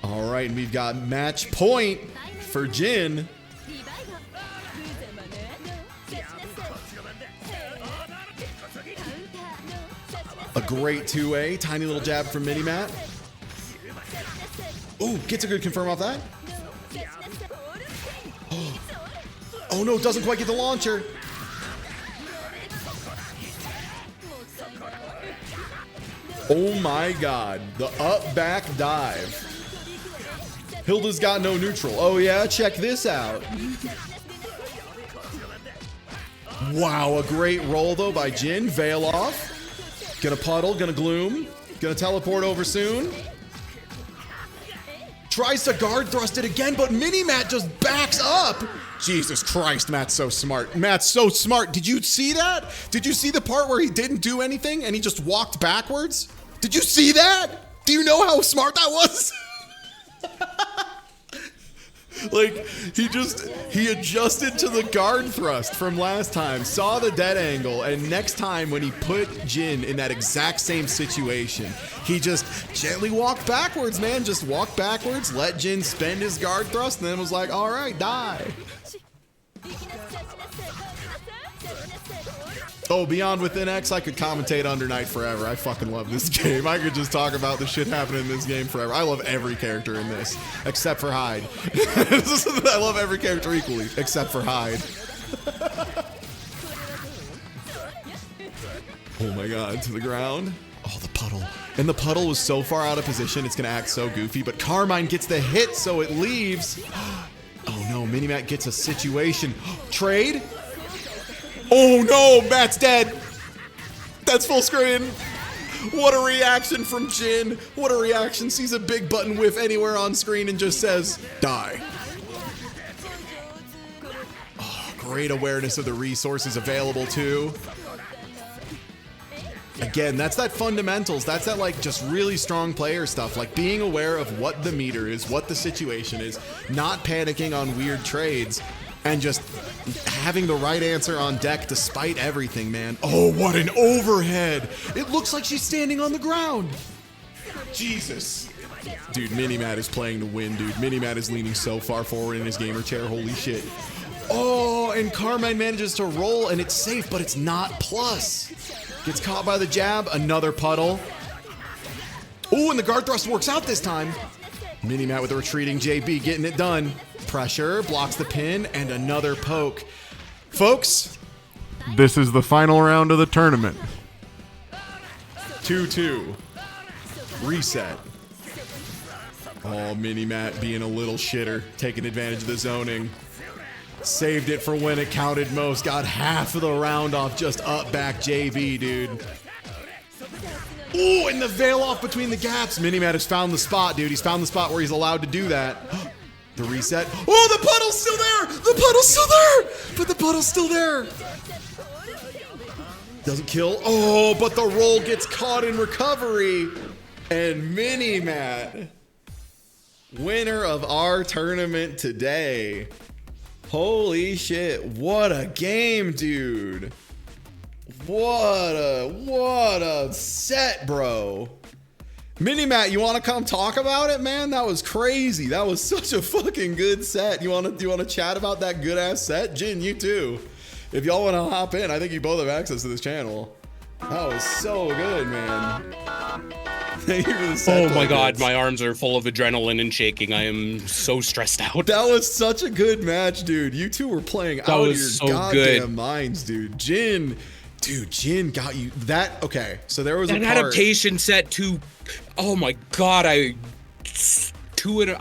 S1: All right, and we've got match point for Jin. great 2A. Tiny little jab from Minimat. Oh, gets a good confirm off that. Oh no, doesn't quite get the launcher. Oh my god, the up back dive. Hilda's got no neutral. Oh yeah, check this out. Wow, a great roll though by Jin. Veil off. Gonna puddle, gonna gloom. Gonna teleport over soon. Tries to guard thrust it again, but Mini-Matt just backs up. Jesus Christ, Matt's so smart. Matt's so smart. Did you see that? Did you see the part where he didn't do anything and he just walked backwards? Did you see that? Do you know how smart that was? Like, he adjusted to the guard thrust from last time, saw the dead angle, and next time when he put Jin in that exact same situation, he just gently walked backwards, man. Just walked backwards, let Jin spend his guard thrust, and then was like, all right, die. Oh, Beyond Within X, I could commentate Under Night forever. I fucking love this game. I could just talk about the shit happening in this game forever. I love every character in this, except for Hyde. I love every character equally, except for Hyde. Oh my god, to the ground. Oh, the puddle. And the puddle was so far out of position, it's gonna act so goofy, but Carmine gets the hit, so it leaves. Oh no, Mini-Matt gets a situation. Trade? Oh no, Matt's dead. That's full screen. What a reaction from Jin. What a reaction. Sees a big button whiff anywhere on screen and just says, die. Oh, great awareness of the resources available too. Again, that's that fundamentals. That's that like just really strong player stuff. Like being aware of what the meter is, what the situation is, not panicking on weird trades, and just having the right answer on deck despite everything, man. Oh, what an overhead. It looks like she's standing on the ground. Jesus. Dude, Mini-Matt is playing to win, dude. Mini-Matt is leaning so far forward in his gamer chair. Holy shit. Oh, and Carmine manages to roll, and it's safe, but it's not plus. Gets caught by the jab. Another puddle. Oh, and the guard thrust works out this time. Mini-Matt with the retreating JB getting it done. Pressure, blocks the pin, and another poke. Folks, this is the final round of the tournament. 2-2. Reset. Oh, Mini-Matt being a little shitter, taking advantage of the zoning. Saved it for when it counted most. Got half of the round off just up back JB, dude. Ooh, and the veil off between the gaps. Mini-Matt has found the spot, dude. He's found the spot where he's allowed to do that. The reset. Oh, the puddle's still there! The puddle's still there! But the puddle's still there. Doesn't kill. Oh, but the roll gets caught in recovery. And Mini-Matt, winner of our tournament today. Holy shit, what a game, dude. What a set, bro. Mini-Matt, you want to come talk about it, man? That was crazy. That was such a fucking good set. You want to chat about that good ass set? Jin, you too. If y'all want to hop in, I think you both have access to this channel. That was so good, man. Thank you for the set.
S3: Oh my god, my arms are full of adrenaline and shaking. I am so stressed out.
S1: That was such a good match, dude. You two were playing out of your
S3: so
S1: goddamn minds, dude. Jin got you. That, okay, so there was
S3: an adaptation set too. Oh my god, I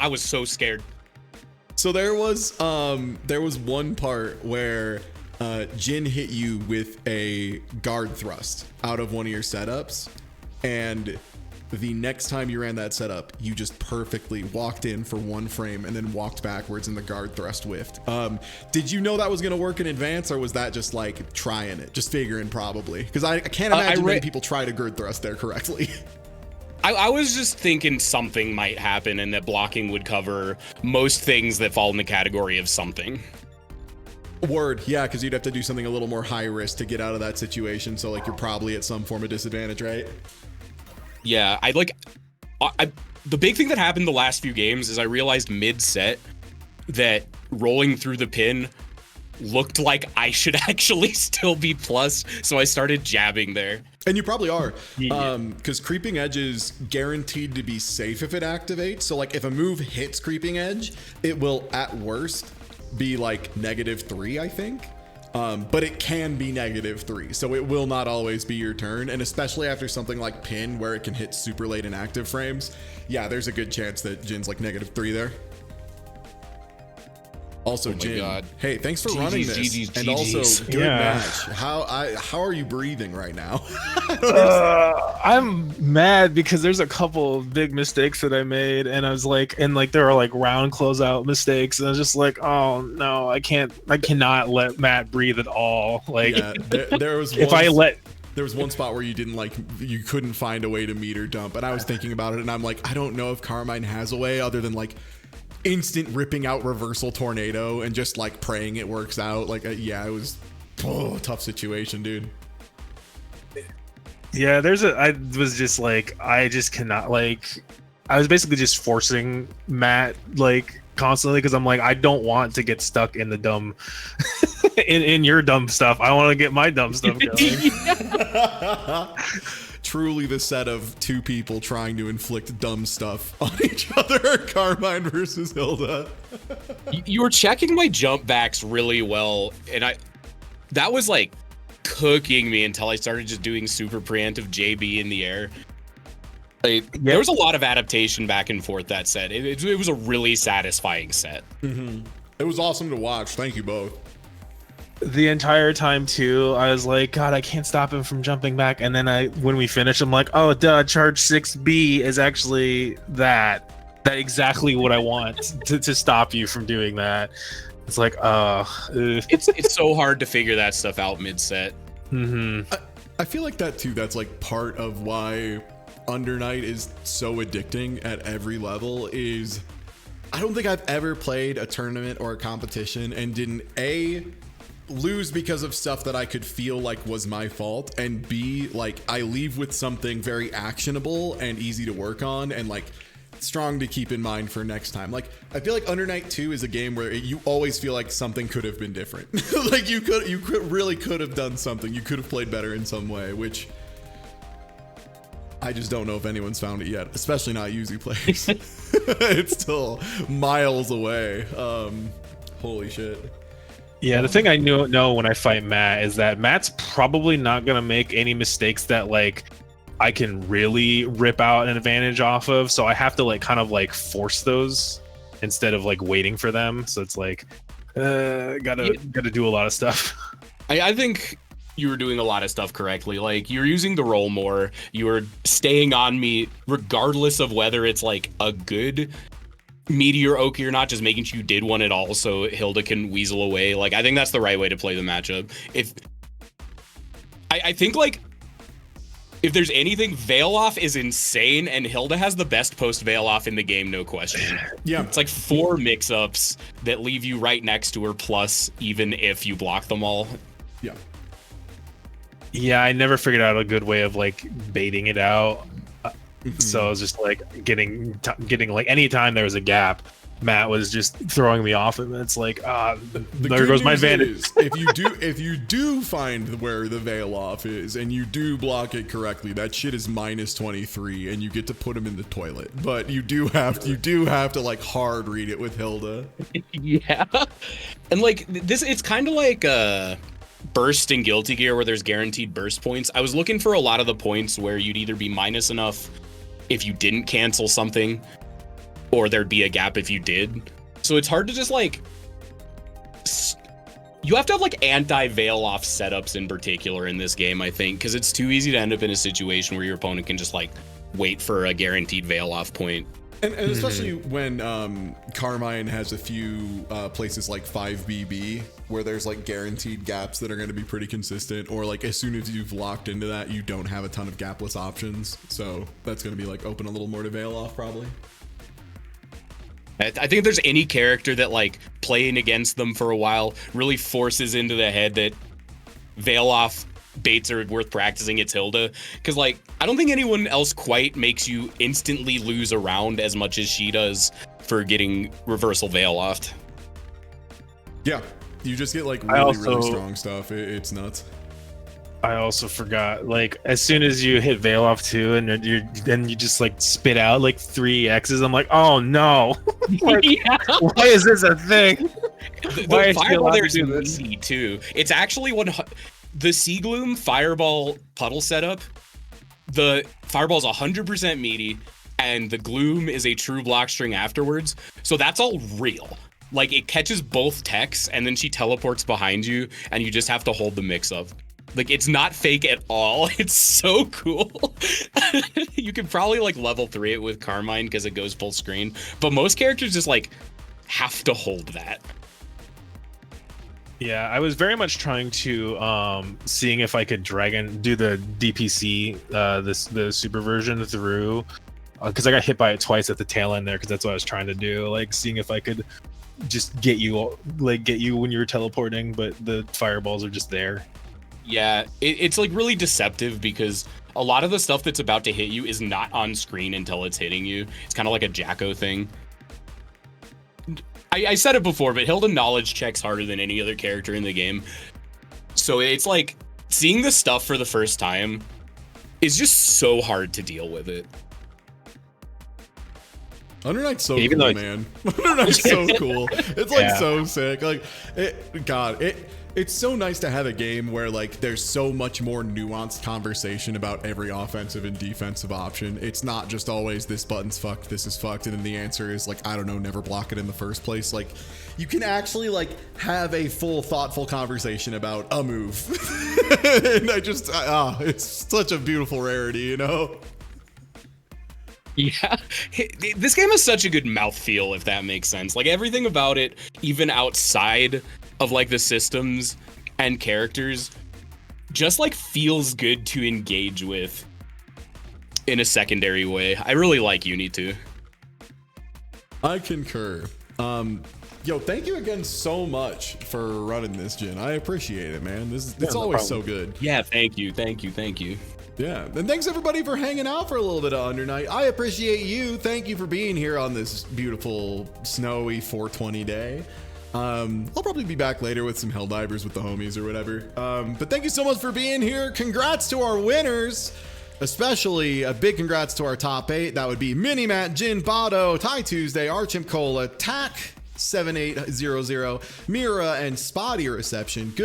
S3: was so scared.
S1: So there was one part where Jin hit you with a guard thrust out of one of your setups, and the next time you ran that setup, you just perfectly walked in for one frame and then walked backwards and the guard thrust whiffed. Did you know that was going to work in advance, or was that just like trying it, just figuring probably? Because I can't imagine many people try to guard thrust there correctly.
S3: I was just thinking something might happen and that blocking would cover most things that fall in the category of something.
S1: Word, yeah, because you'd have to do something a little more high risk to get out of that situation. So like you're probably at some form of disadvantage, right?
S3: Yeah, the big thing that happened the last few games is I realized mid-set that rolling through the pin looked like I should actually still be plus, so I started jabbing there.
S1: And you probably are,
S4: Yeah.
S1: because Creeping Edge is guaranteed to be safe if it activates. So like if a move hits Creeping Edge, it will at worst be like -3, I think. But it can be -3, so it will not always be your turn. And especially after something like Pin, where it can hit super late in active frames, yeah, there's a good chance that Jin's like -3 there. Also, Jin,
S3: God.
S1: hey, thanks for
S3: GG's,
S1: running this,
S3: GG's,
S1: and
S3: GG's.
S1: also good
S4: Yeah.
S1: match. How are you breathing right now?
S4: I'm mad because there's a couple of big mistakes that I made, and I was like, there are like round closeout mistakes, and I was just like, oh no, I cannot let Matt breathe at all. Like,
S1: Yeah, there was
S4: if
S1: one,
S4: I let,
S1: there was one spot where you couldn't find a way to meter dump, and I was thinking about it, and I'm like, I don't know if Carmine has a way other than like instant ripping out reversal tornado and just like praying it works out. Like, yeah, it was a tough situation, dude.
S4: yeah, I was just like, I just cannot, like, I was basically just forcing Matt like constantly because I'm like, I don't want to get stuck in the dumb in your dumb stuff. I want to get my dumb stuff going.
S1: Truly the set of two people trying to inflict dumb stuff on each other. Carmine versus Hilda.
S3: You were checking my jump backs really well, and that was like cooking me until I started just doing super preemptive JB in the air. Like, there was a lot of adaptation back and forth that set. It was a really satisfying set.
S1: It was awesome to watch. Thank you both.
S4: The entire time too, I was like, God, I can't stop him from jumping back. And then when we finished, I'm like, oh, duh, charge 6B is actually that exactly what I want to stop you from doing that. It's like,
S3: It's so hard to figure that stuff out mid-set.
S1: I feel like that too. That's like part of why Under Night is so addicting at every level. Is I don't think I've ever played a tournament or a competition and didn't lose because of stuff that I could feel like was my fault, and B, like I leave with something very actionable and easy to work on and like strong to keep in mind for next time. Like I feel like Under Night 2 is a game where you always feel like something could have been different. Like you really could have done something. You could have played better in some way, which I just don't know if anyone's found it yet, especially not Yuzu players. It's still miles away. Holy shit.
S4: yeah. The thing I know when I fight Matt is that Matt's probably not gonna make any mistakes that like I can really rip out an advantage off of. So I have to like kind of like force those instead of like waiting for them. So it's like gotta do a lot of stuff.
S3: I think you were doing a lot of stuff correctly. Like, you're using the roll more. You were staying on me regardless of whether it's like a good meteor Oki or not, just making sure you did one at all so Hilda can weasel away. Like, I think that's the right way to play the matchup. I think like if there's anything, Veil Off is insane, and Hilda has the best post Veil Off in the game, no question.
S1: Yeah.
S3: It's like 4 mix-ups that leave you right next to her, plus even if you block them all.
S1: Yeah.
S4: Yeah, I never figured out a good way of like baiting it out. So I was just like getting like anytime there was a gap, Matt was just throwing me off, and it's like, there goes my advantage.
S1: If you do find where the Veil Off is and you do block it correctly, that shit is -23, and you get to put him in the toilet. But you do have to like hard read it with Hilda.
S3: Yeah, and like this, it's kind of like Burst in Guilty Gear where there's guaranteed burst points. I was looking for a lot of the points where you'd either be minus enough if you didn't cancel something, or there'd be a gap if you did. So it's hard to just like, you have to have like anti-Veil Off setups in particular in this game, I think, because it's too easy to end up in a situation where your opponent can just like wait for a guaranteed Veil Off point.
S1: And especially when Carmine has a few places like 5BB where there's like guaranteed gaps that are going to be pretty consistent, or like as soon as you've locked into that, you don't have a ton of gapless options. So that's going to be like open a little more to Veil Off probably.
S3: I think if there's any character that like playing against them for a while really forces into the head that Veil Off baits are worth practicing, it's Hilda. Because like I don't think anyone else quite makes you instantly lose a round as much as she does for getting reversal Veil Offed.
S1: Yeah, you just get like really strong stuff. It's nuts.
S4: I also forgot. Like, as soon as you hit Veil off 2 and then you just like spit out like 3 X's, I'm like, oh no. Like,
S3: Yeah.
S4: why is this a thing? Why
S3: The
S4: is she
S3: fireball
S4: allowed to
S3: there's
S4: do this?
S3: easy too. It's actually the Sea Gloom fireball puddle setup. The fireball's 100% meaty, and the gloom is a true block string afterwards. So that's all real. Like, it catches both techs, and then she teleports behind you, and you just have to hold the mix up. Like, it's not fake at all. It's so cool. You could probably like level 3 it with Carmine because it goes full screen, but most characters just like have to hold that.
S4: Yeah, I was very much trying to seeing if I could do the DPC the super version through, because I got hit by it twice at the tail end there, because that's what I was trying to do, like seeing if I could just get you when you were teleporting, but the fireballs are just there.
S3: Yeah, it's like really deceptive because a lot of the stuff that's about to hit you is not on screen until it's hitting you. It's kind of like a Jacko thing. I said it before, but Hilda knowledge checks harder than any other character in the game. So it's like seeing this stuff for the first time is just so hard to deal with it.
S1: Under Night's so
S4: Even
S1: cool,
S4: though
S1: man. Under Night's so cool. It's like
S4: Yeah.
S1: so sick. Like, it's so nice to have a game where like there's so much more nuanced conversation about every offensive and defensive option. It's not just always this button's fucked, this is fucked, and then the answer is like, I don't know, never block it in the first place. Like, you can actually like have a full thoughtful conversation about a move. And it's such a beautiful rarity, you know?
S3: Yeah, this game has such a good mouthfeel, if that makes sense. Like, everything about it, even outside of like the systems and characters, just like feels good to engage with in a secondary way. I really like UNI2.
S1: I concur. Yo, thank you again so much for running this, Jin. I appreciate it, man. It's
S4: no
S1: always so
S4: problem.
S1: good.
S3: Yeah, thank you.
S1: Yeah, and thanks everybody for hanging out for a little bit of Under Night. I appreciate you. Thank you for being here on this beautiful, snowy 420 day. I'll probably be back later with some Helldivers with the homies or whatever. But thank you so much for being here. Congrats to our winners. Especially a big congrats to our top 8. That would be Minimat, Jin, Bado, Ty Tuesday, Archimp Cola, Tack 7800, Mira, and Spotty Reception. Good